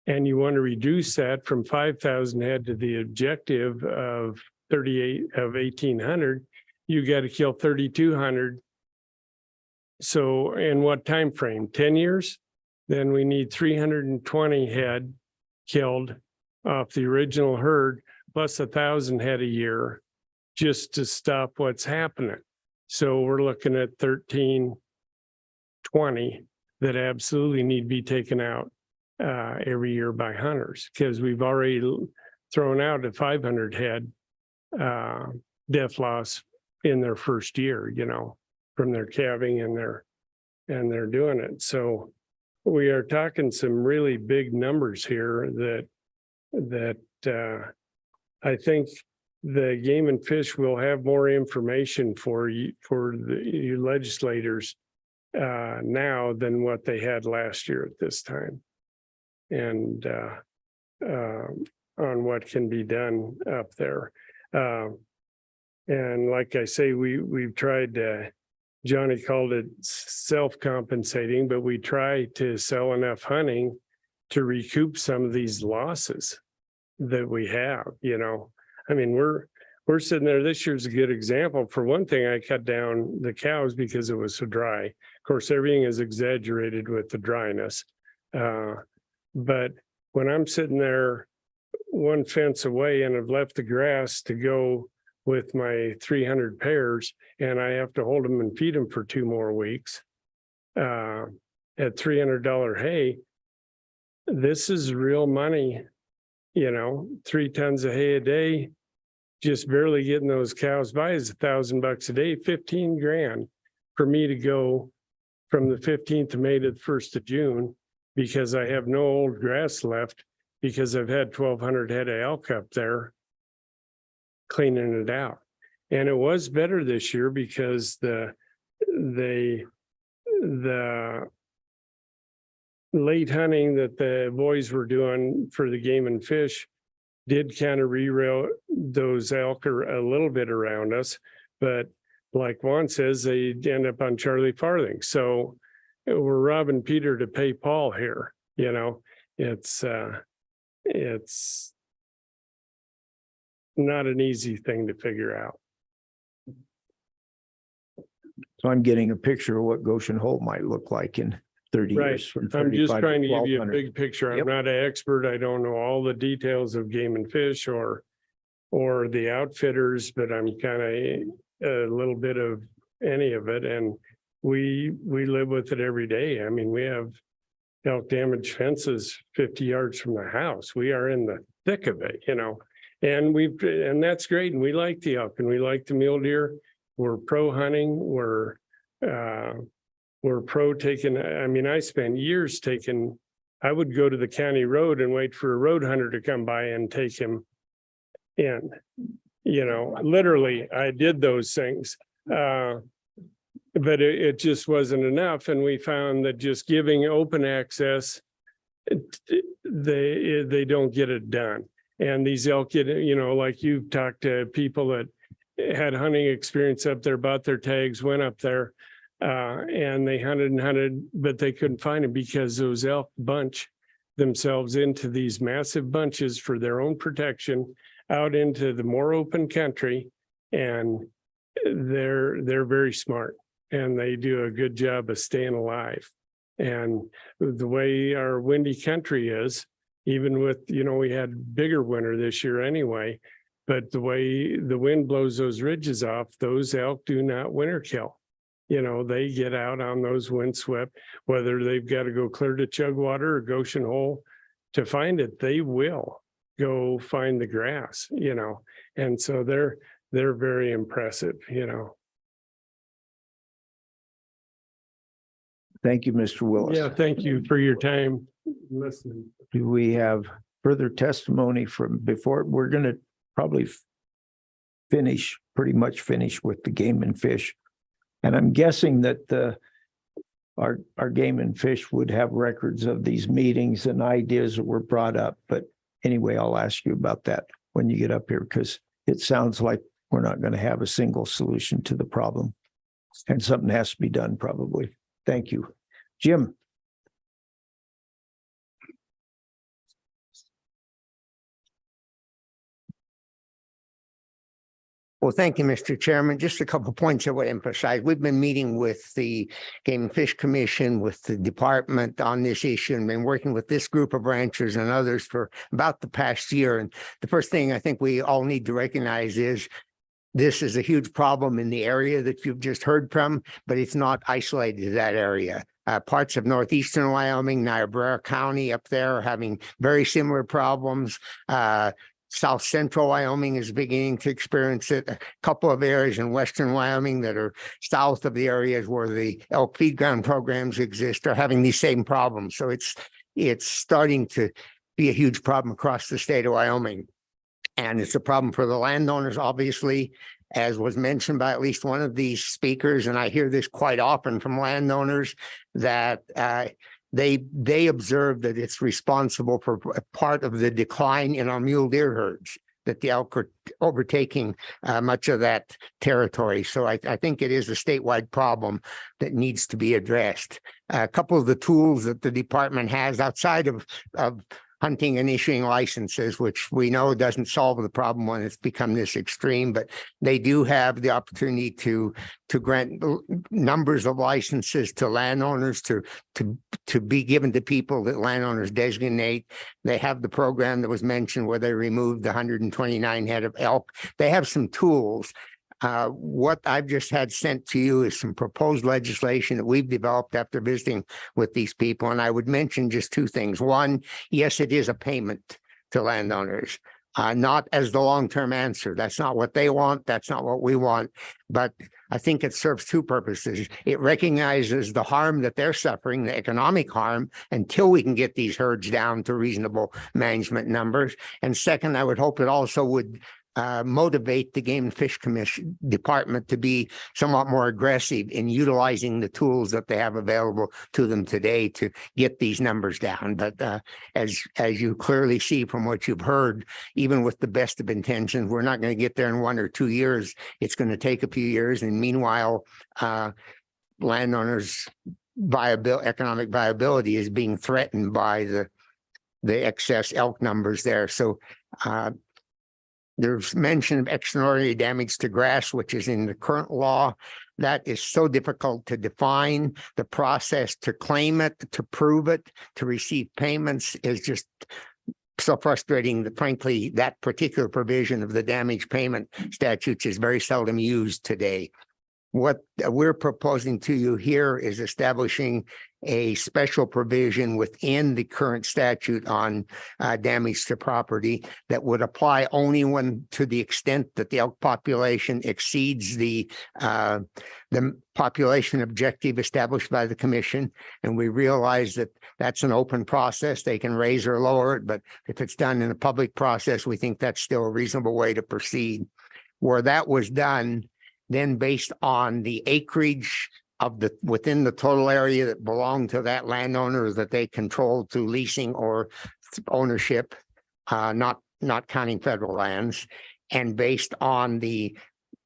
and you want to reduce that from 5,000 head to the objective of 1,800, you got to kill 3,200. So in what time frame? 10 years? Then we need 320 head killed off the original herd, plus 1,000 head a year, just to stop what's happening. So we're looking at 1,320 that absolutely need to be taken out every year by hunters, because we've already thrown out a 500 head death loss in their first year, you know, from their calving and they're doing it. So we are talking some really big numbers here that I think the Game and Fish will have more information for you legislators now than what they had last year at this time, and on what can be done up there. And like I say, we've tried Johnny called it self-compensating, but we try to sell enough hunting to recoup some of these losses that we have, you know. I mean, we're sitting there. This year's a good example. For one thing, I cut down the cows because it was so dry. Of course, everything is exaggerated with the dryness. But when I'm sitting there one fence away and have left the grass to go with my 300 pairs, and I have to hold them and feed them for 2 more weeks at $300 hay, this is real money, you know. 3 tons of hay a day, just barely getting those cows by is $1,000 a day, 15 grand for me to go from the 15th of May to the 1st of June, because I have no old grass left, because I've had 1,200 head of elk up there cleaning it out. And it was better this year because the late hunting that the boys were doing for the Game and Fish did kind of reroute those elk a little bit around us, but like Juan says, they end up on Charlie Farthing. So we're robbing Peter to pay Paul here. You know, it's not an easy thing to figure out. So I'm getting a picture of what Goshen Hole might look like in 30 Right. years. From I'm just 35 trying to give you a 1,200. big picture. Yep. I'm not an expert. I don't know all the details of Game and Fish or the outfitters, but I'm kind of a little bit of any of it. And we live with it every day. I mean, we have elk damage fences 50 yards from the house. We are in the thick of it, you know, and that's great. And we like the elk and we like the mule deer. We're pro hunting. We're pro taking. I mean, I spent years I would go to the county road and wait for a road hunter to come by and take him in, you know, literally I did those things. But it just wasn't enough. And we found that just giving open access, they don't get it done. And these elk get, you know, like you've talked to people that had hunting experience up there, bought their tags, went up there, and they hunted and hunted, but they couldn't find them because those elk bunch themselves into these massive bunches for their own protection out into the more open country. And they're very smart. And they do a good job of staying alive. And the way our windy country is, even with, you know, we had bigger winter this year anyway, but the way the wind blows those ridges off, those elk do not winter kill. You know, they get out on those windswept, whether they've got to go clear to Chugwater or Goshen Hole to find it, they will go find the grass, you know. And so they're very impressive, you know. Thank you, Mr. Willis. Yeah, thank you for your time listening. Do we have further testimony from before? We're going to probably pretty much finish with the Game and Fish. And I'm guessing that our Game and Fish would have records of these meetings and ideas that were brought up. But anyway, I'll ask you about that when you get up here, because it sounds like we're not going to have a single solution to the problem. And something has to be done probably. Thank you. Jim. Well, thank you, Mr. Chairman. Just a couple of points I would emphasize. We've been meeting with the Game and Fish Commission, with the department on this issue, and been working with this group of ranchers and others for about the past year. And the first thing I think we all need to recognize is this is a huge problem in the area that you've just heard from, but it's not isolated to that area. Parts of northeastern Wyoming, Niobrara County up there are having very similar problems. South central Wyoming is beginning to experience it. A couple of areas in western Wyoming that are south of the areas where the elk feed ground programs exist are having these same problems. So it's starting to be a huge problem across the state of Wyoming. And it's a problem for the landowners, obviously, as was mentioned by at least one of these speakers. And I hear this quite often from landowners that they observe that it's responsible for part of the decline in our mule deer herds, that the elk are overtaking much of that territory. So I think it is a statewide problem that needs to be addressed. A couple of the tools that the department has outside of hunting and issuing licenses, which we know doesn't solve the problem when it's become this extreme, but they do have the opportunity to grant numbers of licenses to landowners to be given to people that landowners designate. They have the program that was mentioned where they removed the 129 head of elk. They have some tools. What I've just had sent to you is some proposed legislation that we've developed after visiting with these people. And I would mention just two things. One, yes, it is a payment to landowners, not as the long-term answer. That's not what they want. That's not what we want. But I think it serves two purposes. It recognizes the harm that they're suffering, the economic harm, until we can get these herds down to reasonable management numbers. And second, I would hope it also would motivate the Game and Fish Commission department to be somewhat more aggressive in utilizing the tools that they have available to them today to get these numbers down. But as you clearly see from what you've heard, even with the best of intentions, we're not going to get there in 1 or 2 years. It's going to take a few years. And meanwhile, landowners' economic viability is being threatened by the excess elk numbers there. So there's mention of extraordinary damage to grass, which is in the current law. That is so difficult to define. The process to claim it, to prove it, to receive payments is just so frustrating that frankly, that particular provision of the damage payment statutes is very seldom used today. What we're proposing to you here is establishing a special provision within the current statute on damage to property that would apply only when, to the extent that the elk population exceeds the population objective established by the commission. And we realize that that's an open process. They can raise or lower it, but if it's done in a public process, we think that's still a reasonable way to proceed. Where that was done, then based on the acreage of within the total area that belonged to that landowner that they controlled through leasing or ownership, not counting federal lands, and based on the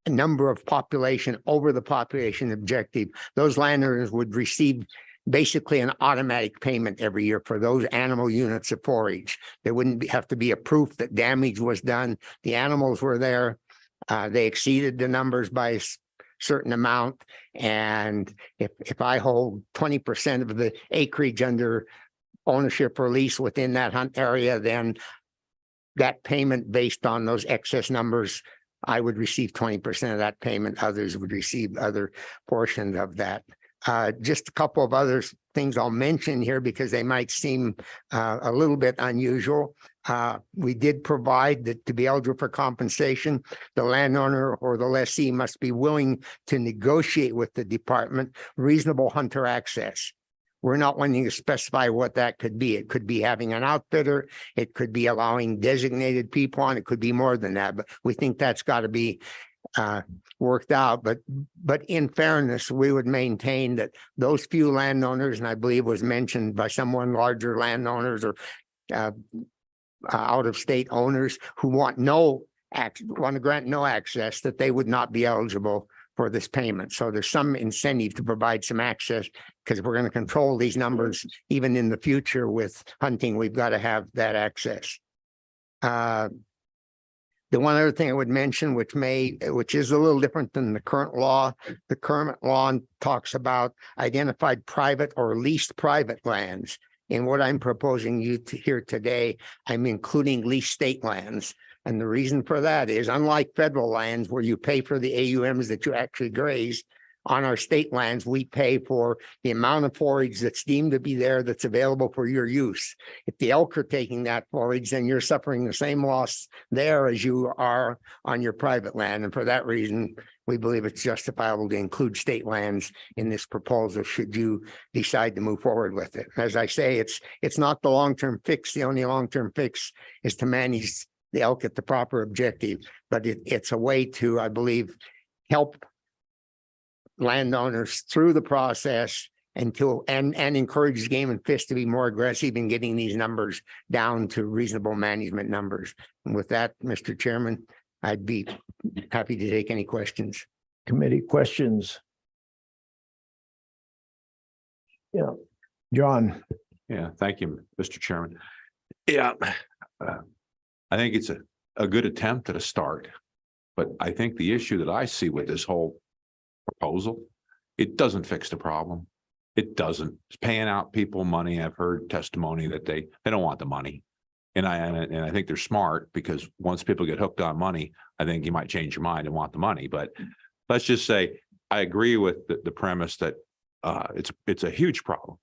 number of population over the population objective, those landowners would receive basically an automatic payment every year for those animal units of forage. There wouldn't have to be a proof that damage was done. The animals were there. They exceeded the numbers by a certain amount. And if I hold 20% of the acreage under ownership or lease within that hunt area, then that payment based on those excess numbers, I would receive 20% of that payment. Others would receive other portions of that. Just a couple of other things I'll mention here because they might seem a little bit unusual. We did provide that to be eligible for compensation, the landowner or the lessee must be willing to negotiate with the department reasonable hunter access. We're not wanting to specify what that could be. It could be having an outfitter. It could be allowing designated people on. It could be more than that, but we think that's got to be worked out. But in fairness, we would maintain that those few landowners, and I believe was mentioned by someone, larger landowners or out of state owners who want to grant no access, that they would not be eligible for this payment. So there's some incentive to provide some access because if we're going to control these numbers, even in the future with hunting, we've got to have that access. The one other thing I would mention, which is a little different than the current law, the current law talks about identified private or leased private lands. In what I'm proposing you to hear today, I'm including leased state lands. And the reason for that is, unlike federal lands where you pay for the AUMs that you actually graze, on our state lands, we pay for the amount of forage that's deemed to be there that's available for your use. If the elk are taking that forage, then you're suffering the same loss there as you are on your private land. And for that reason, we believe it's justifiable to include state lands in this proposal should you decide to move forward with it. As I say, it's not the long-term fix. The only long-term fix is to manage the elk at the proper objective, but it's a way to, I believe, help landowners through the process and encourage game and fish to be more aggressive in getting these numbers down to reasonable management numbers. And with that, Mr. Chairman, I'd be happy to take any questions. Committee questions? Yeah, John. Yeah, thank you, Mr. Chairman. Yeah, I think it's a good attempt at a start, but I think the issue that I see with this whole proposal, it doesn't fix the problem. It doesn't. It's paying out people money. I've heard testimony that they don't want the money. And I think they're smart, because once people get hooked on money, I think you might change your mind and want the money. But let's just say I agree with the premise that it's a huge problem.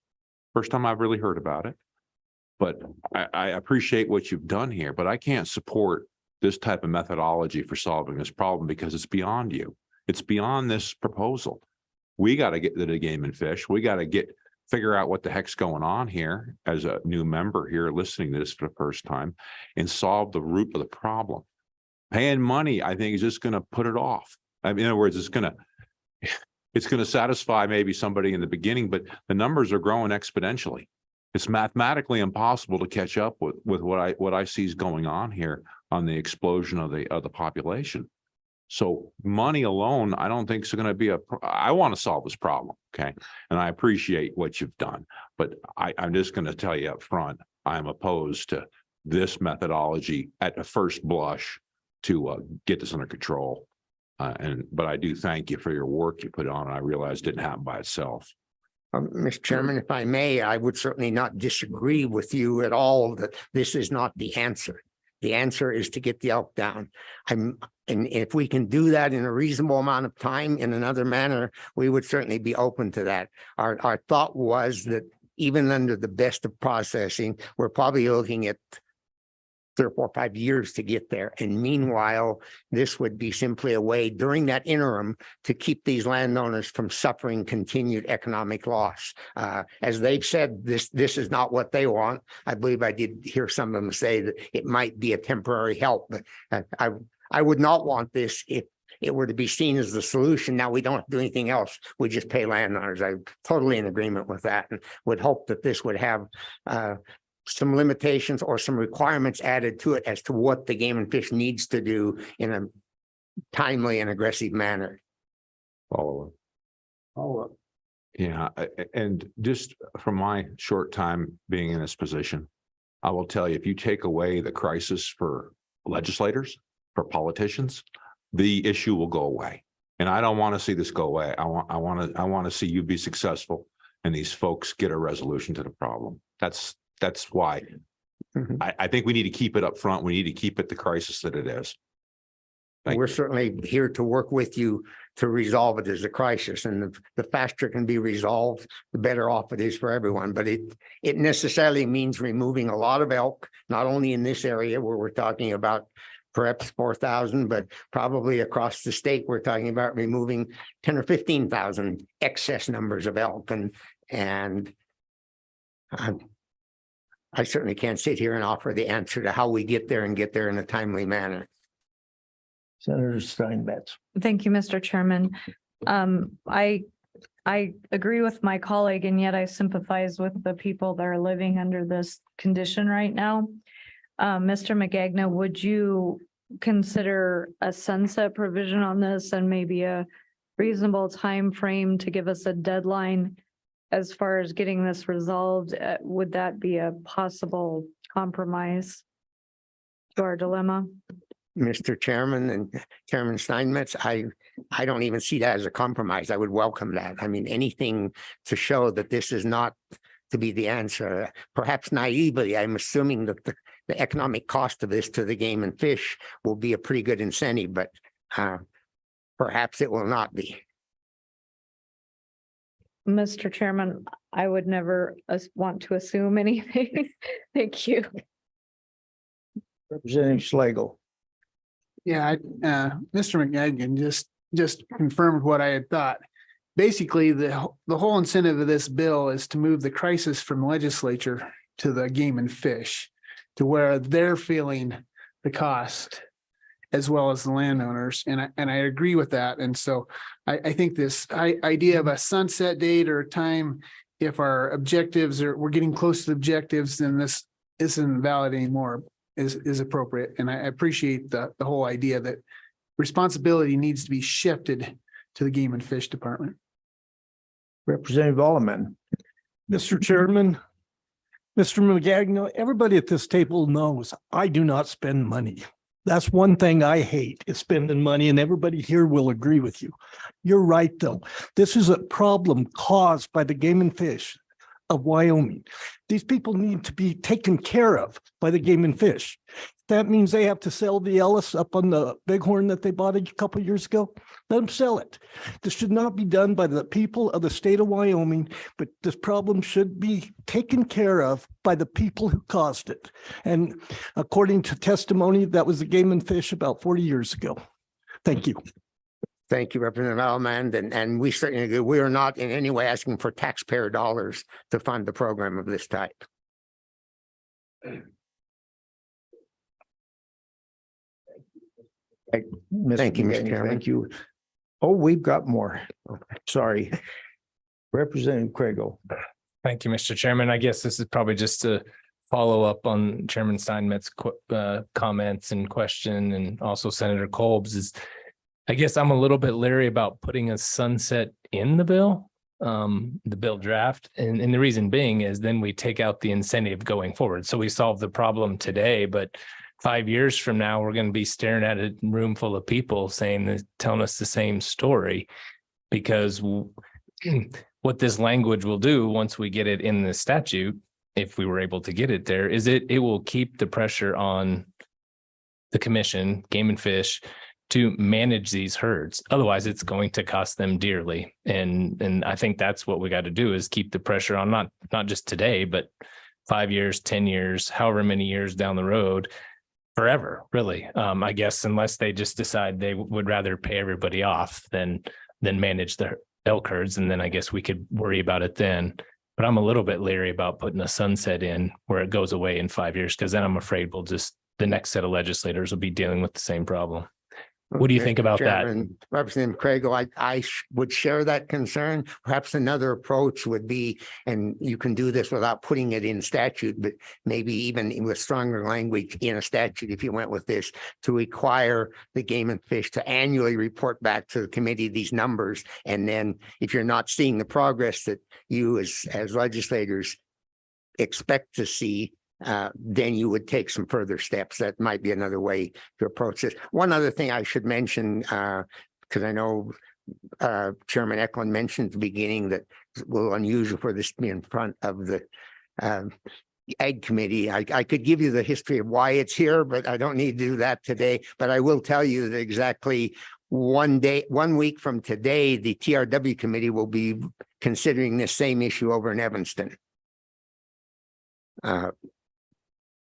First time I've really heard about it. But I appreciate what you've done here, but I can't support this type of methodology for solving this problem because it's beyond you. It's beyond this proposal. We got to get to the game and fish. We got to figure out what the heck's going on here as a new member here listening to this for the first time and solve the root of the problem. Paying money, I think, is just going to put it off. I mean, in other words, it's going to satisfy maybe somebody in the beginning, but the numbers are growing exponentially. It's mathematically impossible to catch up with what I see is going on here on the explosion of the population. So money alone, I don't think is going to be I want to solve this problem. Okay. And I appreciate what you've done, but I'm just going to tell you up front, I'm opposed to this methodology at the first blush to get this under control. But I do thank you for your work you put on. And I realize it didn't happen by itself. Mr. Chairman, if I may, I would certainly not disagree with you at all that this is not the answer. The answer is to get the elk down. And if we can do that in a reasonable amount of time in another manner, we would certainly be open to that. Our thought was that even under the best of processing, we're probably looking at 3 or 4 or 5 years to get there. And meanwhile, this would be simply a way during that interim to keep these landowners from suffering continued economic loss. As they've said, this is not what they want. I believe I did hear some of them say that it might be a temporary help, but I would not want this if it were to be seen as the solution. Now we don't have to do anything else. We just pay landowners. I'm totally in agreement with that, and would hope that this would have some limitations or some requirements added to it as to what the game and fish needs to do in a timely and aggressive manner. Follow up. Yeah, and just from my short time being in this position, I will tell you, if you take away the crisis for legislators, for politicians, the issue will go away. And I don't want to see this go away. I want to see you be successful and these folks get a resolution to the problem. That's why I think we need to keep it up front. We need to keep it the crisis that it is. We're certainly here to work with you to resolve it as a crisis, and the faster it can be resolved, the better off it is for everyone. But it necessarily means removing a lot of elk, not only in this area where we're talking about perhaps 4,000, but probably across the state, we're talking about removing 10 or 15,000 excess numbers of elk. And I certainly can't sit here and offer the answer to how we get there and get there in a timely manner. Senator Steinmetz. Thank you, Mr. Chairman. I agree with my colleague, and yet I sympathize with the people that are living under this condition right now. Mr. Magagna, would you consider a sunset provision on this and maybe a reasonable time frame to give us a deadline as far as getting this resolved? Would that be a possible compromise to our dilemma? Mr. Chairman and Chairman Steinmetz, I don't even see that as a compromise. I would welcome that. I mean, anything to show that this is not to be the answer. Perhaps naively, I'm assuming that the economic cost of this to the game and fish will be a pretty good incentive, but perhaps it will not be. Mr. Chairman, I would never want to assume anything. Thank you. Representative Schlegel. Yeah, Mr. McGagan just confirmed what I had thought. Basically, the whole incentive of this bill is to move the crisis from legislature to the game and fish, to where they're feeling the cost as well as the landowners. And I agree with that. And so I think this idea of a sunset date or a time, if our objectives we're getting close to the objectives, then this isn't valid anymore, is appropriate. And I appreciate the whole idea that responsibility needs to be shifted to the Game and Fish Department. Representative Alleman. Mr. Chairman, Mr. McGagnon, everybody at this table knows I do not spend money. That's one thing I hate, is spending money, and everybody here will agree with you. You're right, though. This is a problem caused by the Game and Fish of Wyoming. These people need to be taken care of by the Game and Fish. That means they have to sell the Ellis up on the Bighorn that they bought a couple of years ago. Let them sell it. This should not be done by the people of the state of Wyoming, but this problem should be taken care of by the people who caused it. And according to testimony, that was the Game and Fish about 40 years ago. Thank you. Thank you, Representative Almond, and we certainly agree. We are not in any way asking for taxpayer dollars to fund the program of this type. Thank you, Mr. Chairman. Thank you. Oh, we've got more. Sorry. Representative Craigle. Thank you, Mr. Chairman. I guess this is probably just to follow up on Chairman Steinmetz's comments and question, and also Senator Kolb's. Is I guess I'm a little bit leery about putting a sunset in the bill draft. And the reason being is then we take out the incentive going forward. So we solve the problem today, but 5 years from now, we're going to be staring at a room full of people telling us the same story, because what this language will do once we get it in the statute, if we were able to get it there, is it will keep the pressure on the commission, Game and Fish, to manage these herds. Otherwise, it's going to cost them dearly. And I think that's what we got to do, is keep the pressure on not just today, but 5 years, 10 years, however many years down the road, forever, really. I guess unless they just decide they would rather pay everybody off than manage the elk herds. And then I guess we could worry about it then. But I'm a little bit leery about putting a sunset in where it goes away in 5 years, because then I'm afraid the next set of legislators will be dealing with the same problem. What do you think about that? Representative Craigle, I would share that concern. Perhaps another approach would be, and you can do this without putting it in statute, but maybe even with stronger language in a statute, if you went with this, to require the Game and Fish to annually report back to the committee these numbers. And then if you're not seeing the progress that you as legislators expect to see, then you would take some further steps. That might be another way to approach this. One other thing I should mention, because I know Chairman Eklund mentioned at the beginning that it's a little unusual for this to be in front of the Ag Committee. I could give you the history of why it's here, but I don't need to do that today. But I will tell you that exactly 1 week from today, the TRW Committee will be considering this same issue over in Evanston.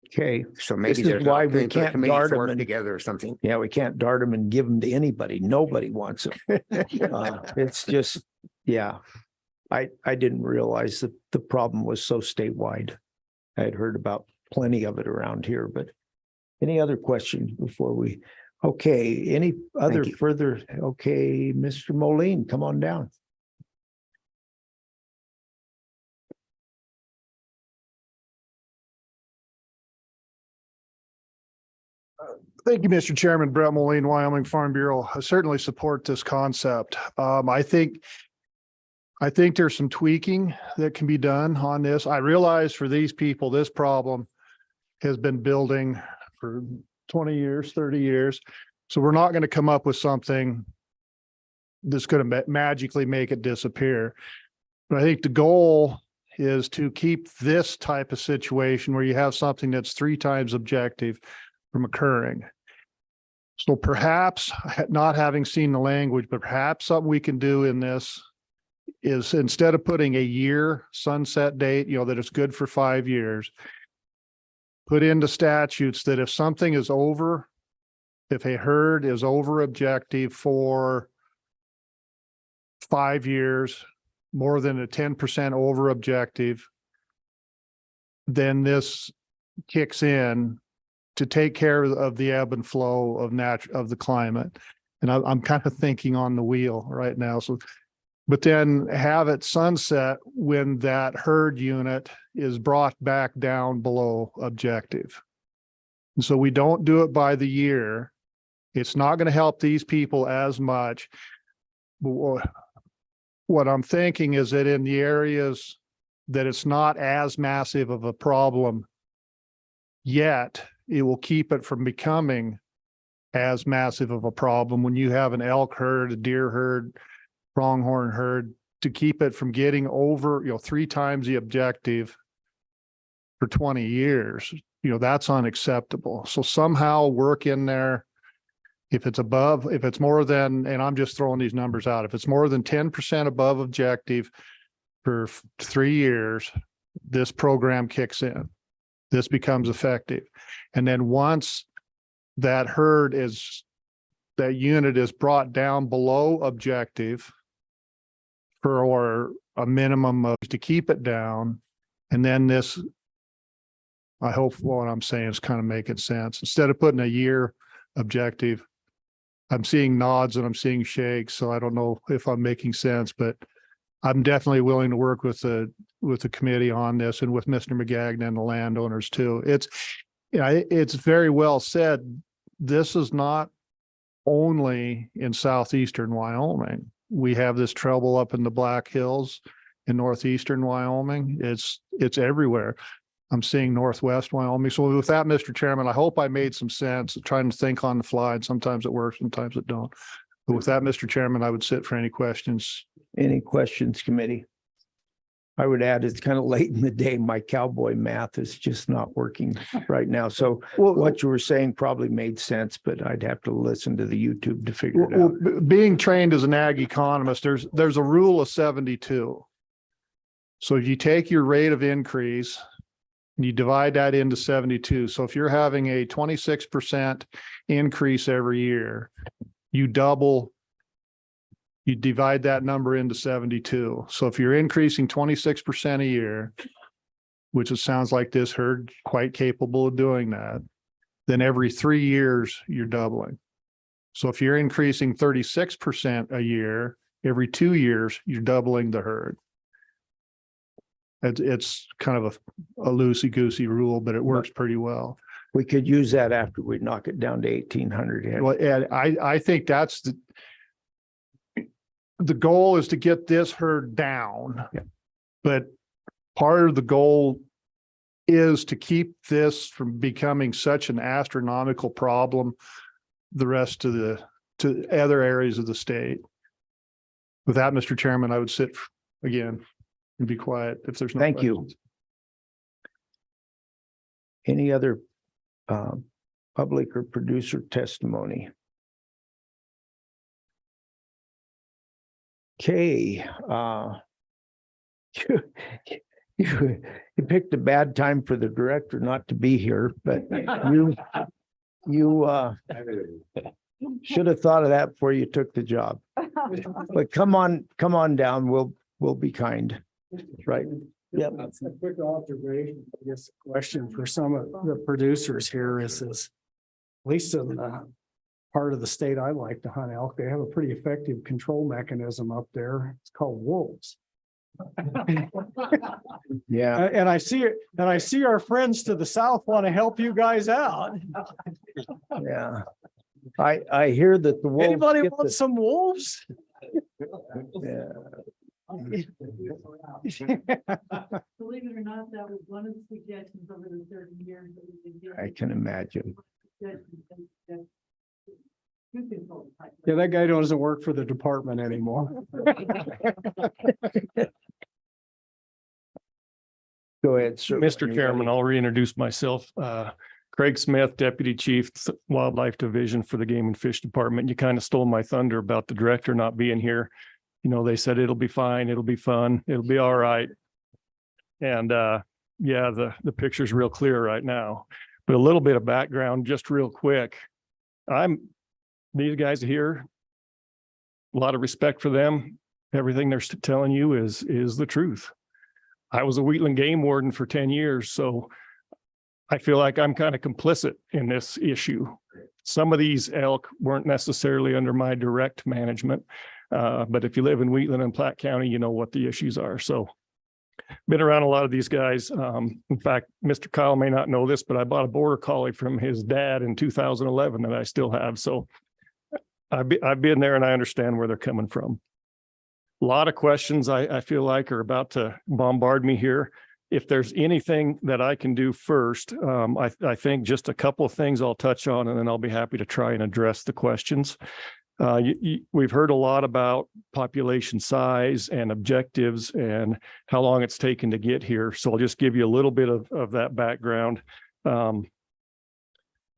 Okay, So maybe this there's is why an we opportunity for the can't committee to dart them work and together or something. yeah, we can't dart them and give them to anybody. Nobody wants them. It's just, yeah. I didn't realize that the problem was so statewide. I had heard about plenty of it around here, but any other questions before we? Okay, any other further? Okay, Mr. Moline, come on down. Thank you, Mr. Chairman. Brett Moline, Wyoming Farm Bureau. I certainly support this concept. I think there's some tweaking that can be done on this. I realize for these people, this problem has been building for 20 years, 30 years. So we're not going to come up with something that's going to magically make it disappear. But I think the goal is to keep this type of situation where you have something that's 3 times objective from occurring. So perhaps, not having seen the language, but perhaps something we can do in this is instead of putting a year sunset date, that it's good for 5 years, put into statutes that if something is over, if a herd is over objective for 5 years, more than a 10% over objective, then this kicks in to take care of the ebb and flow of the climate. And I'm kind of thinking on the wheel right now. So, but then have it sunset when that herd unit is brought back down below objective. And so we don't do it by the year. It's not going to help these people as much. But what I'm thinking is that in the areas that it's not as massive of a problem yet, it will keep it from becoming as massive of a problem when you have an elk herd, a deer herd, pronghorn herd, to keep it from getting over, 3 times the objective for 20 years. That's unacceptable. So somehow work in there. If it's more than, and I'm just throwing these numbers out, if it's more than 10% above objective for 3 years, this program kicks in. This becomes effective. And then once that unit is brought down below objective for a minimum of to keep it down. And then this, I hope what I'm saying is kind of making sense. Instead of putting a year objective, I'm seeing nods and I'm seeing shakes. So I don't know if I'm making sense, but I'm definitely willing to work with the committee on this and with Mr. McGagnon and the landowners too. It's very well said. This is not only in southeastern Wyoming. We have this trouble up in the Black Hills in northeastern Wyoming. It's everywhere. I'm seeing northwest Wyoming. So with that, Mr. Chairman, I hope I made some sense, trying to think on the fly, and sometimes it works, sometimes it don't. But with that, Mr. Chairman, I would sit for any questions. Any questions, committee? I would add, it's kind of late in the day. My cowboy math is just not working right now. So what you were saying probably made sense, but I'd have to listen to the YouTube to figure it out. Being trained as an ag economist, there's a rule of 72. So if you take your rate of increase and you divide that into 72. So if you're having a 26% increase every year, you divide that number into 72. So if you're increasing 26% a year, which it sounds like this herd quite capable of doing that, then every 3 years you're doubling. So if you're increasing 36% a year, every 2 years you're doubling the herd. It's kind of a loosey-goosey rule, but it works pretty well. We could use that after we knock it down to 1,800. Well, and I think that's the goal is to get this herd down. Yeah. But part of the goal is to keep this from becoming such an astronomical problem the rest of to other areas of the state. With that, Mr. Chairman, I would sit again and be quiet if there's no Thank questions. you. Any other public or producer testimony? Okay, you picked a bad time for the director not to be here, but you should have thought of that before you took the job. But come on down. We'll be kind. Right. Yep. That's a quick observation. I guess a question for some of the producers here is at least in the part of the state I like to hunt elk, they have a pretty effective control mechanism up there. It's called wolves. Yeah. And I see our friends to the south want to help you guys out. Yeah. I hear that the wolves. Anybody want some wolves? Yeah. Believe it or not, that was one of the suggestions over the 30 years that we've been doing. I can imagine. Yeah, that guy doesn't work for the department anymore. Go ahead, sir. Mr. Chairman, I'll reintroduce myself. Craig Smith, Deputy Chief, Wildlife Division for the Game and Fish Department. You kind of stole my thunder about the director not being here. You know, they said it'll be fine, it'll be fun, it'll be all right. And yeah, the picture's real clear right now. But a little bit of background, just real quick. These guys here, a lot of respect for them. Everything they're telling you is the truth. I was a Wheatland game warden for 10 years, so I feel like I'm kind of complicit in this issue. Some of these elk weren't necessarily under my direct management, but if you live in Wheatland and Platte County, you know what the issues are. So been around a lot of these guys. In fact, Mr. Kyle may not know this, but I bought a border collie from his dad in 2011 that I still have. So I've been there and I understand where they're coming from. A lot of questions I feel like are about to bombard me here. If there's anything that I can do first, I think just a couple of things I'll touch on, and then I'll be happy to try and address the questions. We've heard a lot about population size and objectives and how long it's taken to get here. So I'll just give you a little bit of that background.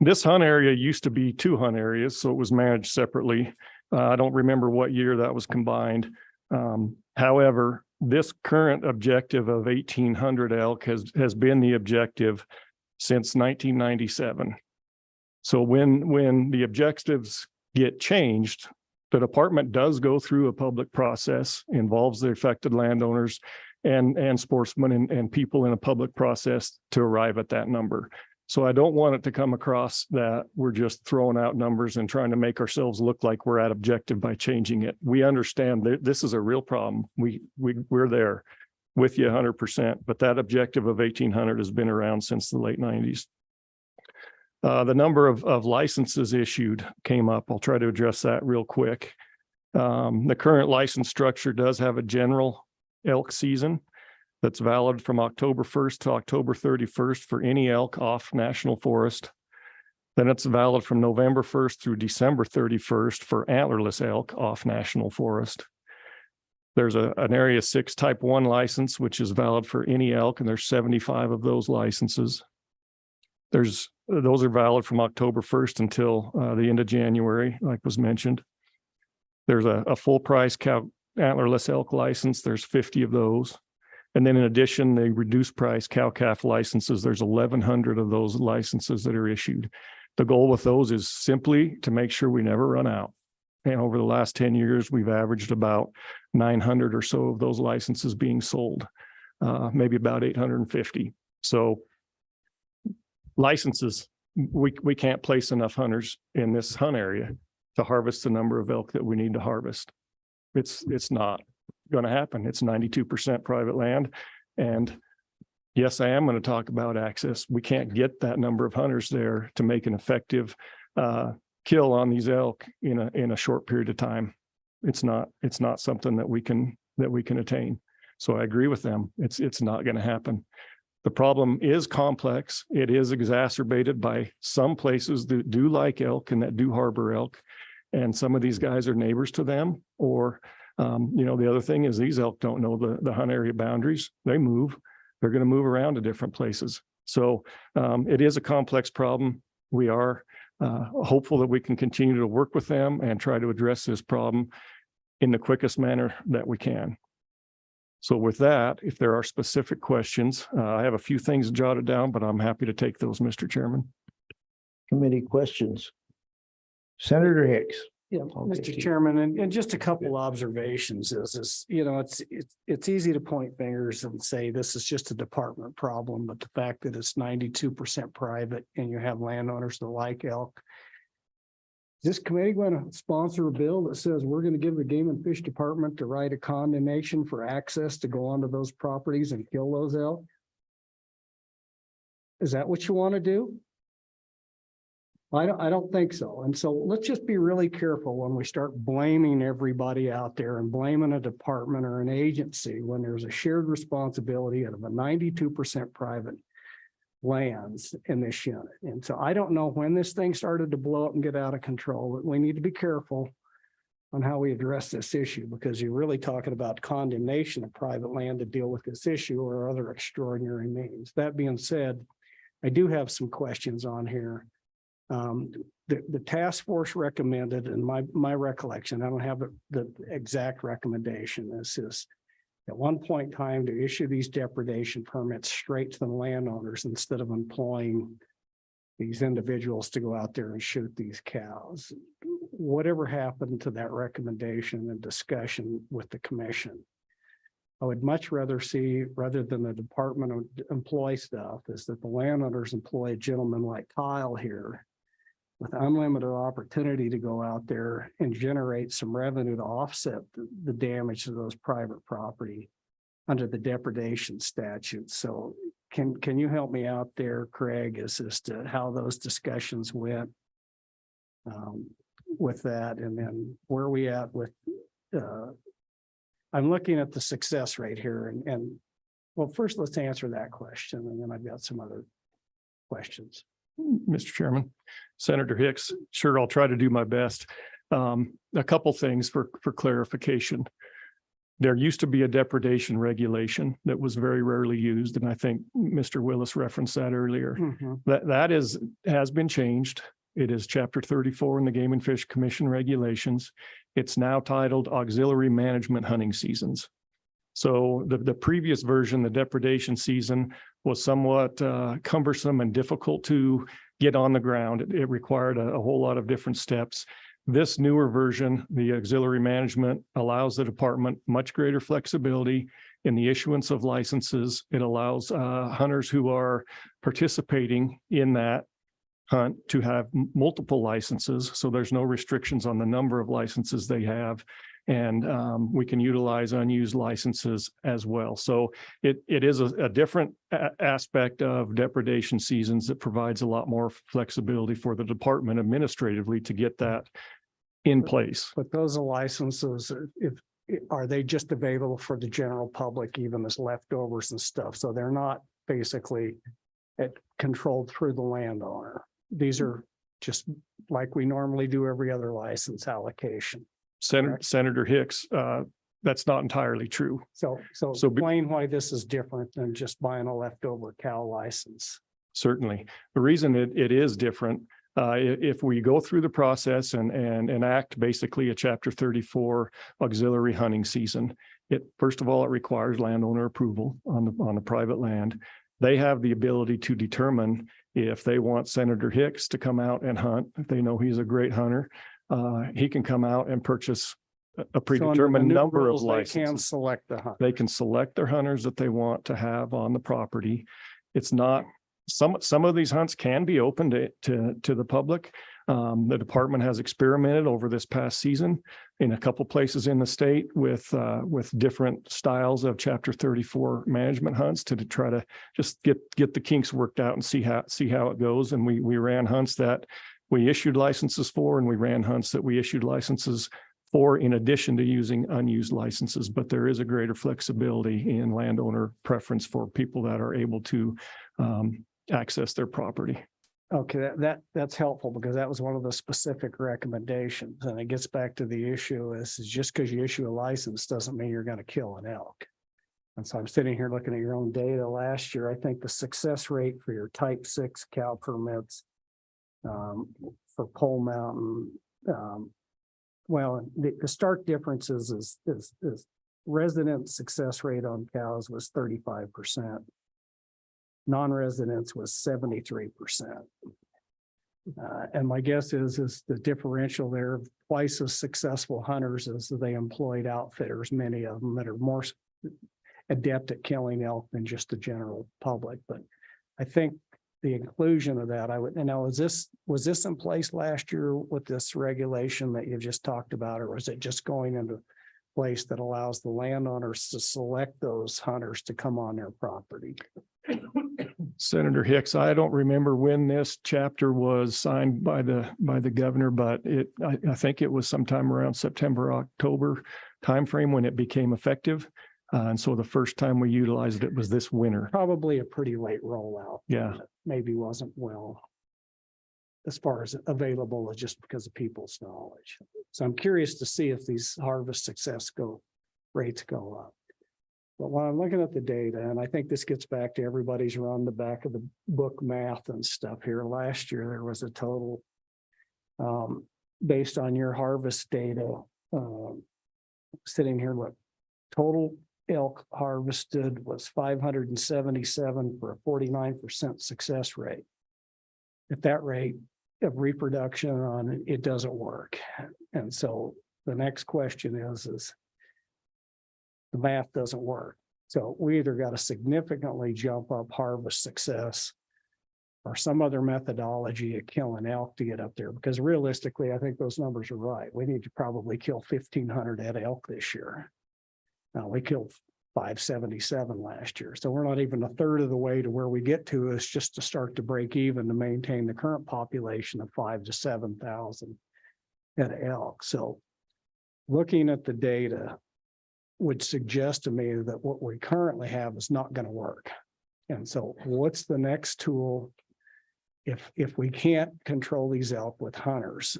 This hunt area used to be 2 hunt areas, so it was managed separately. I don't remember what year that was combined. However, this current objective of 1,800 elk has been the objective since 1997. So when the objectives get changed, the department does go through a public process, involves the affected landowners and sportsmen and people in a public process to arrive at that number. So I don't want it to come across that we're just throwing out numbers and trying to make ourselves look like we're at objective by changing it. We understand that this is a real problem. We're there with you 100%, but that objective of 1,800 has been around since the late 90s. The number of licenses issued came up. I'll try to address that real quick. The current license structure does have a general elk season that's valid from October 1st to October 31st for any elk off national forest. Then it's valid from November 1st through December 31st for antlerless elk off national forest. There's an Area 6 Type 1 license, which is valid for any elk, and there's 75 of those licenses. Those are valid from October 1st until the end of January, like was mentioned. There's a full price cow antlerless elk license. There's 50 of those. And then in addition, the reduced price cow-calf licenses, there's 1,100 of those licenses that are issued. The goal with those is simply to make sure we never run out. And over the last 10 years, we've averaged about 900 or so of those licenses being sold, maybe about 850. So licenses, we can't place enough hunters in this hunt area to harvest the number of elk that we need to harvest. It's not going to happen. It's 92% private land. And yes, I am going to talk about access. We can't get that number of hunters there to make an effective kill on these elk in a short period of time. It's not something that we can attain. So I agree with them. It's not going to happen. The problem is complex. It is exacerbated by some places that do like elk and that do harbor elk. And some of these guys are neighbors to them, or the other thing is these elk don't know the hunt area boundaries. They move. They're going to move around to different places. So it is a complex problem. We are hopeful that we can continue to work with them and try to address this problem in the quickest manner that we can. So with that, if there are specific questions, I have a few things jotted down, but I'm happy to take those, Mr. Chairman. Committee questions. Senator Hicks. Yeah, Mr. Chairman, and just a couple observations is, it's easy to point fingers and say this is just a department problem, but the fact that it's 92% private and you have landowners that like elk. Is this committee going to sponsor a bill that says we're going to give the Game and Fish Department the right of condemnation for access to go onto those properties and kill those elk? Is that what you want to do? I don't think so. And so let's just be really careful when we start blaming everybody out there and blaming a department or an agency when there's a shared responsibility out of a 92% private lands in this unit. And so I don't know when this thing started to blow up and get out of control, but we need to be careful on how we address this issue, because you're really talking about condemnation of private land to deal with this issue or other extraordinary means. That being said, I do have some questions on here. The task force recommended, and my recollection, I don't have the exact recommendation. This is at one point in time to issue these depredation permits straight to the landowners instead of employing these individuals to go out there and shoot these cows. Whatever happened to that recommendation and discussion with the commission? I would much rather see, rather than the department of employ stuff, is that the landowners employ a gentleman like Kyle here with unlimited opportunity to go out there and generate some revenue to offset the damage to those private property under the depredation statute. So can you help me out there, Craig, as to how those discussions went with that, and then where are we at with I'm looking at the success rate here, and well, first let's answer that question, and then I've got some other questions. Mr. Chairman, Senator Hicks, sure, I'll try to do my best. A couple things for clarification. There used to be a depredation regulation that was very rarely used, and I think Mr. Willis referenced that earlier. That has been changed. It is Chapter 34 in the Game and Fish Commission regulations. It's now titled Auxiliary Management Hunting Seasons. So the previous version, the depredation season, was somewhat cumbersome and difficult to get on the ground. It required a whole lot of different steps. This newer version, the auxiliary management, allows the department much greater flexibility in the issuance of licenses. It allows hunters who are participating in that hunt to have multiple licenses. So there's no restrictions on the number of licenses they have. And we can utilize unused licenses as well. So it is a different aspect of depredation seasons that provides a lot more flexibility for the department administratively to get that in place. But those licenses, are they just available for the general public, even as leftovers and stuff? So they're not basically controlled through the landowner. These are just like we normally do every other license allocation. Senator Hicks, that's not entirely true. So explain why this is different than just buying a leftover cow license. Certainly. The reason it is different, if we go through the process and enact basically a Chapter 34 auxiliary hunting season, first of all, it requires landowner approval on the private land. They have the ability to determine if they want Senator Hicks to come out and hunt. If they know he's a great hunter, he can come out and purchase a predetermined number of licenses. They can select the hunt. They can select their hunters that they want to have on the property. It's not, some of these hunts can be open to the public. The department has experimented over this past season in a couple places in the state with different styles of Chapter 34 management hunts to try to just get the kinks worked out and see how it goes. And we ran hunts that we issued licenses for, and we ran hunts that we issued licenses for in addition to using unused licenses. But there is a greater flexibility in landowner preference for people that are able to access their property. Okay, that's helpful, because that was one of the specific recommendations. And it gets back to the issue is just because you issue a license doesn't mean you're going to kill an elk. And so I'm sitting here looking at your own data last year. I think the success rate for your type 6 cow permits for Pole Mountain, well, the stark differences is resident success rate on cows was 35%. Non-residents was 73%. And my guess is the differential there, twice as successful hunters as they employed outfitters, many of them that are more adept at killing elk than just the general public. But I think the inclusion of that, was this in place last year with this regulation that you just talked about, or was it just going into place that allows the landowners to select those hunters to come on their property? Senator Hicks, I don't remember when this chapter was signed by the governor, but I think it was sometime around September, October timeframe when it became effective. And so the first time we utilized it was this winter. Probably a pretty late rollout. Yeah. Maybe wasn't well as far as available, just because of people's knowledge. So I'm curious to see if these harvest success rates go up. But when I'm looking at the data, and I think this gets back to everybody's run the back of the book math and stuff here. Last year, there was a total based on your harvest data, sitting here, what total elk harvested was 577 for a 49% success rate. If that rate of reproduction on it doesn't work. And so the next question is the math doesn't work. So we either got to significantly jump up harvest success or some other methodology of killing elk to get up there. Because realistically, I think those numbers are right. We need to probably kill 1,500 head elk this year. Now we killed 577 last year. So we're not even a third of the way to where we get to is just to start to break even to maintain the current population of 5,000 to 7,000 head of elk. So looking at the data would suggest to me that what we currently have is not going to work. And so what's the next tool if we can't control these elk with hunters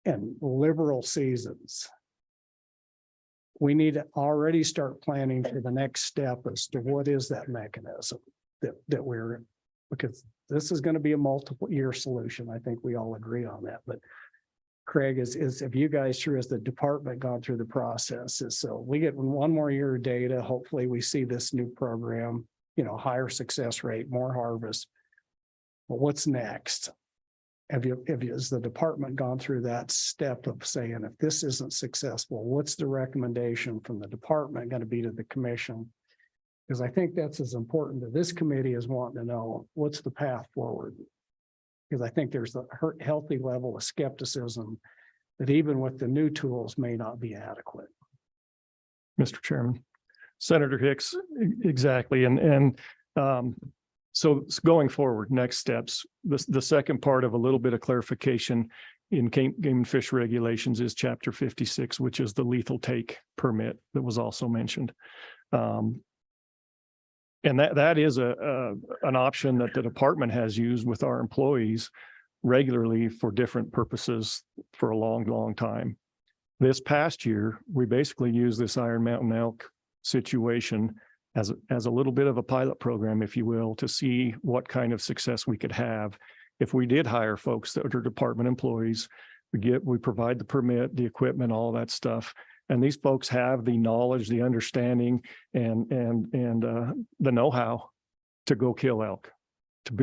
and liberal seasons? We need to already start planning for the next step as to what is that mechanism that we're, because this is going to be a multiple year solution. I think we all agree on that. But Craig, is if you guys through as the department gone through the process, is so we get one more year of data. Hopefully we see this new program, higher success rate, more harvest. But what's next? Have you, has the department gone through that step of saying, if this isn't successful, what's the recommendation from the department going to be to the commission? Because I think that's as important to this committee as wanting to know what's the path forward. Because I think there's a healthy level of skepticism that even with the new tools may not be adequate. Mr. Chairman, Senator Hicks, exactly. So going forward, next steps, the second part of a little bit of clarification in game and fish regulations is chapter 56, which is the lethal take permit that was also mentioned. And that is an option that the department has used with our employees regularly for different purposes for a long, long time. This past year, we basically used this Iron Mountain elk situation as a little bit of a pilot program, if you will, to see what kind of success we could have if we did hire folks that are department employees. We provide the permit, the equipment, all that stuff. And these folks have the knowledge, the understanding, and the know-how to go kill elk.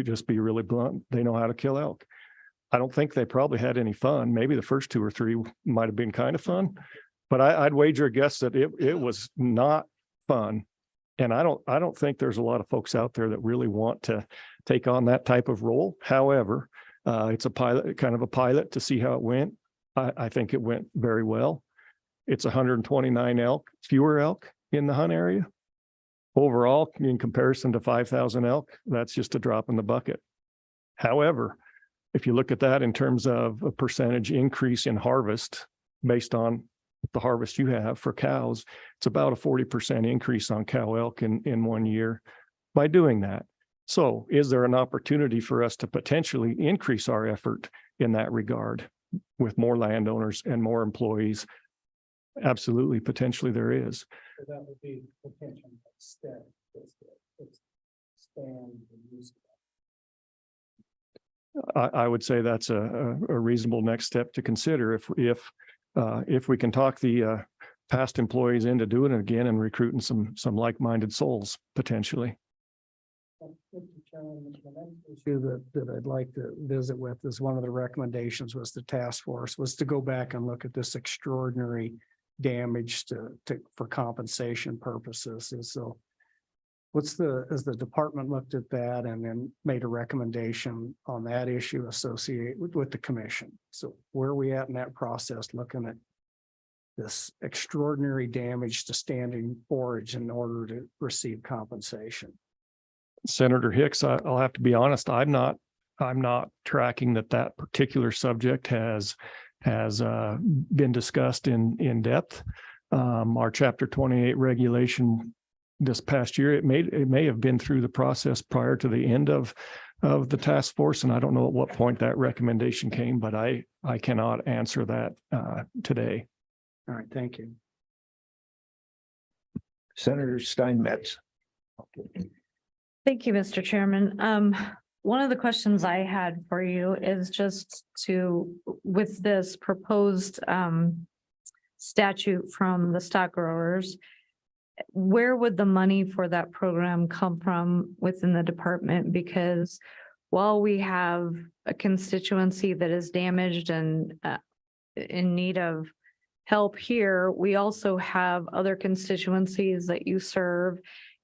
Just be really blunt, they know how to kill elk. I don't think they probably had any fun. Maybe the first 2 or 3 might have been kind of fun, but I'd wager a guess that it was not fun. And I don't think there's a lot of folks out there that really want to take on that type of role. However, it's a pilot to see how it went. I think it went very well. It's 129 fewer elk in the hunt area. Overall, in comparison to 5,000 elk, that's just a drop in the bucket. However, if you look at that in terms of a percentage increase in harvest based on the harvest you have for cows, it's about a 40% increase on cow elk in 1 year by doing that. So is there an opportunity for us to potentially increase our effort in that regard with more landowners and more employees? Absolutely, potentially there is. So that would be potential step. I would say that's a reasonable next step to consider if we can talk the past employees into doing it again and recruiting some like-minded souls potentially. The next issue that I'd like to visit with is one of the recommendations was the task force was to go back and look at this extraordinary damage for compensation purposes. And so as the department looked at that and then made a recommendation on that issue associated with the commission. So where are we at in that process, looking at this extraordinary damage to standing forage in order to receive compensation? Senator Hicks, I'll have to be honest, I'm not tracking that particular subject has been discussed in depth. Our chapter 28 regulation this past year, it may have been through the process prior to the end of of the task force, and I don't know at what point that recommendation came, but I cannot answer that today. All right, thank you. Senator Steinmetz. Thank you, Mr. Chairman. One of the questions I had for you is just with this proposed statute from the stock growers, where would the money for that program come from within the department? Because while we have a constituency that is damaged and in need of help here, we also have other constituencies that you serve.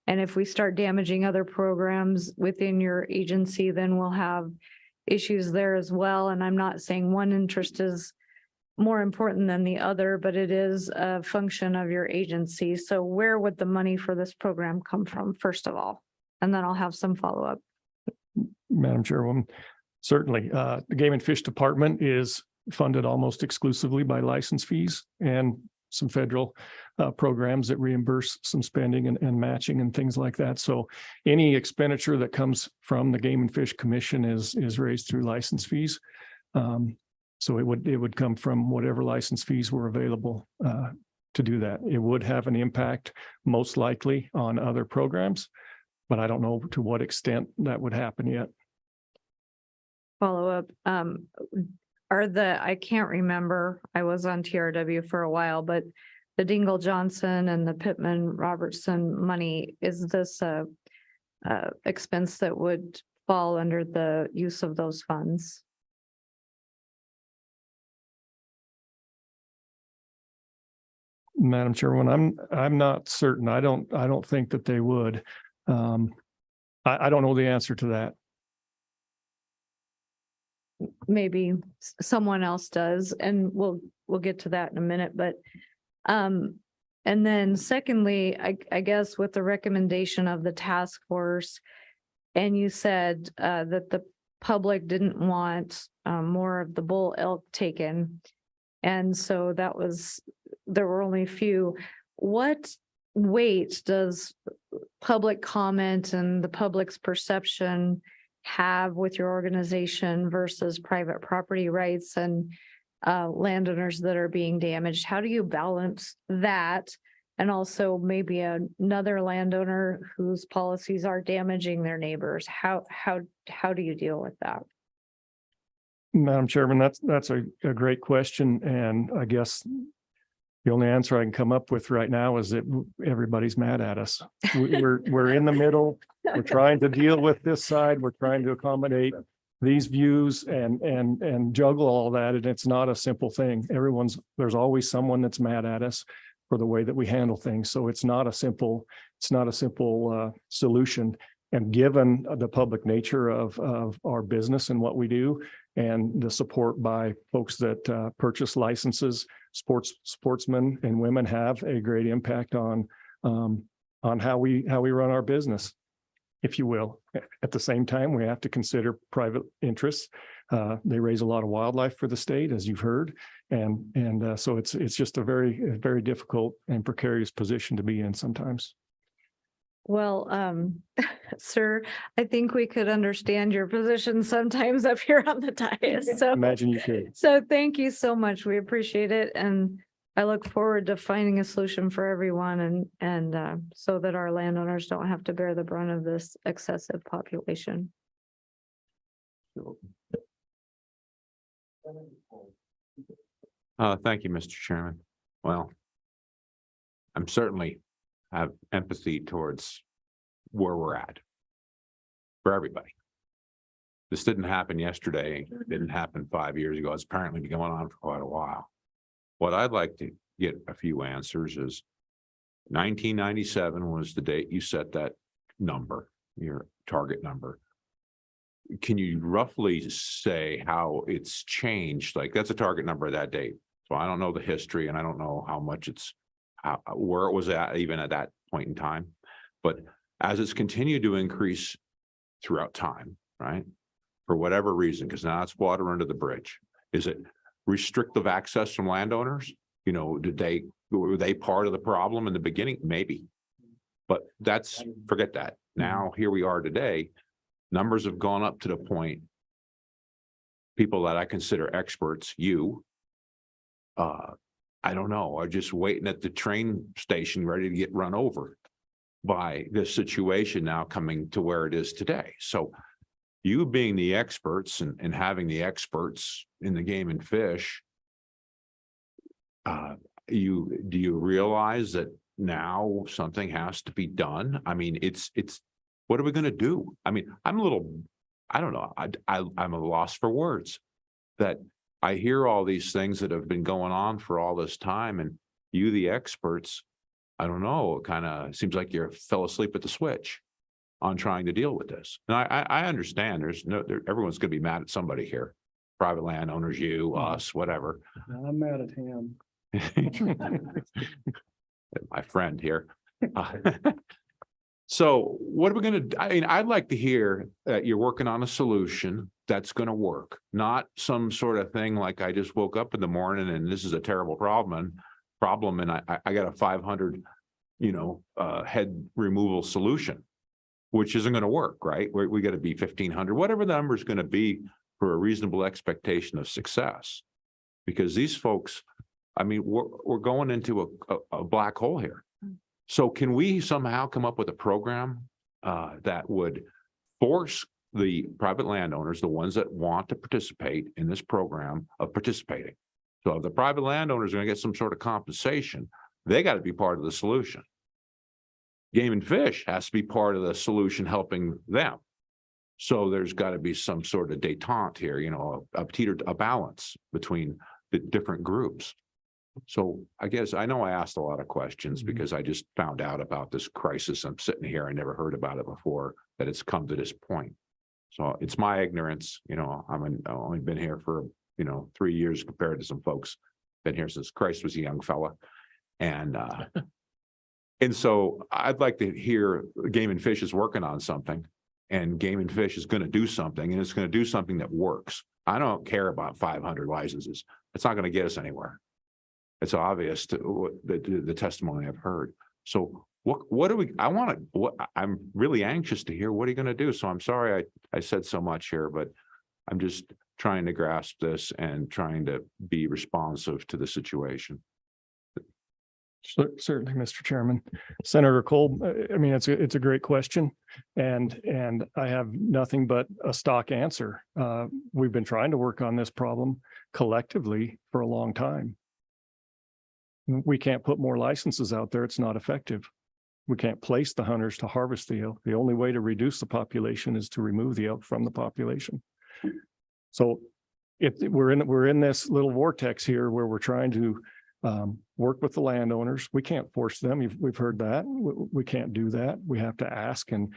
And if we start damaging other programs within your agency, then we'll have issues there as well. And I'm not saying one interest is more important than the other, but it is a function of your agency. So where would the money for this program come from, first of all? And then I'll have some follow-up. Madam Chairwoman, certainly, the Game and Fish Department is funded almost exclusively by license fees and some federal programs that reimburse some spending and matching and things like that. So any expenditure that comes from the Game and Fish Commission is raised through license fees. So it would come from whatever license fees were available to do that. It would have an impact most likely on other programs, but I don't know to what extent that would happen yet. Follow-up. I can't remember, I was on TRW for a while, but the Dingle Johnson and the Pittman Robertson money, is this a expense that would fall under the use of those funds? Madam Chairwoman, I'm not certain. I don't think that they would. I don't know the answer to that. Maybe someone else does, and we'll get to that in a minute, but and then secondly, I guess with the recommendation of the task force, and you said that the public didn't want more of the bull elk taken, and so there were only a few. What weight does public comment and the public's perception have with your organization versus private property rights and landowners that are being damaged? How do you balance that? And also maybe another landowner whose policies are damaging their neighbors. How do you deal with that? Madam Chairman, that's a great question. And I guess the only answer I can come up with right now is that everybody's mad at us. We're in the middle. We're trying to deal with this side. We're trying to accommodate these views and juggle all that. And it's not a simple thing. There's always someone that's mad at us for the way that we handle things. So it's not a simple solution. And given the public nature of our business and what we do, and the support by folks that purchase licenses, sportsmen and women have a great impact on how we run our business, if you will. At the same time, we have to consider private interests. They raise a lot of wildlife for the state, as you've heard, and so it's just a very difficult and precarious position to be in sometimes. Well, sir, I think we could understand your position sometimes up here on the dais. So Imagine you could. So thank you so much. We appreciate it. And I look forward to finding a solution for everyone and so that our landowners don't have to bear the brunt of this excessive population. Thank you, Mr. Chairman. Well, I'm certainly have empathy towards where we're at for everybody. This didn't happen yesterday. It didn't happen 5 years ago. It's apparently been going on for quite a while. What I'd like to get a few answers is 1997 was the date you set that number, your target number. Can you roughly say how it's changed? Like, that's a target number of that date. So I don't know the history and I don't know how much where it was at even at that point in time. But as it's continued to increase throughout time, right? For whatever reason, because now it's water under the bridge. Is it restrictive access from landowners? You know, were they part of the problem in the beginning? Maybe. But forget that. Now, here we are today. numbers have gone up to the point, people that I consider experts, I don't know, are just waiting at the train station ready to get run over by this situation now coming to where it is today. So you being the experts and having the experts in the game and fish, do you realize that now something has to be done? I mean, it's what are we going to do? I mean, I don't know. I'm at a loss for words. That I hear all these things that have been going on for all this time, and you, the experts, I don't know, it kind of seems like you fell asleep at the switch on trying to deal with this. And I understand everyone's going to be mad at somebody here. Private landowners, you, us, whatever. I'm mad at him. My friend here. So what are we going to, I mean, I'd like to hear that you're working on a solution that's going to work, not some sort of thing like I just woke up in the morning and this is a terrible problem and I got a 500, head removal solution, which isn't going to work, right? We got to be 1,500, whatever the number is going to be for a reasonable expectation of success. Because these folks, I mean, we're going into a black hole here. So can we somehow come up with a program that would force the private landowners, the ones that want to participate in this program, of participating? So if the private landowners are going to get some sort of compensation, they got to be part of the solution. Game and Fish has to be part of the solution helping them. So there's got to be some sort of détente here, a balance between the different groups. So I guess I know I asked a lot of questions because I just found out about this crisis. I'm sitting here, I never heard about it before, that it's come to this point. So it's my ignorance, I've only been here for, 3 years compared to some folks been here since Christ was a young fella. And so I'd like to hear Game and Fish is working on something, and Game and Fish is going to do something, and it's going to do something that works. I don't care about 500 licenses. It's not going to get us anywhere. It's obvious to the testimony I've heard. So what do we, I'm really anxious to hear, what are you going to do? So I'm sorry I said so much here, but I'm just trying to grasp this and trying to be responsive to the situation. Certainly, Mr. Chairman. Senator Cole, I mean, it's a great question, and I have nothing but a stock answer. We've been trying to work on this problem collectively for a long time. We can't put more licenses out there. It's not effective. We can't place the hunters to harvest the elk. The only way to reduce the population is to remove the elk from the population. So we're in this little vortex here where we're trying to work with the landowners. We can't force them. We've heard that. We can't do that. We have to ask and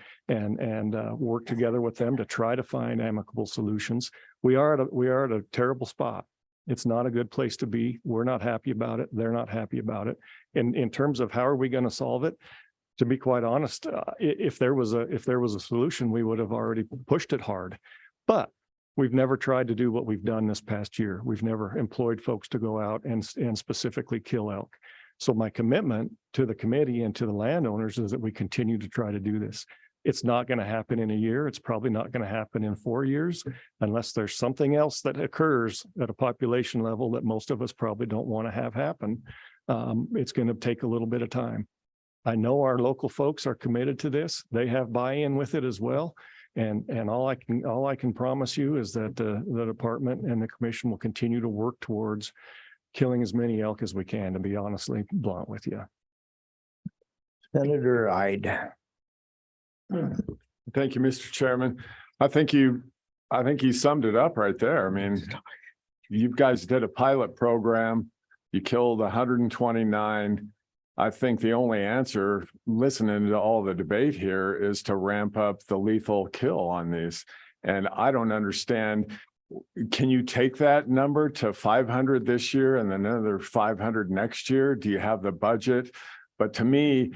work together with them to try to find amicable solutions. We are at a terrible spot. It's not a good place to be. We're not happy about it. They're not happy about it. And in terms of how are we going to solve it, to be quite honest, if there was a solution, we would have already pushed it hard. But we've never tried to do what we've done this past year. We've never employed folks to go out and specifically kill elk. So my commitment to the committee and to the landowners is that we continue to try to do this. It's not going to happen in a year. It's probably not going to happen in 4 years unless there's something else that occurs at a population level that most of us probably don't want to have happen. It's going to take a little bit of time. I know our local folks are committed to this. They have buy-in with it as well. And all I can promise you is that the department and the commission will continue to work towards killing as many elk as we can, to be honestly blunt with you. Senator Ide. Thank you, Mr. Chairman. I think you summed it up right there. I mean, you guys did a pilot program. You killed 129. I think the only answer, listening to all the debate here, is to ramp up the lethal kill on these. And I don't understand. Can you take that number to 500 this year and then another 500 next year? Do you have the budget? But to me,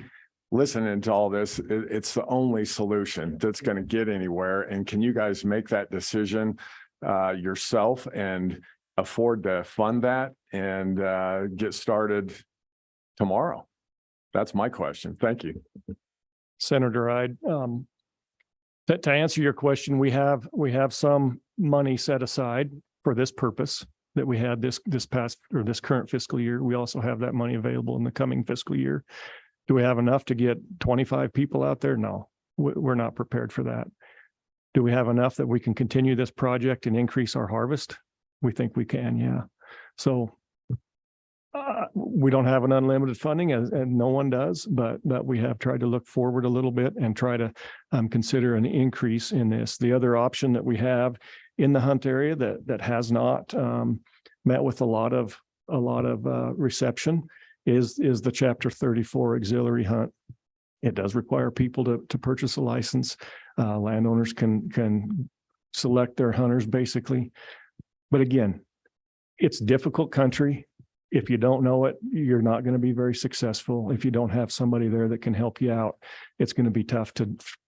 listening to all this, it's the only solution that's going to get anywhere. And can you guys make that decision yourself and afford to fund that and get started tomorrow? That's my question. Thank you. Senator Ide, To answer your question, we have some money set aside for this purpose that we had this past or this current fiscal year. We also have that money available in the coming fiscal year. Do we have enough to get 25 people out there? No, we're not prepared for that. Do we have enough that we can continue this project and increase our harvest? We think we can, yeah. So we don't have an unlimited funding and no one does, but we have tried to look forward a little bit and try to consider an increase in this. The other option that we have in the hunt area that has not met with a lot of reception is the Chapter 34 auxiliary hunt. It does require people to purchase a license. Landowners can select their hunters basically. But again, it's difficult country. If you don't know it, you're not going to be very successful. If you don't have somebody there that can help you out, it's going to be tough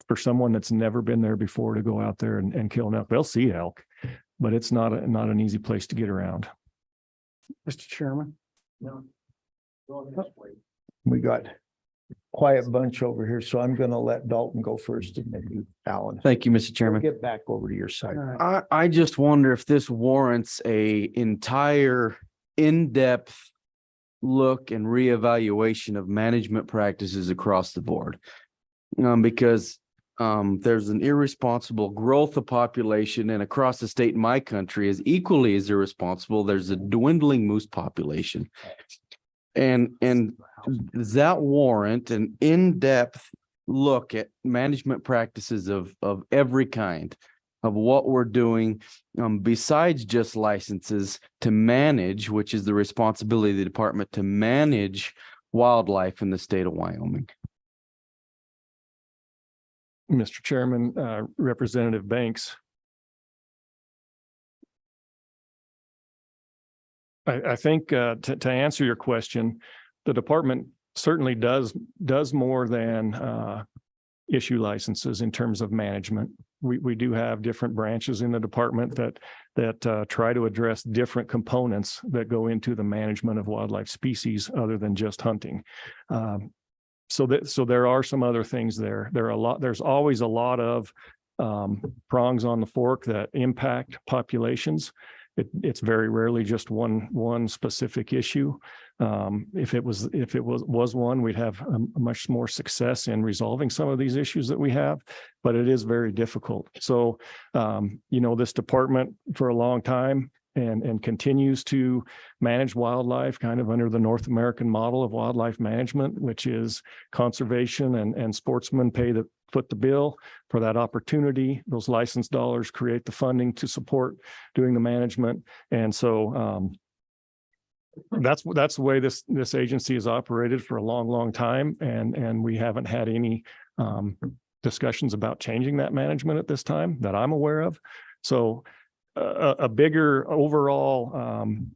for someone that's never been there before to go out there and kill an elk. They'll see elk, but it's not an easy place to get around. Mr. Chairman. We got quiet bunch over here, so I'm going to let Dalton go first and then you, Alan. Thank you, Mr. Chairman. Get back over to your side. I just wonder if this warrants a entire in-depth look and reevaluation of management practices across the board. Because there's an irresponsible growth of population, and across the state in my country is equally as irresponsible. There's a dwindling moose population. And does that warrant an in-depth look at management practices of every kind of what we're doing besides just licenses to manage, which is the responsibility of the department to manage wildlife in the state of Wyoming? Mr. Chairman, Representative Banks. I think to answer your question, the department certainly does more than issue licenses in terms of management. We do have different branches in the department that try to address different components that go into the management of wildlife species other than just hunting. So there are some other things there. There's always a lot of prongs on the fork that impact populations. It's very rarely just one specific issue. If it was one, we'd have a much more success in resolving some of these issues that we have, but it is very difficult. So, this department for a long time and continues to manage wildlife kind of under the North American model of wildlife management, which is conservation and sportsmen foot the bill for that opportunity. Those license dollars create the funding to support doing the management. And so that's the way this agency has operated for a long time. And we haven't had any discussions about changing that management at this time that I'm aware of. So a bigger overall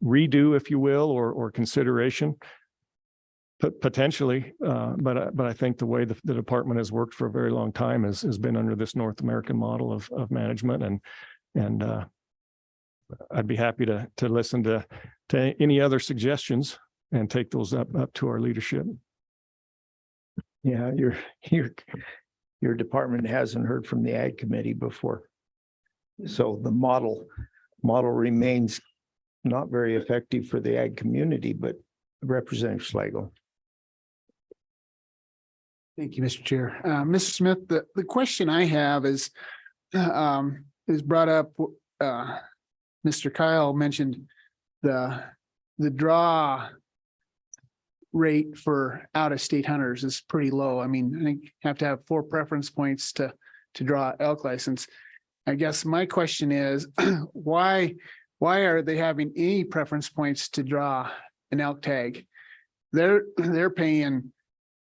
redo, if you will, or consideration, potentially, but I think the way the department has worked for a very long time has been under this North American model of management, and I'd be happy to listen to any other suggestions and take those up to our leadership. Yeah, your department hasn't heard from the Ag Committee before, so the model remains not very effective for the ag community. But Representative Schlegel. Thank you, Mr. Chair. Mr. Smith, the question I have is brought up. Mr. Kyle mentioned the draw rate for out-of-state hunters is pretty low. I mean, I think you have to have 4 preference points to draw elk license. I guess my question is, why are they having any preference points to draw an elk tag? They're paying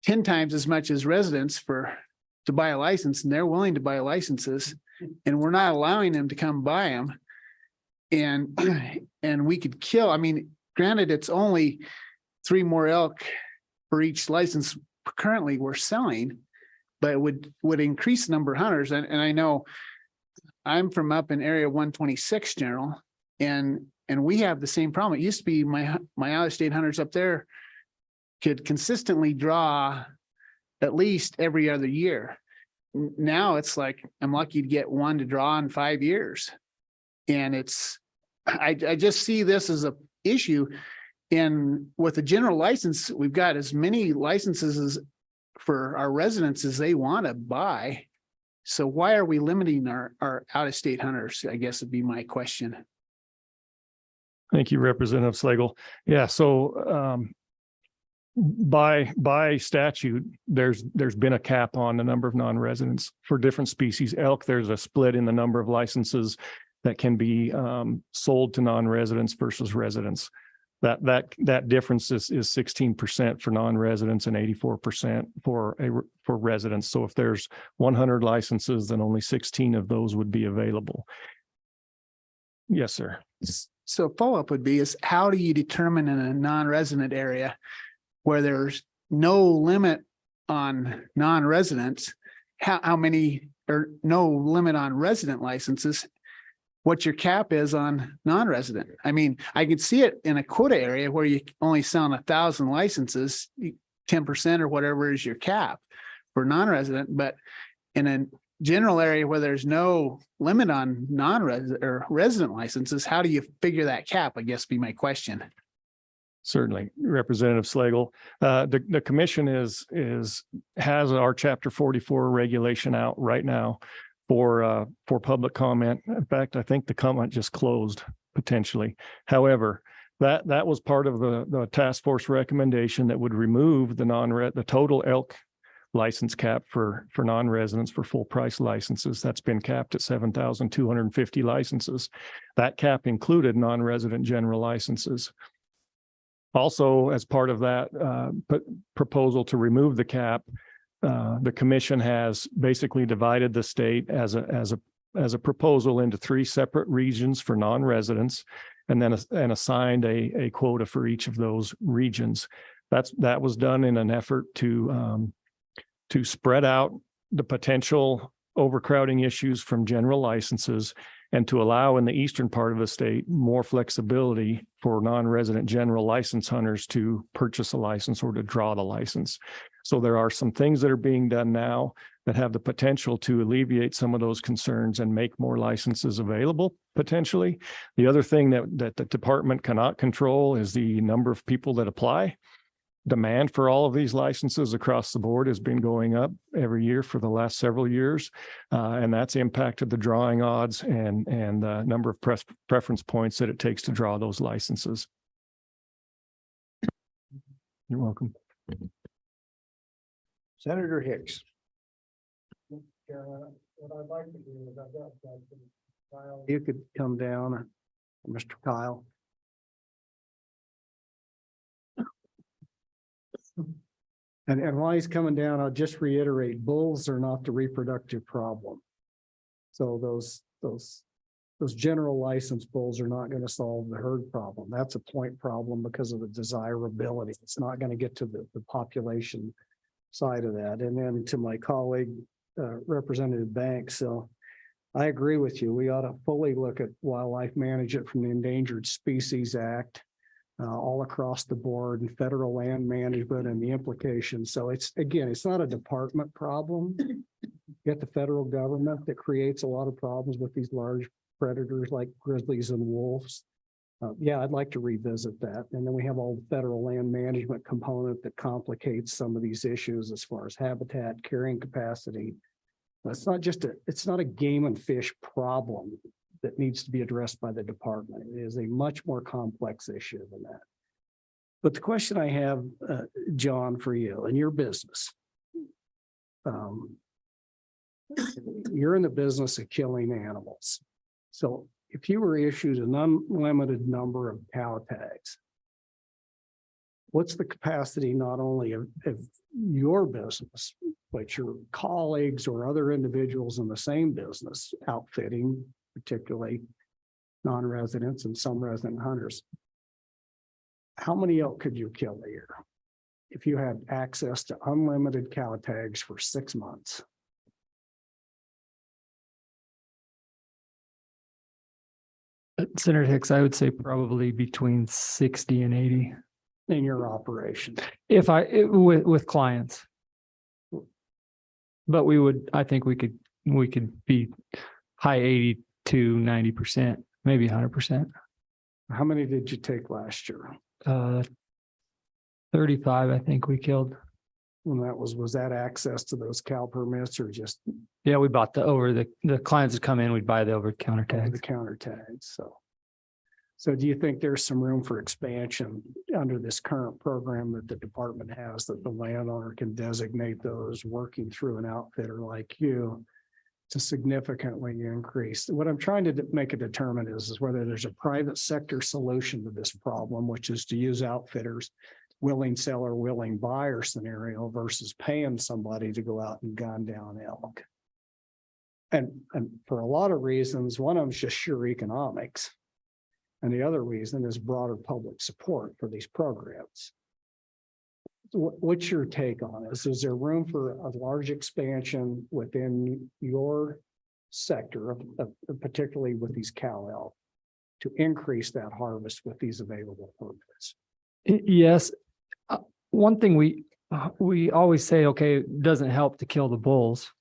10 times as much as residents to buy a license, and they're willing to buy licenses, and we're not allowing them to come buy them. And we could kill. I mean, granted, it's only 3 more elk for each license currently we're selling, but it would increase the number of hunters. And I know I'm from up in area 126 General, and we have the same problem. It used to be my out-of-state hunters up there could consistently draw at least every other year. now it's like, I'm lucky to get one to draw in 5 years. And I just see this as a issue. And with the general license, we've got as many licenses as for our residents as they want to buy. So why are we limiting our out-of-state hunters? I guess would be my question. Thank you, Representative Slagle. Yeah, so by statute, there's been a cap on the number of non-residents for different species. Elk, there's a split in the number of licenses that can be sold to non-residents versus residents. That difference is 16% for non-residents and 84% for residents. So if there's 100 licenses, then only 16 of those would be available. Yes, sir. So follow-up would be is how do you determine in a non-resident area where there's no limit on non-residents, how many or no limit on resident licenses, what your cap is on non-resident? I mean, I could see it in a quota area where you only sell 1,000 licenses, 10% or whatever is your cap for non-resident, but in a general area where there's no limit on non-resident or resident licenses, how do you figure that cap? I guess be my question. Certainly, Representative Slagle. The commission has our Chapter 44 regulation out right now for public comment. In fact, I think the comment just closed potentially. However, that was part of the task force recommendation that would remove the total elk license cap for non-residents for full price licenses. That's been capped at 7,250 licenses. That cap included non-resident general licenses. Also, as part of that proposal to remove the cap, the commission has basically divided the state as a proposal into 3 separate regions for non-residents, and then assigned a quota for each of those regions. That was done in an effort to spread out the potential overcrowding issues from general licenses and to allow in the eastern part of the state more flexibility for non-resident general license hunters to purchase a license or to draw the license. So there are some things that are being done now that have the potential to alleviate some of those concerns and make more licenses available potentially. The other thing that the department cannot control is the number of people that apply. Demand for all of these licenses across the board has been going up every year for the last several years, and that's impacted the drawing odds and the number of preference points that it takes to draw those licenses. You're welcome. Senator Hicks. What I'd like to do is I've got Kyle. You could come down, Mr. Kyle. And while he's coming down, I'll just reiterate, bulls are not the reproductive problem. So those general license bulls are not going to solve the herd problem. That's a point problem because of the desirability. It's not going to get to the population side of that. And then to my colleague, Representative Banks. So I agree with you. We ought to fully look at wildlife management from the Endangered Species Act. All across the board and federal land management and the implications. So it's not a department problem. You get the federal government that creates a lot of problems with these large predators like grizzlies and wolves. Yeah, I'd like to revisit that. And then we have all the federal land management component that complicates some of these issues as far as habitat, carrying capacity. It's not a game and fish problem that needs to be addressed by the department. It is a much more complex issue than that. But the question I have, John, for you and your business, you're in the business of killing animals. So if you were issued an unlimited number of cow tags, what's the capacity not only of your business, but your colleagues or other individuals in the same business, outfitting, particularly non-residents and some resident hunters? How many elk could you kill a year if you had access to unlimited cow tags for 6 months? Senator Hicks, I would say probably between 60 and 80. In your operation? With clients. but I think we could be high 80 to 90%, maybe 100%. How many did you take last year? 35, I think we killed. And was that access to those cow permits or just Yeah, we bought the clients that come in, we'd buy the over-the-counter over tags. the counter tags? So do you think there's some room for expansion under this current program that the department has, that the landowner can designate those working through an outfitter like you to significantly increase? What I'm trying to make a determine is whether there's a private sector solution to this problem, which is to use outfitters, willing seller, willing buyer scenario versus paying somebody to go out and gun down elk. And for a lot of reasons, one of them is just sheer economics. And the other reason is broader public support for these programs. What's your take on this? Is there room for a large expansion within your sector, particularly with these cow elk, to increase that harvest with these available permits? Yes. One thing we always say, okay, it doesn't help to kill the bulls,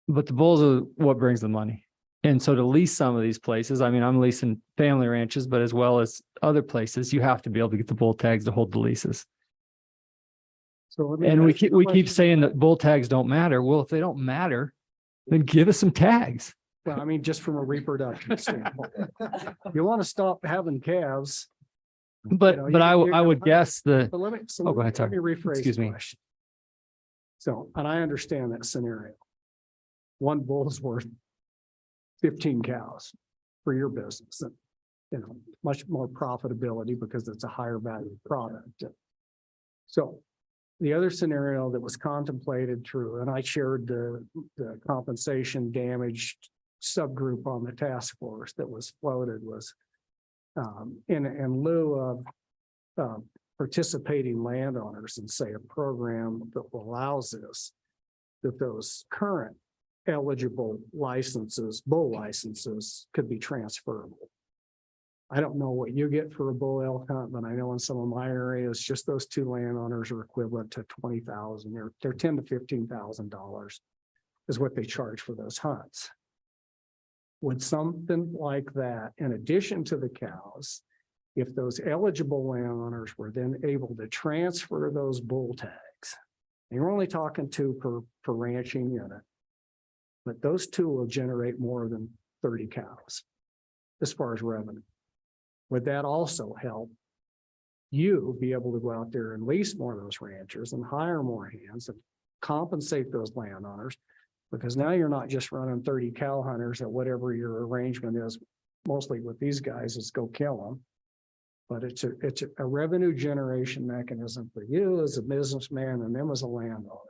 but the bulls are what brings the money. And so to lease some of these places, I mean, I'm leasing family ranches, but as well as other places, you have to be able to get the bull tags to hold the leases. So and we keep saying that bull tags don't matter. Well, if they don't matter, then give us some tags. Well, I mean, just from a reproduction standpoint, you want to stop having calves. But I would guess the. But let me Go ahead, sorry. Let me rephrase Excuse the me. question. So, and I understand that scenario. One bull is worth 15 cows for your business, and much more profitability because it's a higher value product. So the other scenario that was contemplated through, and I shared the compensation damaged subgroup on the task force that was floated, was in lieu of participating landowners and say a program that allows this, that those current eligible licenses, bull licenses, could be transferable. I don't know what you get for a bull elk hunt, but I know in some of my areas, just those two landowners are equivalent to $20,000 or they're $10,000 to $15,000 is what they charge for those hunts. Would something like that, in addition to the cows, if those eligible landowners were then able to transfer those bull tags, and you're only talking two per ranching unit, but those two will generate more than 30 cows as far as revenue. Would that also help you be able to go out there and lease more of those ranchers and hire more hands and compensate those landowners? Because now you're not just running 30 cow hunters at whatever your arrangement is, mostly with these guys, is go kill them. But it's a revenue generation mechanism for you as a businessman and them as a landowner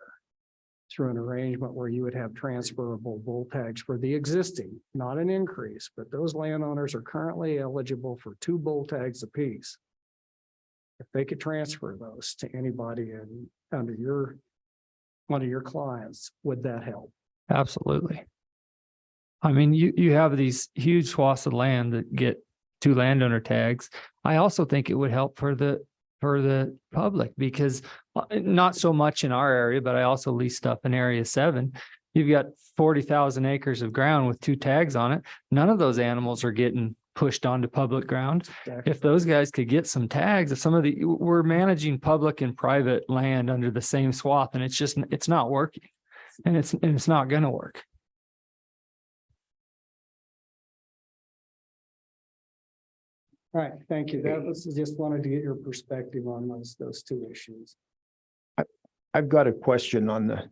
through an arrangement where you would have transferable bull tags for the existing, not an increase, but those landowners are currently eligible for 2 bull tags apiece. If they could transfer those to anybody under one of your clients, would that help? Absolutely. I mean, you have these huge swaths of land that get 2 landowner tags. I also think it would help for the public, because not so much in our area, but I also lease stuff in area 7. You've got 40,000 acres of ground with 2 tags on it. None of those animals are getting pushed onto public ground. Exactly. If those guys could get some tags, if we're managing public and private land under the same swath, and it's not working, and it's not going to work. All right, thank you. That was just wanted to get your perspective on those 2 issues. I've got a question on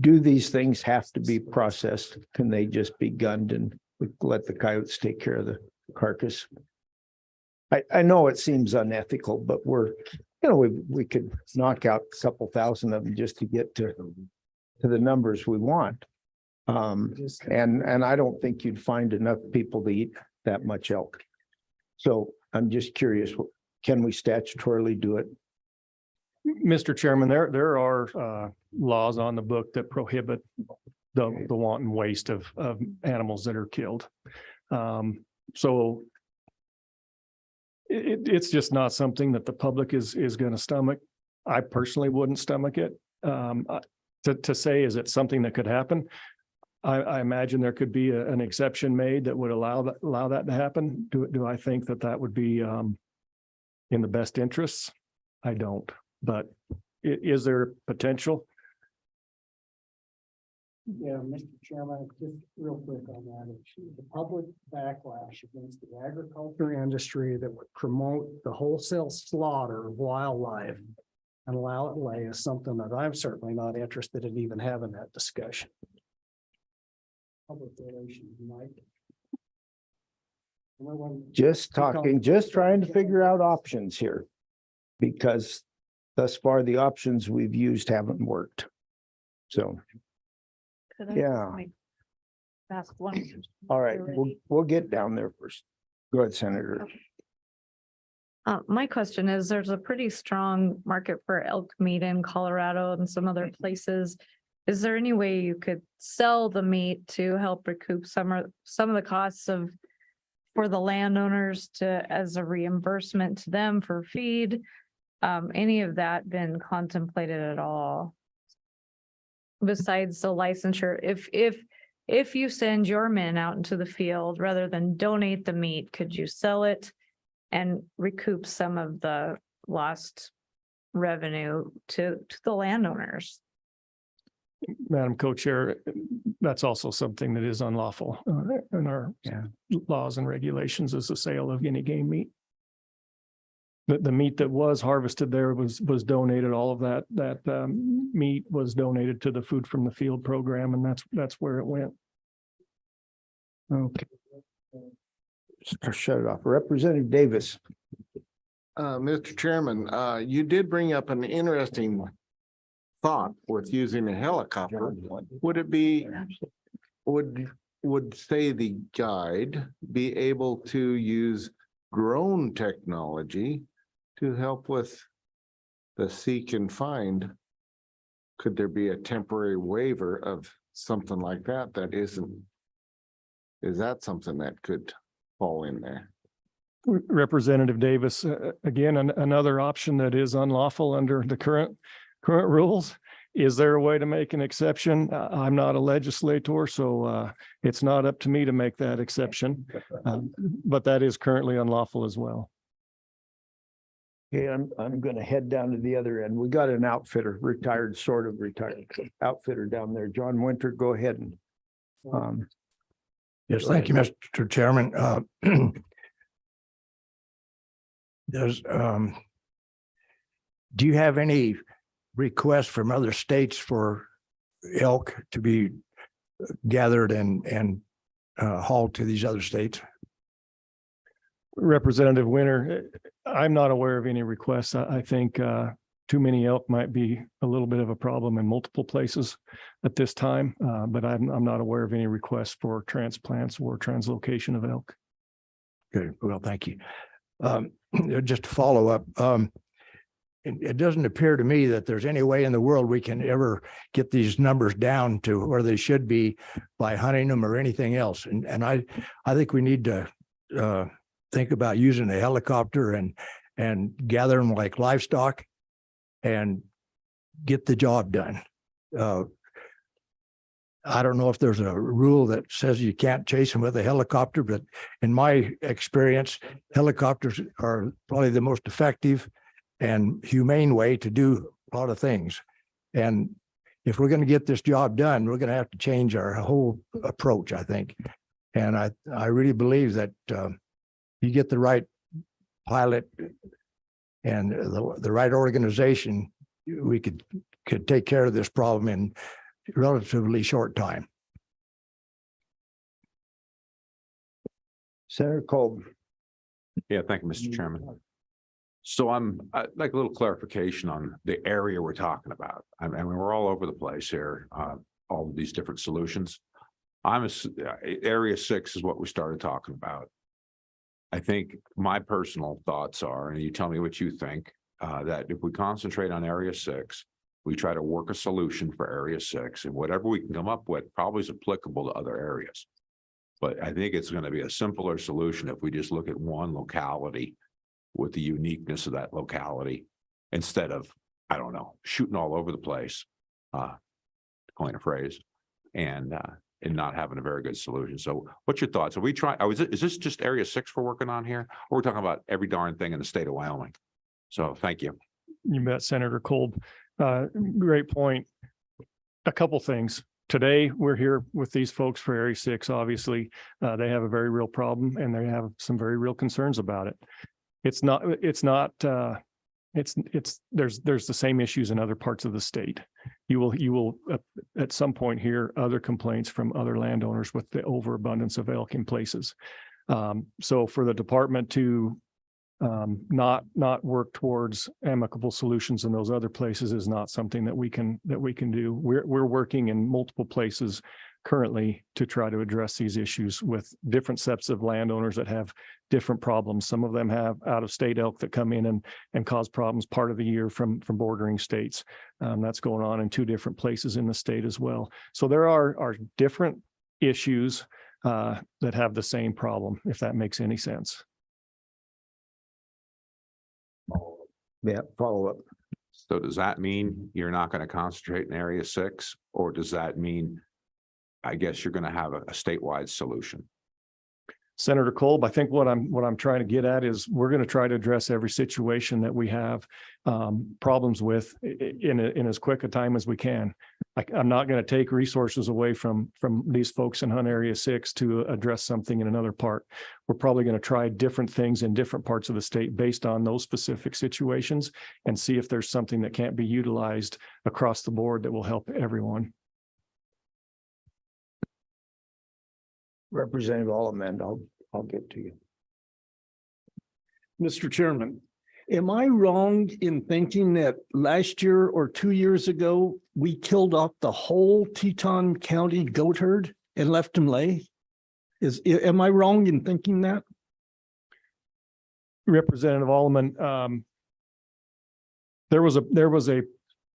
do these things have to be processed? Can they just be gunned and we let the coyotes take care of the carcass? I know it seems unethical, but we could knock out a couple thousand of them just to get to the numbers we want. And I don't think you'd find enough people to eat that much elk. So I'm just curious, can we statutorily do it? Mr. Chairman, there are laws on the book that prohibit the wanton waste of animals that are killed. So it's just not something that the public is going to stomach. I personally wouldn't stomach it. to say, is it something that could happen? I imagine there could be an exception made that would allow that to happen. Do I think that would be in the best interests? I don't, but is there potential? Yeah, Mr. Chairman, just real quick on that issue, the public backlash against the agriculture industry that would promote the wholesale slaughter of wildlife and allow it lay is something that I'm certainly not interested in even having that discussion. Public relations, Mike. Just talking, just trying to figure out options here. Because thus far, the options we've used haven't worked. So, Could I yeah. ask one? All right, we'll get down there first. Go ahead, Senator. My question is, there's a pretty strong market for elk meat in Colorado and some other places. Is there any way you could sell the meat to help recoup some of the costs for the landowners as a reimbursement to them for feed? Any of that been contemplated at all? Besides the licensure, if you send your men out into the field rather than donate the meat, could you sell it and recoup some of the lost revenue to the landowners? Madam Co-Chair, that's also something that is unlawful in our laws and regulations, is the sale of any game meat. The meat that was harvested there was donated. All of that meat was donated to the Food from the Field program, and that's where it went. Okay. Shut it off. Representative Davis. Mr. Chairman, you did bring up an interesting thought with using a helicopter. Would it be, would say the guide be able to use drone technology to help with the seek and find? Could there be a temporary waiver of something like that? Is that something that could fall in there? Representative Davis, again, another option that is unlawful under the current rules. Is there a way to make an exception? I'm not a legislator, so it's not up to me to make that exception. But that is currently unlawful as well. Okay, I'm gonna head down to the other end. We got an outfitter, sort of retired outfitter down there. John Winter, go ahead and yes, thank you, Mr. Chairman. Do you have any requests from other states for elk to be gathered and hauled to these other states? Representative Winter, I'm not aware of any requests. I think too many elk might be a little bit of a problem in multiple places at this time, but I'm not aware of any requests for transplants or translocation of elk. Okay, well, thank you. Just to follow up, it doesn't appear to me that there's any way in the world we can ever get these numbers down to where they should be by hunting them or anything else. And I think we need to think about using a helicopter and gather them like livestock and get the job done. I don't know if there's a rule that says you can't chase them with a helicopter, but in my experience, helicopters are probably the most effective and humane way to do a lot of things. And if we're going to get this job done, we're going to have to change our whole approach, I think. And I really believe that you get the right pilot and the right organization, we could take care of this problem in relatively short time. Senator Colby. Yeah, thank you, Mr. Chairman. So I'd like a little clarification on the area we're talking about. I mean, we're all over the place here, all of these different solutions. Area 6 is what we started talking about. I think my personal thoughts are, and you tell me what you think, that if we concentrate on area 6, we try to work a solution for area 6, and whatever we can come up with probably is applicable to other areas. But I think it's going to be a simpler solution if we just look at one locality with the uniqueness of that locality instead of, I don't know, shooting all over the place. coin a phrase, and not having a very good solution. So what's your thoughts? Are we trying, is this just area 6 we're working on here? Or we're talking about every darn thing in the state of Wyoming? So thank you. You bet, Senator Kolb. Great point. A couple things. Today, we're here with these folks for Area 6. Obviously, they have a very real problem and they have some very real concerns about it. There's the same issues in other parts of the state. You will at some point hear other complaints from other landowners with the overabundance of elk in places. So for the department to not work towards amicable solutions in those other places is not something that we can do. We're working in multiple places currently to try to address these issues with different sets of landowners that have different problems. Some of them have out-of-state elk that come in and cause problems part of the year from bordering states. That's going on in 2 different places in the state as well. So there are different issues that have the same problem, if that makes any sense. Yeah, follow up. So does that mean you're not going to concentrate in area 6, or does that mean, I guess, you're going to have a statewide solution? Senator Kolb, I think what I'm trying to get at is we're going to try to address every situation that we have problems with in as quick a time as we can. I'm not going to take resources away from these folks in Hunt Area 6 to address something in another part. We're probably going to try different things in different parts of the state based on those specific situations and see if there's something that can't be utilized across the board that will help everyone. Representative Allemand, I'll get to you. Mr. Chairman, am I wrong in thinking that last year or 2 years ago, we killed off the whole Teton County goat herd and left them lay? Am I wrong in thinking that? Representative Alderman,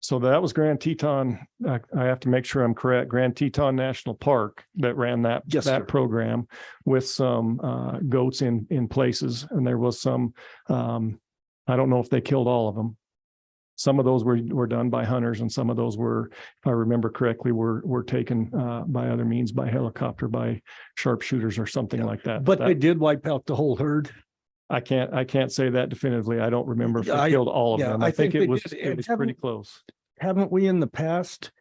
so that was Grand Teton. I have to make sure I'm correct. Grand Teton National Park that ran that program with some goats in places, and there was some. I don't know if they killed all of them. Some of those were done by hunters, and some of those were, if I remember correctly, were taken by other means, by helicopter, by sharpshooters or something like that. But they did wipe out the whole herd. I can't say that definitively. I don't remember if they killed all of them. I think it was pretty close. Haven't we in the past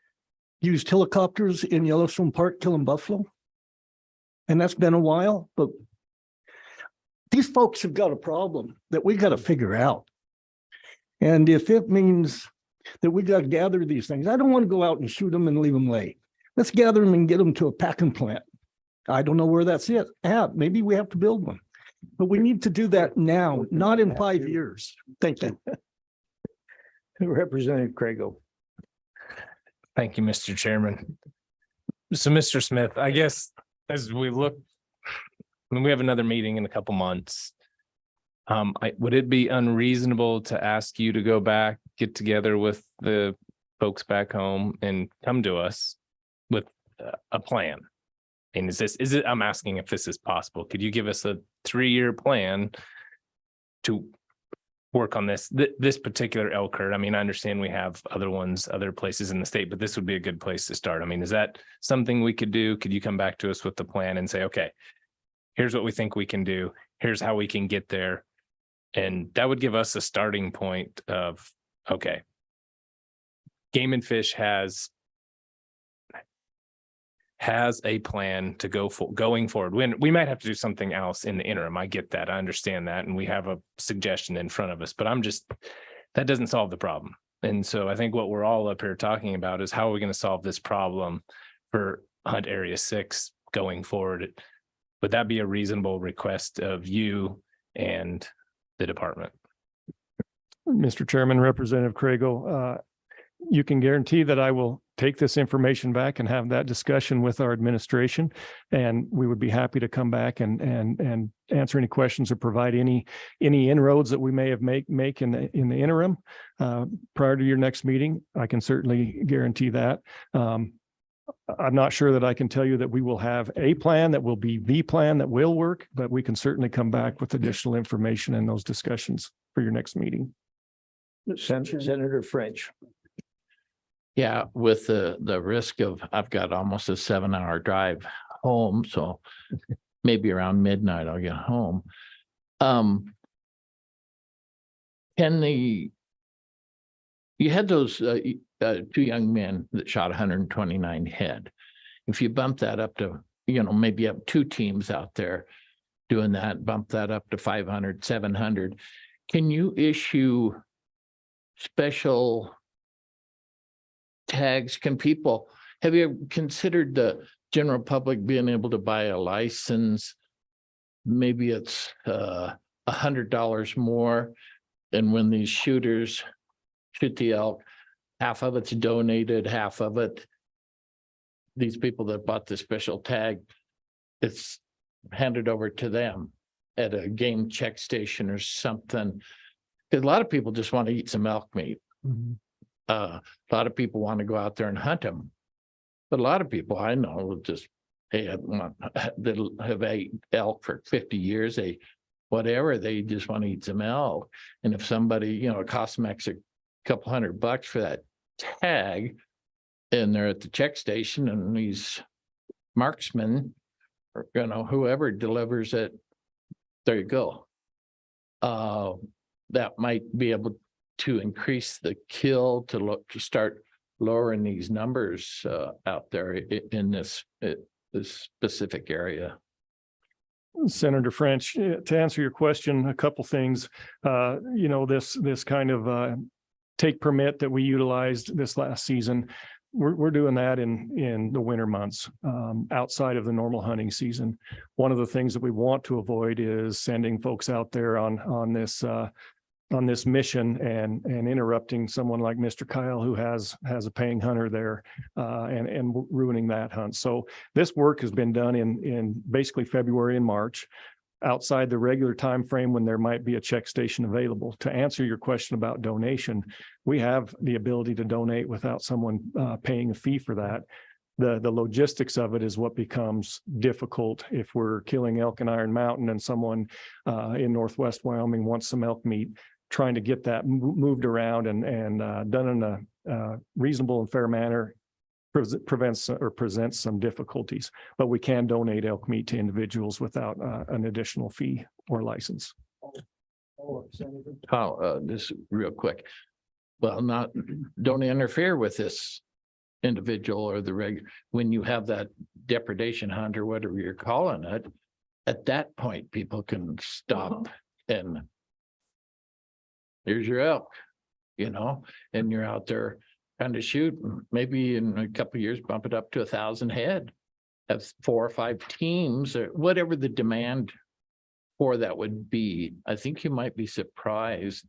used helicopters in Yellowstone Park killing buffalo? And that's been a while, but these folks have got a problem that we got to figure out. And if it means that we got to gather these things, I don't want to go out and shoot them and leave them lay. Let's gather them and get them to a packing plant. I don't know where that's at. Maybe we have to build one. But we need to do that now, not in 5 years. Thank you. Representative Craigo. Thank you, Mr. Chairman. So, Mr. Smith, I guess as we look, when we have another meeting in a couple months, would it be unreasonable to ask you to go back, get together with the folks back home and come to us with a plan? And I'm asking if this is possible. Could you give us a 3-year plan to work on this particular elk herd? I mean, I understand we have other ones, other places in the state, but this would be a good place to start. I mean, is that something we could do? Could you come back to us with the plan and say, okay, here's what we think we can do. Here's how we can get there. And that would give us a starting point of, okay, Game and Fish has a plan to going forward. When we might have to do something else in the interim. I get that. I understand that. And we have a suggestion in front of us, but that doesn't solve the problem. And so I think what we're all up here talking about is how are we going to solve this problem for Hunt Area 6 going forward? Would that be a reasonable request of you and the department? Mr. Chairman, Representative Craigo, you can guarantee that I will take this information back and have that discussion with our administration. And we would be happy to come back and answer any questions or provide any inroads that we may have make in the interim prior to your next meeting. I can certainly guarantee that. I'm not sure that I can tell you that we will have a plan that will be the plan that will work, but we can certainly come back with additional information in those discussions for your next meeting. Senator French. Yeah, with the risk of, I've got almost a 7-hour drive home, so maybe around midnight I'll get home. You had those two young men that shot 129 head. If you bump that up to, maybe have 2 teams out there doing that, bump that up to 500, 700, can you issue special tags? Have you considered the general public being able to buy a license? Maybe it's $100 more. And when these shooters shoot the elk, half of it's donated, half of it, these people that bought the special tag, it's handed over to them at a game check station or something. Because a lot of people just want to eat some elk meat. A lot of people want to go out there and hunt them. But a lot of people I know will just, hey, they'll have ate elk for 50 years. They just want to eat some elk. And if somebody, it costs them extra couple $100 for that tag, and they're at the check station, and these marksmen, or whoever delivers it, there you go. That might be able to increase the kill to start lowering these numbers out there in this specific area. Senator French, to answer your question, a couple things. This kind of take permit that we utilized this last season, we're doing that in the winter months, outside of the normal hunting season. One of the things that we want to avoid is sending folks out there on this mission and interrupting someone like Mr. Kyle, who has a paying hunter there, and ruining that hunt. So this work has been done in basically February and March, outside the regular time frame when there might be a check station available. To answer your question about donation, we have the ability to donate without someone paying a fee for that. The logistics of it is what becomes difficult if we're killing elk in Iron Mountain and someone in Northwest Wyoming wants some elk meat. Trying to get that moved around and done in a reasonable and fair manner presents some difficulties, but we can donate elk meat to individuals without an additional fee or license. This real quick. Well, don't interfere with this individual or when you have that depredation hunt or whatever you're calling it. At that point, people can stop and here's your elk, and you're out there kind of shoot. Maybe in a couple of years, bump it up to 1,000 head. Have 4 or 5 teams, or whatever the demand for that would be. I think you might be surprised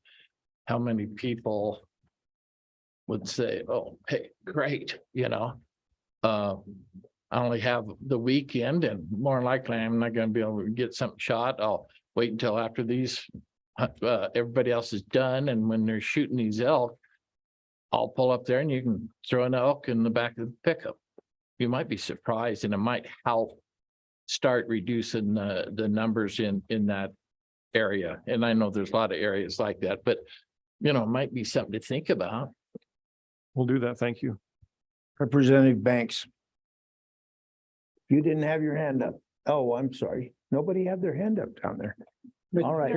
how many people would say, "Oh, hey, great," I only have the weekend, and more likely I'm not going to be able to get something shot. I'll wait until after these. Everybody else is done, and when they're shooting these elk, I'll pull up there and you can throw an elk in the back of the pickup. You might be surprised, and it might help start reducing the numbers in that area. And I know there's a lot of areas like that, but it might be something to think about. We'll do that. Thank you. Representative Banks. You didn't have your hand up. Oh, I'm sorry. Nobody had their hand up down there. All right.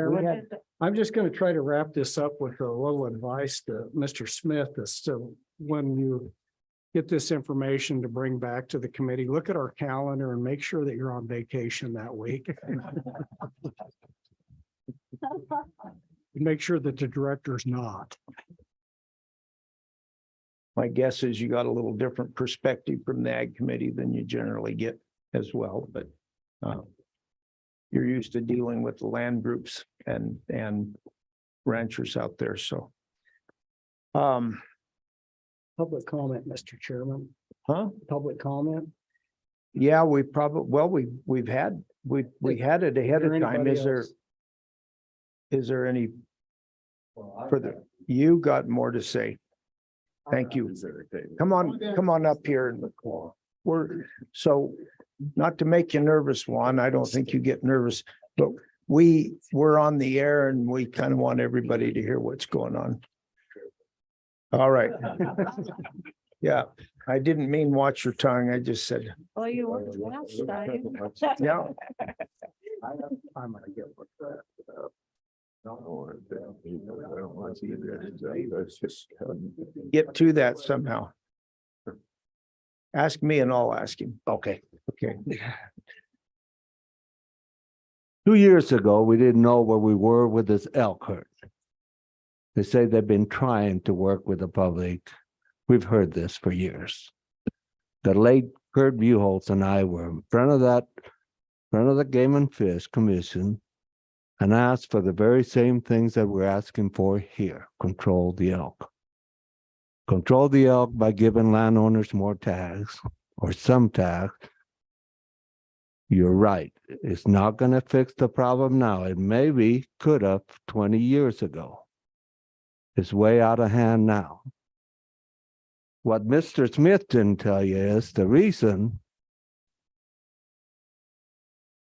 I'm just going to try to wrap this up with a little advice to Mr. Smith as to when you get this information to bring back to the committee, look at our calendar and make sure that you're on vacation that week. Make sure that the director's not. My guess is you got a little different perspective from the Ag Committee than you generally get as well, but you're used to dealing with the land groups and ranchers out there, so. Public comment, Mr. Chairman. Huh? Public comment. Yeah, we probably, we've had it ahead of time. Is there any further? You got more to say. Thank you. Come on up here. Not to make you nervous, Juan, I don't think you get nervous, but we're on the air and we kind of want everybody to hear what's going on. All right. Yeah, I didn't mean watch your tongue. I just said, Well, you were last time. yeah. I'm gonna get with that. Get to that somehow. Ask me and I'll ask him. Okay. Okay. 2 years ago, we didn't know where we were with this elk herd. They say they've been trying to work with the public. We've heard this for years. The late Kurt Buchholz and I were in front of the Game and Fish Commission and asked for the very same things that we're asking for here. Control the elk. Control the elk by giving landowners more tax or some tax. You're right. It's not going to fix the problem now. It maybe could have 20 years ago. It's way out of hand now. What Mr. Smith didn't tell you is the reason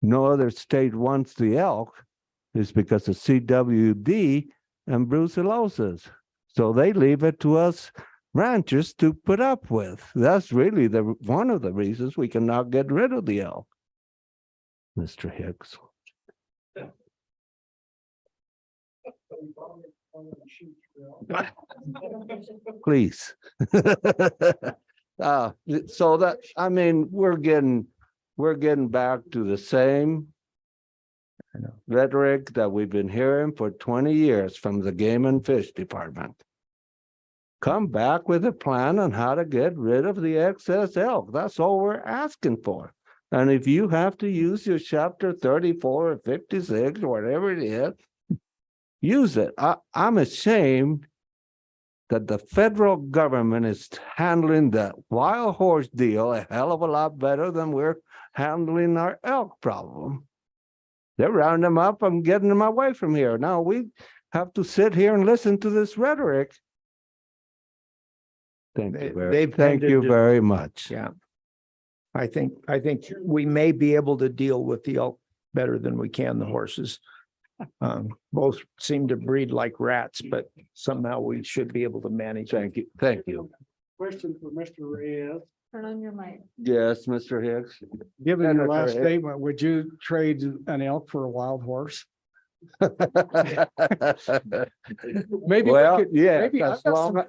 no other state wants the elk is because of CWD and brucellosis. So they leave it to us ranchers to put up with. That's really one of the reasons we cannot get rid of the elk. Mr. Hicks. Please. So that, I mean, we're getting back to the same rhetoric that we've been hearing for 20 years from the Game and Fish Department. Come back with a plan on how to get rid of the excess elk. That's all we're asking for. And if you have to use your chapter 34 or 56 or whatever it is, use it. I'm ashamed that the federal government is handling the wild horse deal a hell of a lot better than we're handling our elk problem. They're rounding them up and getting them away from here. Now we have to sit here and listen to this rhetoric. Thank you very much. Yeah. I think we may be able to deal with the elk better than we can the horses. Both seem to breed like rats, but somehow we should be able to manage. Thank you. Thank you. Question for Mr. Reyes. Turn on your mic. Yes, Mr. Hicks. Given your Senator last Hicks. statement, would you trade an elk for a wild horse? Maybe we Well, could- yeah, maybe as long as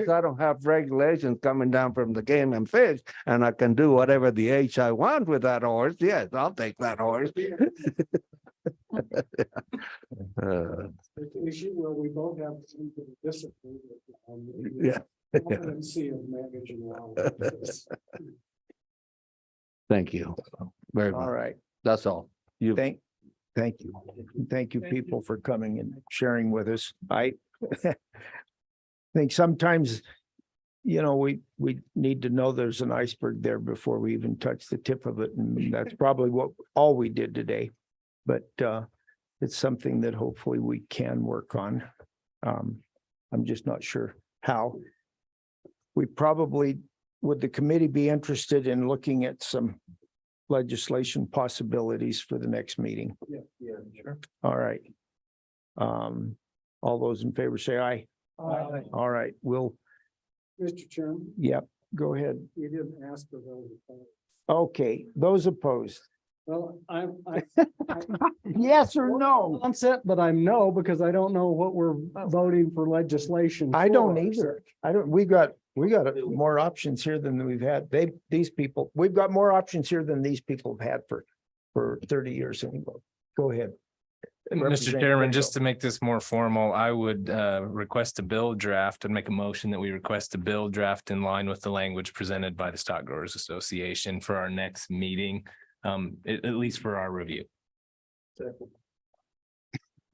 I don't have regulations coming down from the Game and Fish and I can do whatever the H I want with that horse, yes, I'll take that horse. It's an issue where we both have some discipline. Yeah. Competency of managing wild horses. Thank you very much. All right. That's all. Thank you. Thank you, people, for coming and sharing with us. I think sometimes, we need to know there's an iceberg there before we even touch the tip of it. And that's probably all we did today. But it's something that hopefully we can work on. I'm just not sure how. We probably, would the committee be interested in looking at some legislation possibilities for the next meeting? Yeah, sure. All right. All those in favor say aye. Aye. All right, Mr. Chairman, yep, go ahead. you didn't ask for those. Okay, those opposed? Well, I Yes or no? Onset, but I'm no, because I don't know what we're voting for legislation. I don't for. either. We got more options here than we've had. We've got more options here than these people have had for 30 years anyway. Go ahead. Mr. Chairman, just to make this more formal, I would request a bill draft and make a motion that we request a bill draft in line with the language presented by the Stock Growers Association for our next meeting, at least for our review.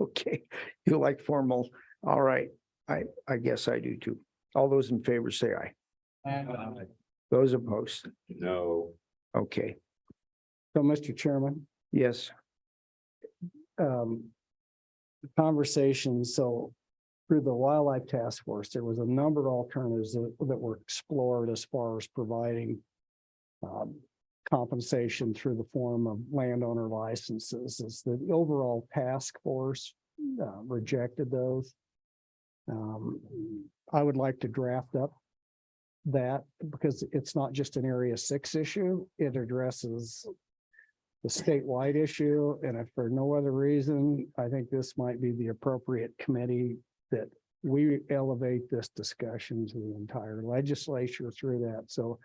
Okay, you like formal. All right. I guess I do too. All those in favor say aye. Those opposed? No. Okay, So, Mr. Chairman, yes. Conversation, so through the Wildlife Task Force, there was a number of alternatives that were explored as far as providing compensation through the form of landowner licenses. As the overall task force rejected those. I would like to draft up that because it's not just an Area 6 issue. It addresses the statewide issue. And if for no other reason, I think this might be the appropriate committee that we elevate this discussion to the entire legislature through that. So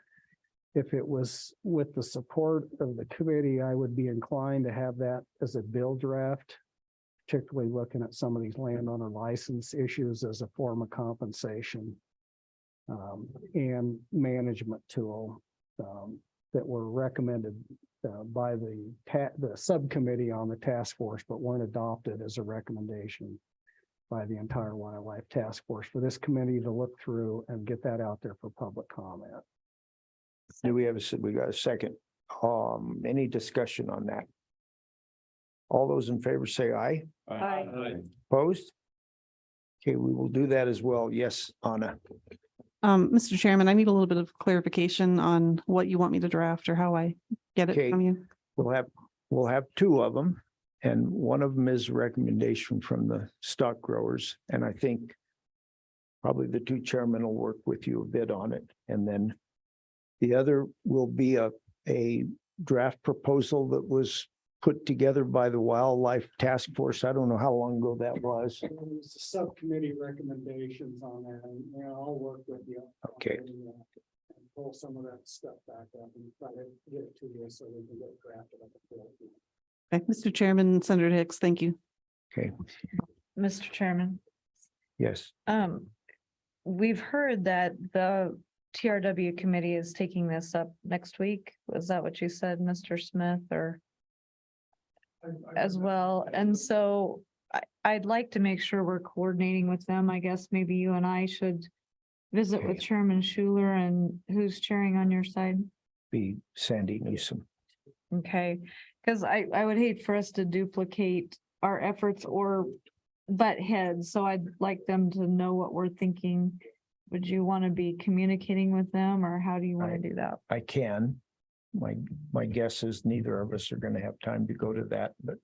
if it was with the support of the committee, I would be inclined to have that as a bill draft, particularly looking at some of these landowner license issues as a form of compensation and management tool that were recommended by the subcommittee on the task force, but weren't adopted as a recommendation by the entire wildlife task force for this committee to look through and get that out there for public comment. Do we have we got a second? Any discussion on that? All those in favor say aye. Aye. Opposed? Okay, we will do that as well. Yes, Anna. Mr. Chairman, I need a little bit of clarification on what you want me to draft or how I get it Okay. from you. We'll have two of them. And one of them is a recommendation from the stock growers. And I think probably the two chairmen will work with you a bit on it. And then the other will be a draft proposal that was put together by the Wildlife Task Force. I don't know how long ago that was. It was the subcommittee recommendations on that, and I'll work with you. Okay. And pull some of that stuff back up and try to get it to you so we can get drafted up. Okay, Mr. Chairman, Senator Hicks, thank you. Okay, Mr. Chairman, yes. we've heard that the TRW committee is taking this up next week. Was that what you said, Mr. Smith, or as well? And so I'd like to make sure we're coordinating with them. I guess maybe you and I should visit with Chairman Schuler, and who's chairing on your side? Be Sandy Newsom. Okay, because I would hate for us to duplicate our efforts or butt heads, so I'd like them to know what we're thinking. Would you want to be communicating with them, or how do you want to do that? I can. My guess is neither of us are going to have time to go to that, but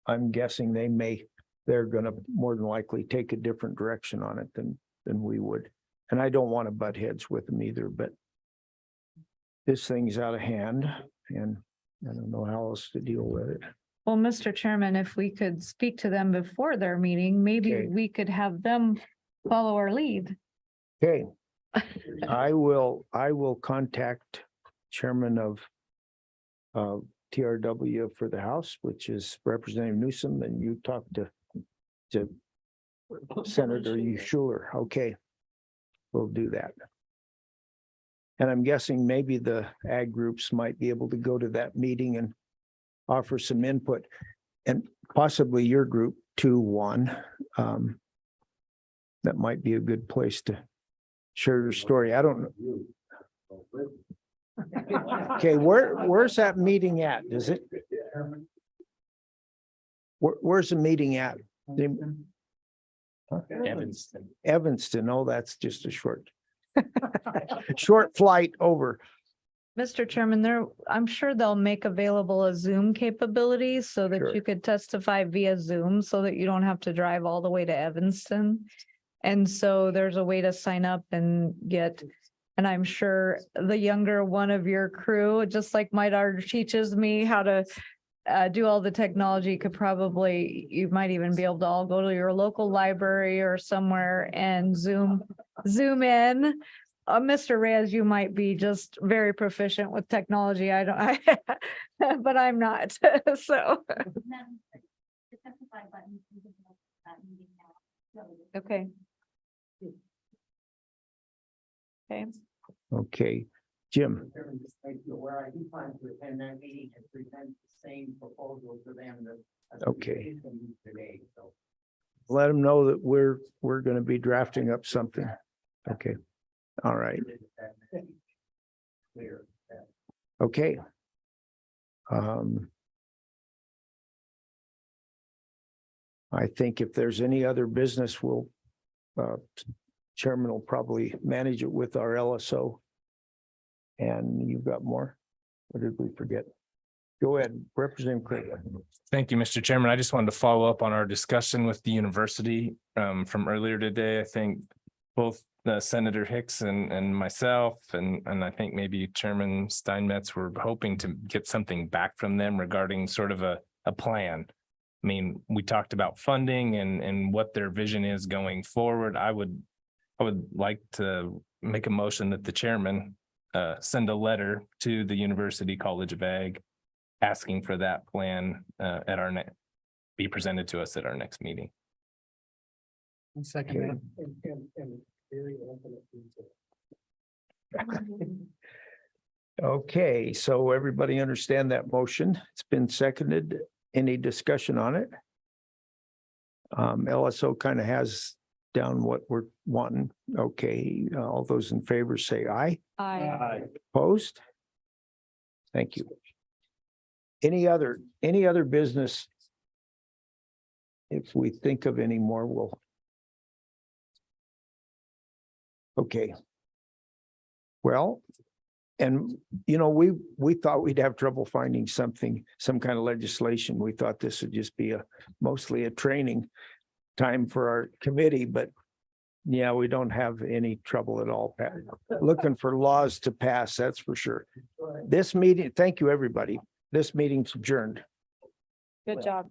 I'm guessing they're going to more than likely take a different direction on it than we would. And I don't want to butt heads with them either, but this thing's out of hand and I don't know how else to deal with it. Well, Mr. Chairman, if we could speak to them before their meeting, maybe Okay. we could have them follow our lead. Okay. I will contact Chairman of TRW for the House, which is Representative Newsom, and you talk to Senator Schuler. Okay. We'll do that. And I'm guessing maybe the ag groups might be able to go to that meeting and offer some input, and possibly your group too, Juan. That might be a good place to share your story. I don't know. Okay, where's that meeting at? Is it? Where's the meeting at? Evanston. Evanston. Oh, that's just a short flight over. Mr. Chairman, I'm sure they'll make available a Zoom capability so that Sure. you could testify via Zoom so that you don't have to drive all the way to Evanston. And so there's a way to sign up and get, and I'm sure the younger one of your crew, just like my daughter teaches me how to do all the technology, you might even be able to all go to your local library or somewhere and zoom in. Mr. Reyes, you might be just very proficient with technology. But I'm not, so. Okay. Okay. Okay, Jim. Where I do plan to attend that meeting and present the same proposal to them that. Okay. Today, so. Let them know that we're going to be drafting up something. Okay. All right. Okay. I think if there's any other business, Chairman will probably manage it with our LSO. And you've got more? What did we forget? Go ahead, Representative Craig. Thank you, Mr. Chairman. I just wanted to follow up on our discussion with the university from earlier today. I think both Senator Hicks and myself, and I think maybe Chairman Steinmetz were hoping to get something back from them regarding sort of a plan. I mean, we talked about funding and what their vision is going forward. I would like to make a motion that the chairman send a letter to the University College of Ag asking for that plan at our be presented to us at our next meeting. Second. Okay, so everybody understand that motion? It's been seconded. Any discussion on it? LSO kind of has down what we're wanting. Okay, all those in favor say aye. Aye. Opposed? Thank you. Any other business? If we think of any more, we'll. Okay. Well, and we thought we'd have trouble finding some kind of legislation. We thought this would just be mostly a training time for our committee, but yeah, we don't have any trouble at all looking for laws to pass, that's for sure. This meeting, thank you, everybody. This meeting's adjourned. Good job.